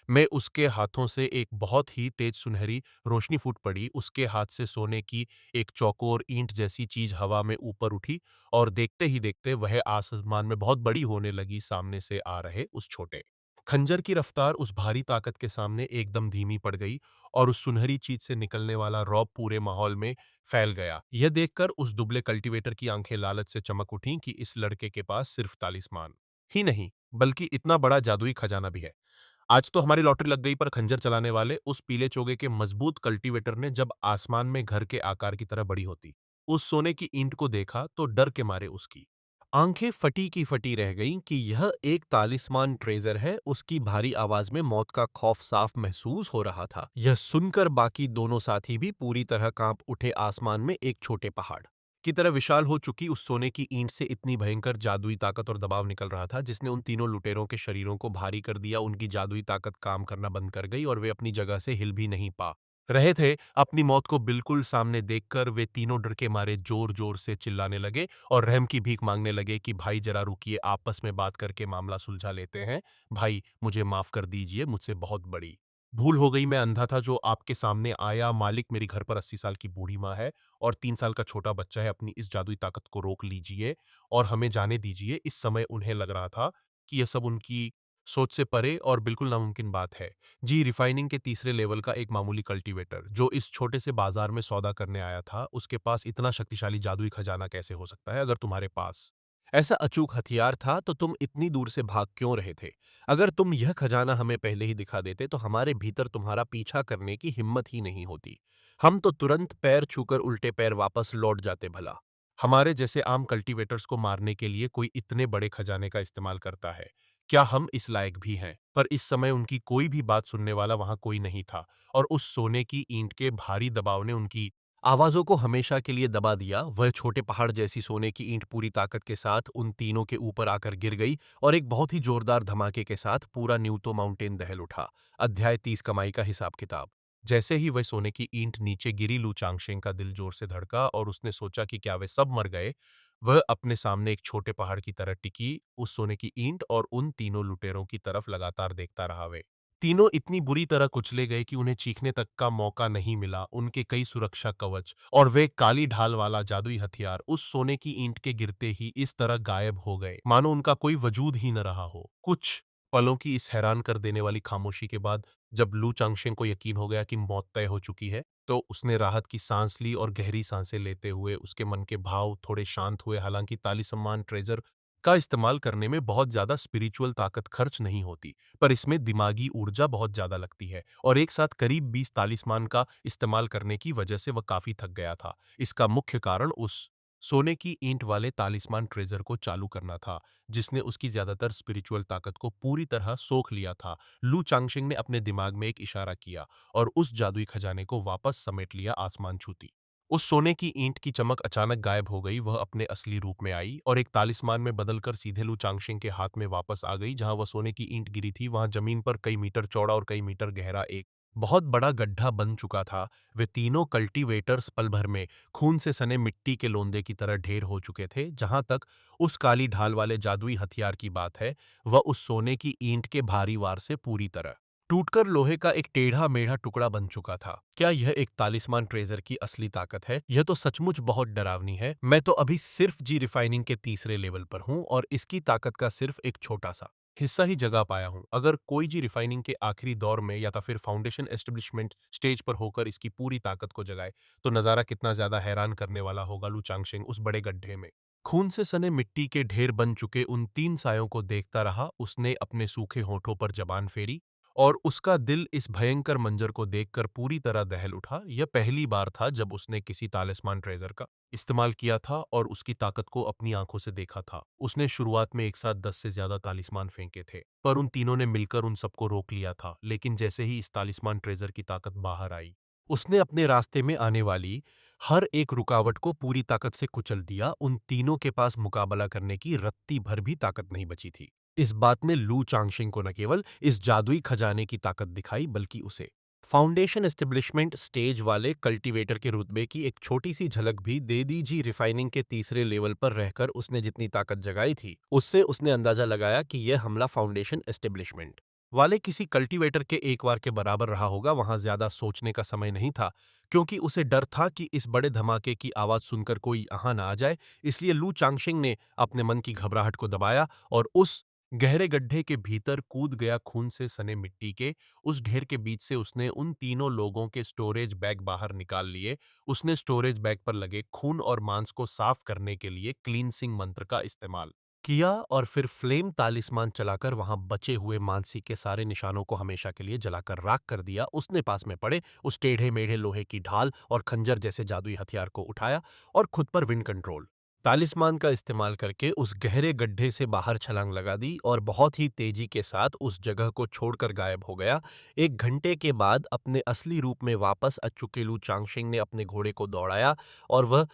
में उसके हाथों से एक बहुत ही तेज सुनहरी रोशनी फूट पड़ी। उसके हाथ से सोने की एक चौकोर ईंट जैसी चीज हवा में ऊपर उठी और देखते ही देखते वह आसमान में बहुत बड़ी होने लगी। सामने से आ रहे उस छोटे खंजर की रफ्तार उस भारी ताकत के सामने एकदम धीमी पड़ गई और उस सुनहरी चीज से निकलने वाला रौब पूरे माहौल में फैल गया। यह देखकर उस दुबले कल्टीवेटर की आंखें लालच से चमक उठीं कि इस लड़के के पास सिर्फ तालिस्मान ही नहीं, बल्कि इतना बड़ा जादुई खजाना भी है। आज तो हमारी लॉटरी लग गई। पर खंजर चलाने वाले उस पीले चोगे के मजबूत कल्टीवेटर ने जब आसमान में घर के आकार की तरह बड़ी होती उस सोने की ईंट को देखा, तो डर के मारे उसकी आंखें फटी की फटी रह गईं कि यह एक तालिस्मान ट्रेजर है। उसकी भारी आवाज में मौत का खौफ साफ महसूस हो रहा था। यह सुनकर बाकी दोनों साथी भी पूरी तरह कांप उठे। आसमान में एक छोटे पहाड़ की तरह विशाल हो चुकी उस सोने की ईंट से इतनी भयंकर जादुई ताकत और दबाव निकल रहा था, जिसने उन तीनों लुटेरों के शरीरों को भारी कर दिया। उनकी जादुई ताकत काम करना बंद कर गई और वे अपनी जगह से हिल भी नहीं पा रहे थे। अपनी मौत को बिल्कुल सामने देखकर वे तीनों डर के मारे जोर जोर से चिल्लाने लगे और रहम की भीख मांगने लगे कि भाई जरा रुकिए, आपस में बात करके मामला सुलझा लेते हैं। भाई मुझे माफ कर दीजिए, मुझसे बहुत बड़ी भूल हो गई। मैं अंधा था जो आपके सामने आया। मालिक, मेरी घर पर 80 साल की बूढ़ी माँ है और 3 साल का छोटा बच्चा है। अपनी इस जादुई ताकत को रोक लीजिए और हमें जाने दीजिए। इस समय उन्हें लग रहा था कि यह सब उनकी सोच से परे और बिल्कुल नामुमकिन बात है। जी, रिफाइनिंग के तीसरे लेवल का एक मामूली कल्टीवेटर जो इस छोटे से बाजार में सौदा करने आया था, उसके पास इतना शक्तिशाली जादुई खजाना कैसे हो सकता है? अगर तुम्हारे पास ऐसा अचूक हथियार था तो तुम इतनी दूर से भाग क्यों रहे थे? अगर तुम यह खजाना हमें पहले ही दिखा देते तो हमारे भीतर तुम्हारा पीछा करने की हिम्मत ही नहीं होती। हम तो तुरंत पैर छूकर उल्टे पैर वापस लौट जाते भला। हमारे जैसे आम कल्टीवेटर्स को मारने के लिए कोई इतने बड़े खजाने का इस्तेमाल करता है। क्या हम इस लायक भी हैं? पर इस समय उनकी कोई भी बात सुनने वाला वहां कोई नहीं था और उस सोने की ईंट के भारी दबाव ने उनकी आवाज़ों को हमेशा के लिए दबा दिया, वह छोटे पहाड़ जैसी सोने की ईंट पूरी ताकत के साथ उन तीनों के ऊपर आकर गिर गई और एक बहुत ही जोरदार धमाके के साथ पूरा न्यूतो माउंटेन दहल उठा। अध्याय 30 कमाई का हिसाब-किताब। जैसे ही वह सोने की ईंट नीचे गिरी, लू चांगशेंग का दिल जोर से धड़का और उसने सोचा कि क्या वे सब मर गए। वह अपने सामने एक छोटे पहाड़ की तरह टिकी, उस सोने की ईंट और उन तीनों लुटेरों की तरफ लगातार देखता रहा। वे तीनों इतनी बुरी तरह कुचले गए कि उन्हें चीखने तक का मौका नहीं मिला। उनके कई सुरक्षा कवच और वे काली ढाल वाला जादुई हथियार उस सोने की ईंट के गिरते ही इस तरह गायब हो गए, मानो उनका कोई वजूद ही न रहा हो। कुछ पलों की इस हैरान कर देने वाली खामोशी के बाद, जब लू चांगशेंग को यकीन हो गया कि मौत तय हो चुकी है, तो उसने राहत की सांस ली और गहरी सांसें लेते हुए उसके मन के भाव थोड़े शांत हुए। हालांकि तालिस्मान ट्रेजर का इस्तेमाल करने में बहुत ज्यादा स्पिरिचुअल ताकत खर्च नहीं होती, पर इसमें दिमागी ऊर्जा बहुत ज्यादा लगती है और एक साथ करीब 20 तालिस्मान का इस्तेमाल करने की वजह से वह काफी थक गया था। इसका मुख्य कारण उस सोने की ईंट वाले तालिस्मान ट्रेजर को चालू करना था, जिसने उसकी ज्यादातर स्पिरिचुअल ताकत को पूरी तरह सोख लिया था। लू चांगशिंग ने अपने दिमाग में एक इशारा किया और उस जादुई खजाने को वापस समेट लिया, आसमान छूती। उस सोने की ईंट की चमक अचानक गायब हो गई, वह अपने असली रूप में आई और एक तालिस्मान में बदलकर सीधे लू चांगशिंग के हाथ में वापस आ गई। जहां वह सोने की ईंट गिरी थी, वहां जमीन पर कई मीटर चौड़ा और कई मीटर गहरा एक बहुत बड़ा गड्ढा बन चुका था। वे तीनों कल्टीवेटर्स पल भर में खून से सने मिट्टी के लोंदे की तरह ढेर हो चुके थे। जहां तक उस काली ढाल वाले जादुई हथियार की बात है, वह उस सोने की ईंट के भारी वार से पूरी तरह टूटकर लोहे का एक टेढ़ा-मेढ़ा टुकड़ा बन चुका था। क्या यह एक तालिस्मान ट्रेजर की असली ताकत है? यह तो सचमुच बहुत डरावनी है। मैं तो अभी सिर्फ जी रिफाइनिंग के तीसरे लेवल पर हूँ और इसकी ताकत का सिर्फ एक छोटा-सा हिस्सा ही जगा पाया हूँ। अगर कोई जी रिफाइनिंग के आखिरी दौर में या तो फिर फाउंडेशन एस्टेब्लिशमेंट स्टेज पर होकर इसकी पूरी ताकत को जगाए, तो नज़ारा कितना ज़्यादा हैरान करने वाला होगा। लू चांगशेंग उस बड़े गड्ढे में खून से सने मिट्टी के ढेर बन चुके उन तीन सायों को देखता रहा। उसने अपने सूखे होठों पर जबान फेरी और उसका दिल इस भयंकर मंजर को देखकर पूरी तरह दहल उठा। यह पहली बार था जब उसने किसी तालिस्मान ट्रेजर का इस्तेमाल किया था और उसकी ताकत को अपनी आंखों से देखा था। उसने शुरुआत में एक साथ 10 से ज्यादा तालिस्मान फेंके थे, पर उन तीनों ने मिलकर उन सबको रोक लिया था। लेकिन जैसे ही इस तालिस्मान ट्रेजर की ताकत बाहर आई, उसने अपने रास्ते में आने वाली हर एक रुकावट को पूरी ताकत से कुचल दिया। उन तीनों के पास मुकाबला करने की रत्ती भर भी ताकत नहीं बची थी। इस बात ने लू चांगशिंग को न केवल इस जादुई खजाने की ताकत दिखाई, बल्कि उसे फाउंडेशन एस्टेब्लिशमेंट स्टेज वाले कल्टीवेटर के रुतबे की एक छोटी सी झलक भी दे दी। जी रिफाइनिंग के तीसरे लेवल पर रहकर उसने जितनी ताकत जगाई थी, उससे उसने अंदाजा लगाया कि यह हमला फाउंडेशन एस्टेब्लिशमेंट वाले किसी कल्टीवेटर के एक बार के बराबर रहा होगा। वहां ज्यादा सोचने का समय नहीं था, क्योंकि उसे डर था कि इस बड़े धमाके की आवाज सुनकर कोई यहाँ ना आ जाए। इसलिए लू चांगशिंग ने अपने मन की घबराहट को दबाया और उस गहरे गड्ढे के भीतर कूद गया। खून से सने मिट्टी के उस ढेर के बीच से उसने उन तीनों लोगों के स्टोरेज बैग बाहर निकाल लिए। उसने स्टोरेज बैग पर लगे खून और मांस को साफ करने के लिए क्लींसिंग मंत्र का इस्तेमाल किया और फिर फ्लेम तालिस्मान चलाकर वहां बचे हुए मानसी के सारे निशानों को हमेशा के लिए जलाकर राख कर दिया। उसने पास में पड़े उस टेढ़े मेढ़े लोहे की ढाल और खंजर जैसे जादुई हथियार को उठाया और खुद पर विंड कंट्रोल तालिस्मान का इस्तेमाल करके उस गहरे गड्ढे से बाहर छलांग लगा दी और बहुत ही तेजी के साथ उस जगह को छोड़कर गायब हो गया। 1 घंटे के बाद अपने असली रूप में वापस आ चुके लू चांगशिंग ने अपने घोड़े को दौड़ाया और वह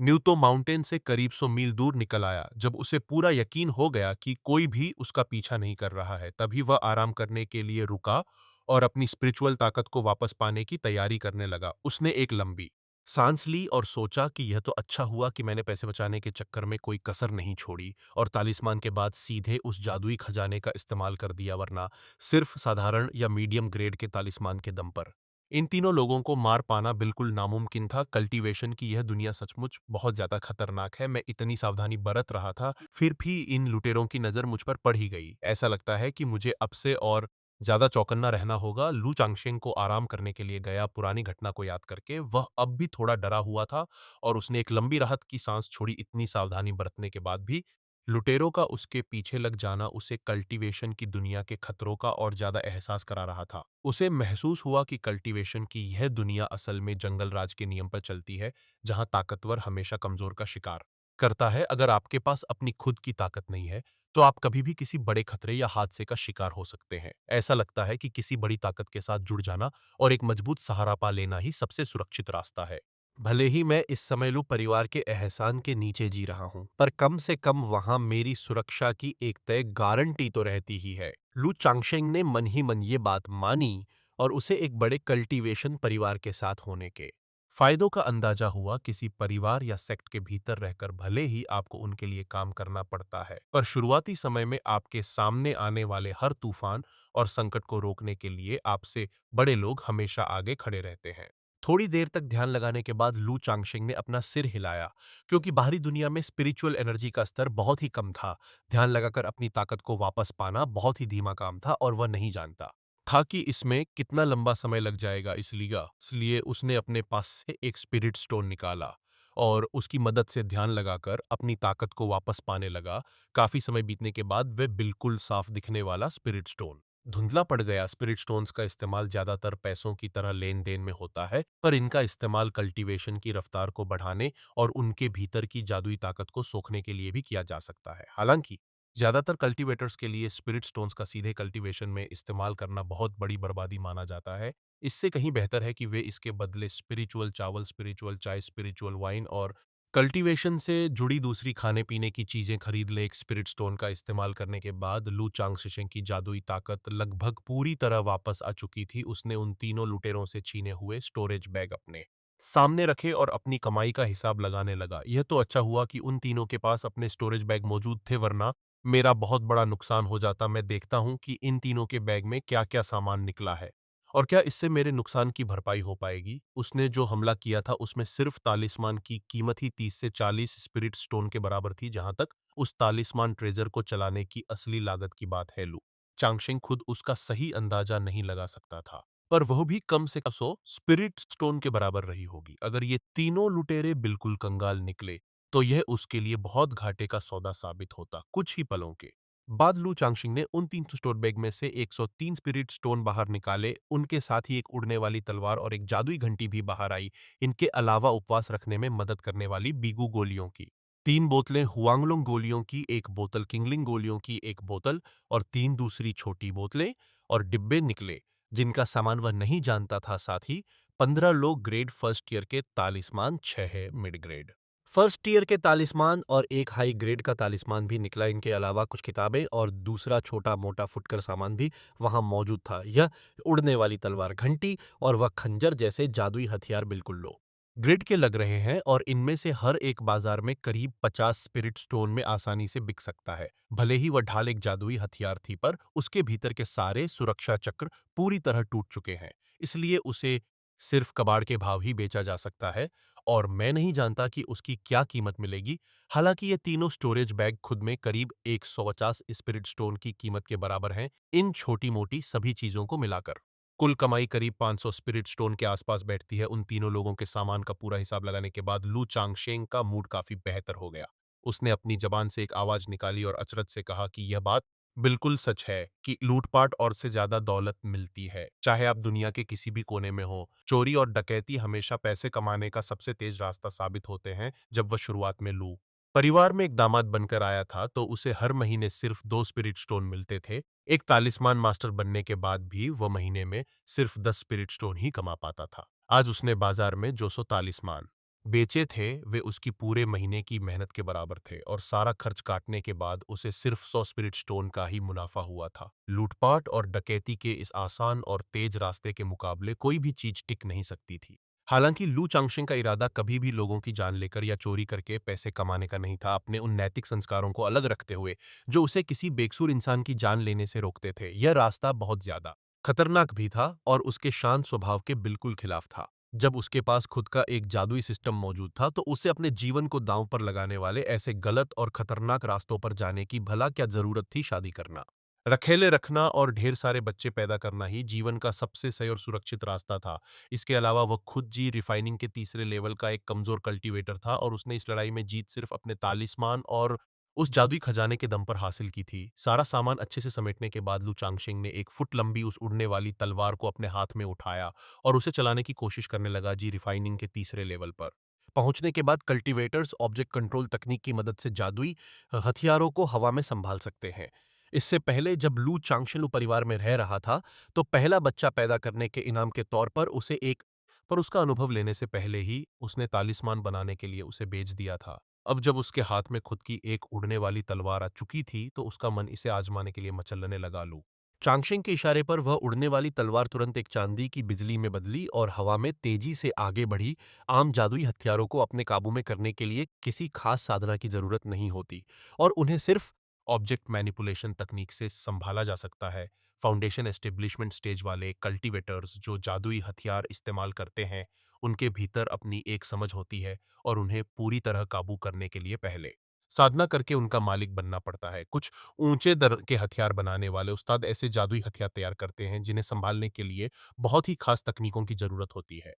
न्यूतो माउंटेन से करीब 100 मील दूर निकल आया। जब उसे पूरा यकीन हो गया कि कोई भी उसका पीछा नहीं कर रहा है, तभी वह आराम करने के लिए रुका और अपनी स्पिरिचुअल ताकत को वापस पाने की तैयारी करने लगा। उसने एक लंबी सांस ली और सोचा कि यह तो अच्छा हुआ कि मैंने पैसे बचाने के चक्कर में कोई कसर नहीं छोड़ी और तालिस्मान के बाद सीधे उस जादुई खजाने का इस्तेमाल कर दिया, वरना सिर्फ साधारण या मीडियम ग्रेड के तालिस्मान के दम पर इन तीनों लोगों को मार पाना बिल्कुल नामुमकिन था। कल्टीवेशन की यह दुनिया सचमुच बहुत ज्यादा खतरनाक है। मैं इतनी सावधानी बरत रहा था, फिर भी इन लुटेरों की नजर मुझ पर पड़ ही गई। ऐसा लगता है कि मुझे अब से और ज्यादा चौकन्ना रहना होगा। लू चांगशेंग को आराम करने के लिए गया। पुरानी घटना को याद करके वह अब भी थोड़ा डरा हुआ था और उसने एक लंबी राहत की सांस छोड़ी। इतनी सावधानी बरतने के बाद भी लुटेरों का उसके पीछे लग जाना उसे कल्टीवेशन की दुनिया के खतरों का और ज्यादा एहसास करा रहा था। उसे महसूस हुआ कि कल्टीवेशन की यह दुनिया असल में जंगल राज के नियम पर चलती है, जहां ताकतवर हमेशा कमजोर का शिकार करता है। अगर आपके पास अपनी खुद की ताकत नहीं है, तो आप कभी भी किसी बड़े खतरे या हादसे का शिकार हो सकते हैं। ऐसा लगता है कि किसी बड़ी ताकत के साथ जुड़ जाना और एक मजबूत सहारा पा लेना ही सबसे सुरक्षित रास्ता है। भले ही मैं इस समय लू परिवार के एहसान के नीचे जी रहा हूँ, पर कम से कम वहाँ मेरी सुरक्षा की एक तय गारंटी तो रहती ही है। लू चांगशेंग ने मन ही मन ये बात मानी और उसे एक बड़े कल्टीवेशन परिवार के साथ होने के फायदों का अंदाजा हुआ। किसी परिवार या सेक्ट के भीतर रहकर भले ही आपको उनके लिए काम करना पड़ता है, पर शुरुआती समय में आपके सामने आने वाले हर तूफान और संकट को रोकने के लिए आपसे बड़े लोग हमेशा आगे खड़े रहते हैं। थोड़ी देर तक ध्यान लगाने के बाद लू चांगशेंग ने अपना सिर हिलाया, क्योंकि बाहरी दुनिया में स्पिरिचुअल एनर्जी का स्तर बहुत ही कम था। ध्यान लगाकर अपनी ताकत को वापस पाना बहुत ही धीमा काम था और वह नहीं जानता था कि इसमें कितना लंबा समय लग जाएगा। इसलिए उसने अपने पास से एक स्पिरिट स्टोन निकाला और उसकी मदद से ध्यान लगाकर अपनी ताकत को वापस पाने लगा। काफी समय बीतने के बाद वह बिल्कुल साफ दिखने वाला स्पिरिट स्टोन धुंधला पड़ गया। स्पिरिट स्टोन्स का इस्तेमाल ज्यादातर पैसों की तरह लेन देन में होता है, पर इनका इस्तेमाल कल्टीवेशन की रफ्तार को बढ़ाने और उनके भीतर की जादुई ताकत को सोखने के लिए भी किया जा सकता है। हालांकि ज्यादातर कल्टीवेटर्स के लिए स्पिरिट स्टोन्स का सीधे कल्टीवेशन में इस्तेमाल करना बहुत बड़ी बर्बादी माना जाता है। इससे कहीं बेहतर है कि वे इसके बदले स्पिरिचुअल चावल, स्पिरिचुअल चाय, स्पिरिचुअल वाइन और कल्टीवेशन से जुड़ी दूसरी खाने-पीने की चीज़ें खरीद लें। एक स्पिरिट स्टोन का इस्तेमाल करने के बाद लू चांगशिशेंग की जादुई ताकत लगभग पूरी तरह वापस आ चुकी थी। उसने उन तीनों लुटेरों से छीने हुए स्टोरेज बैग अपने सामने रखे और अपनी कमाई का हिसाब लगाने लगा। यह तो अच्छा हुआ कि उन तीनों के पास अपने स्टोरेज बैग मौजूद थे, वरना मेरा बहुत बड़ा नुकसान हो जाता। मैं देखता हूँ कि इन तीनों के बैग में क्या-क्या सामान निकला है और क्या इससे मेरे नुकसान की भरपाई हो पाएगी। उसने जो हमला किया था उसमें सिर्फ तालिस्मान की कीमत ही 30 से 40 स्पिरिट स्टोन के बराबर थी। जहां तक उस तालिस्मान ट्रेजर को चलाने की असली लागत की बात है, लू चांगशेंग खुद उसका सही अंदाजा नहीं लगा सकता था, पर वह भी कम से कम 100 स्पिरिट स्टोन के बराबर रही होगी। अगर ये तीनों लुटेरे बिल्कुल कंगाल निकले तो यह उसके लिए बहुत घाटे का सौदा साबित होता। कुछ ही पलों के बाद लू चांगशिंग ने उन 3 स्टोर बैग में से 103 स्पिरिट स्टोन बाहर निकाले। उनके साथ ही एक उड़ने वाली तलवार और एक जादुई घंटी भी बाहर आई। इनके अलावा उपवास रखने में मदद करने वाली बीगू गोलियों की 3 बोतलें, हुआंगलोंग गोलियों की 1 बोतल, किंगलिंग गोलियों की 1 बोतल और 3 दूसरी छोटी बोतलें और डिब्बे निकले, जिनका सामान वह नहीं जानता था। साथ ही 15 लो ग्रेड फर्स्ट ईयर के तालिस्मान, 6 है मिड ग्रेड फर्स्ट ईयर के तालिस्मान और एक हाई ग्रेड का तालिस्मान भी निकला। इनके अलावा कुछ किताबें और दूसरा छोटा-मोटा फुटकर सामान भी वहाँ मौजूद था। यह उड़ने वाली तलवार, घंटी और वह खंजर जैसे जादुई हथियार बिल्कुल लो ग्रेड के लग रहे हैं और इनमें से हर एक बाजार में करीब 50 स्पिरिट स्टोन में आसानी से बिक सकता है। भले ही वह ढाल एक जादुई हथियार थी, पर उसके भीतर के सारे सुरक्षा चक्र पूरी तरह टूट चुके हैं। इसलिए उसे सिर्फ कबाड़ के भाव ही बेचा जा सकता है और मैं नहीं जानता कि उसकी क्या कीमत मिलेगी। हालांकि ये तीनों स्टोरेज बैग खुद में करीब 150 स्पिरिट स्टोन की कीमत के बराबर हैं, इन छोटी-मोटी सभी चीजों को मिलाकर। कुल कमाई करीब 500 स्पिरिट स्टोन के आसपास बैठती है। उन तीनों लोगों के सामान का पूरा हिसाब लगाने के बाद लू चांगशेंग का मूड काफी बेहतर हो गया। उसने अपनी जबान से एक आवाज निकाली और अचरज से कहा कि यह बात बिल्कुल सच है कि लूटपाट और से ज्यादा दौलत मिलती है, चाहे आप दुनिया के किसी भी कोने में हो। चोरी और डकैती हमेशा पैसे कमाने का सबसे तेज रास्ता साबित होते हैं। जब वह शुरुआत में लू परिवार में एक दामाद बनकर आया था, तो उसे हर महीने सिर्फ 2 स्पिरिट स्टोन मिलते थे। एक तालिस्मान मास्टर बनने के बाद भी वह महीने में सिर्फ 10 स्पिरिट स्टोन ही कमा पाता था। आज उसने बाजार में जो 100 तालिस्मान बेचे थे, वे उसकी पूरे महीने की मेहनत के बराबर थे और सारा खर्च काटने के बाद उसे सिर्फ 100 स्पिरिट स्टोन का ही मुनाफा हुआ था। लूटपाट और डकैती के इस आसान और तेज रास्ते के मुकाबले कोई भी चीज टिक नहीं सकती थी। हालांकि लू चांगशिंग का इरादा कभी भी लोगों की जान लेकर या चोरी करके पैसे कमाने का नहीं था। अपने उन नैतिक संस्कारों को अलग रखते हुए जो उसे किसी बेकसूर इंसान की जान लेने से रोकते थे, यह रास्ता बहुत ज्यादा खतरनाक भी था और उसके शांत स्वभाव के बिल्कुल खिलाफ था। जब उसके पास खुद का एक जादुई सिस्टम मौजूद था, तो उसे अपने जीवन को दांव पर लगाने वाले ऐसे गलत और खतरनाक रास्तों पर जाने की भला क्या जरूरत थी। शादी करना, रखेले रखना और ढेर सारे बच्चे पैदा करना ही जीवन का सबसे सही और सुरक्षित रास्ता था। इसके अलावा वह खुद जी रिफाइनिंग के तीसरे लेवल का एक कमजोर कल्टीवेटर था और उसने इस लड़ाई में जीत सिर्फ अपने तालिस्मान और उस जादुई खजाने के दम पर हासिल की थी। सारा सामान अच्छे से समेटने के बाद लू चांगशिंग ने 1 फुट लंबी उस उड़ने वाली तलवार को अपने हाथ में उठाया और उसे चलाने की कोशिश करने लगा। जी रिफाइनिंग के तीसरे लेवल पर पहुंचने के बाद कल्टीवेटर्स ऑब्जेक्ट कंट्रोल तकनीक की मदद से जादुई हथियारों को हवा में संभाल सकते हैं। इससे पहले जब लू चांगशिलू परिवार में रह रहा था, तो पहला बच्चा पैदा करने के इनाम के तौर पर उसे एक पर उसका अनुभव लेने से पहले ही उसने तालिस्मान बनाने के लिए उसे बेच दिया था। अब जब उसके हाथ में खुद की एक उड़ने वाली तलवार आ चुकी थी, तो उसका मन इसे आजमाने के लिए मचलने लगा। लू चांगशेंग के इशारे पर वह उड़ने वाली तलवार तुरंत एक चांदी की बिजली में बदली और हवा में तेजी से आगे बढ़ी। आम जादुई हथियारों को अपने काबू में करने के लिए किसी खास साधना की जरूरत नहीं होती और उन्हें सिर्फ ऑब्जेक्ट मैनिपुलेशन तकनीक से संभाला जा सकता है। फाउंडेशन एस्टेब्लिशमेंट स्टेज वाले कल्टीवेटर्स जो जादुई हथियार इस्तेमाल करते हैं, उनके भीतर अपनी एक समझ होती है और उन्हें पूरी तरह काबू करने के लिए पहले साधना करके उनका मालिक बनना पड़ता है। कुछ ऊंचे दर के हथियार बनाने वाले उस्ताद ऐसे जादुई हथियार तैयार करते हैं जिन्हें संभालने के लिए बहुत ही खास तकनीकों की जरूरत होती है।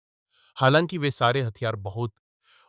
हालांकि वे सारे हथियार बहुत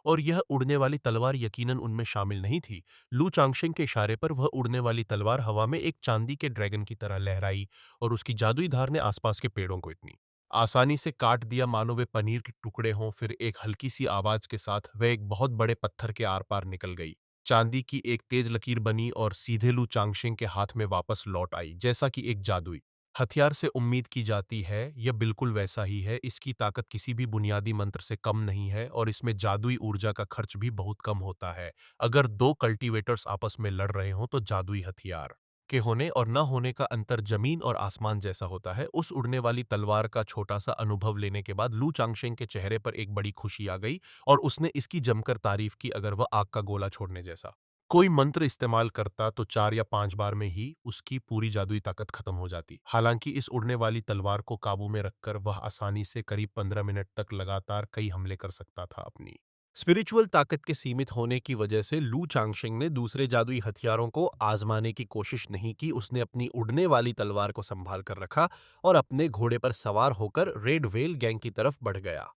और यह उड़ने वाली तलवार यकीनन उनमें शामिल नहीं थी। लू चांगशेंग के इशारे पर वह उड़ने वाली तलवार हवा में एक चांदी के ड्रैगन की तरह लहराई और उसकी जादुई धार ने आसपास के पेड़ों को इतनी आसानी से काट दिया मानो वे पनीर के टुकड़े हों। फिर एक हल्की सी आवाज के साथ वह एक बहुत बड़े पत्थर के आर पार निकल गई। चांदी की एक तेज लकीर बनी और सीधे लू चांगशेंग के हाथ में वापस लौट आई, जैसा कि एक जादुई हथियार से उम्मीद की जाती है। यह बिल्कुल वैसा ही है। इसकी ताकत किसी भी बुनियादी मंत्र से कम नहीं है और इसमें जादुई ऊर्जा का खर्च भी बहुत कम होता है। अगर दो कल्टीवेटर्स आपस में लड़ रहे हों तो जादुई हथियार के होने और न होने का अंतर जमीन और आसमान जैसा होता है। उस उड़ने वाली तलवार का छोटा सा अनुभव लेने के बाद लू चांगशेंग के चेहरे पर एक बड़ी खुशी आ गई और उसने इसकी जमकर तारीफ की। अगर वह आग का गोला छोड़ने जैसा कोई मंत्र इस्तेमाल करता तो 4 या 5 बार में ही उसकी पूरी जादुई ताकत खत्म हो जाती। हालांकि इस उड़ने वाली तलवार को काबू में रखकर वह आसानी से करीब 15 मिनट तक लगातार कई हमले कर सकता था। अपनी स्पिरिचुअल ताकत के सीमित होने की वजह से लू चांगशेंग ने दूसरे जादुई हथियारों को आजमाने की कोशिश नहीं की। उसने अपनी उड़ने वाली तलवार को संभाल कर रखा और अपने घोड़े पर सवार होकर रेड वेल गैंग की तरफ बढ़ गया।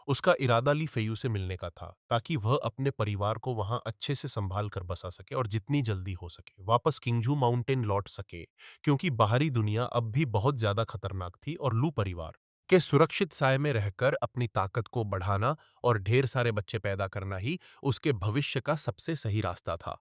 उसका इरादा ली फेयू से मिलने का था ताकि वह अपने परिवार को वहां अच्छे से संभाल कर बसा सके और जितनी जल्दी हो सके वापस किंगजू माउंटेन लौट सके, क्योंकि बाहरी दुनिया अब भी बहुत ज्यादा खतरनाक थी और लू परिवार के सुरक्षित साय में रहकर अपनी ताकत को बढ़ाना और ढेर सारे बच्चे पैदा करना ही उसके भविष्य का सबसे सही रास्ता था।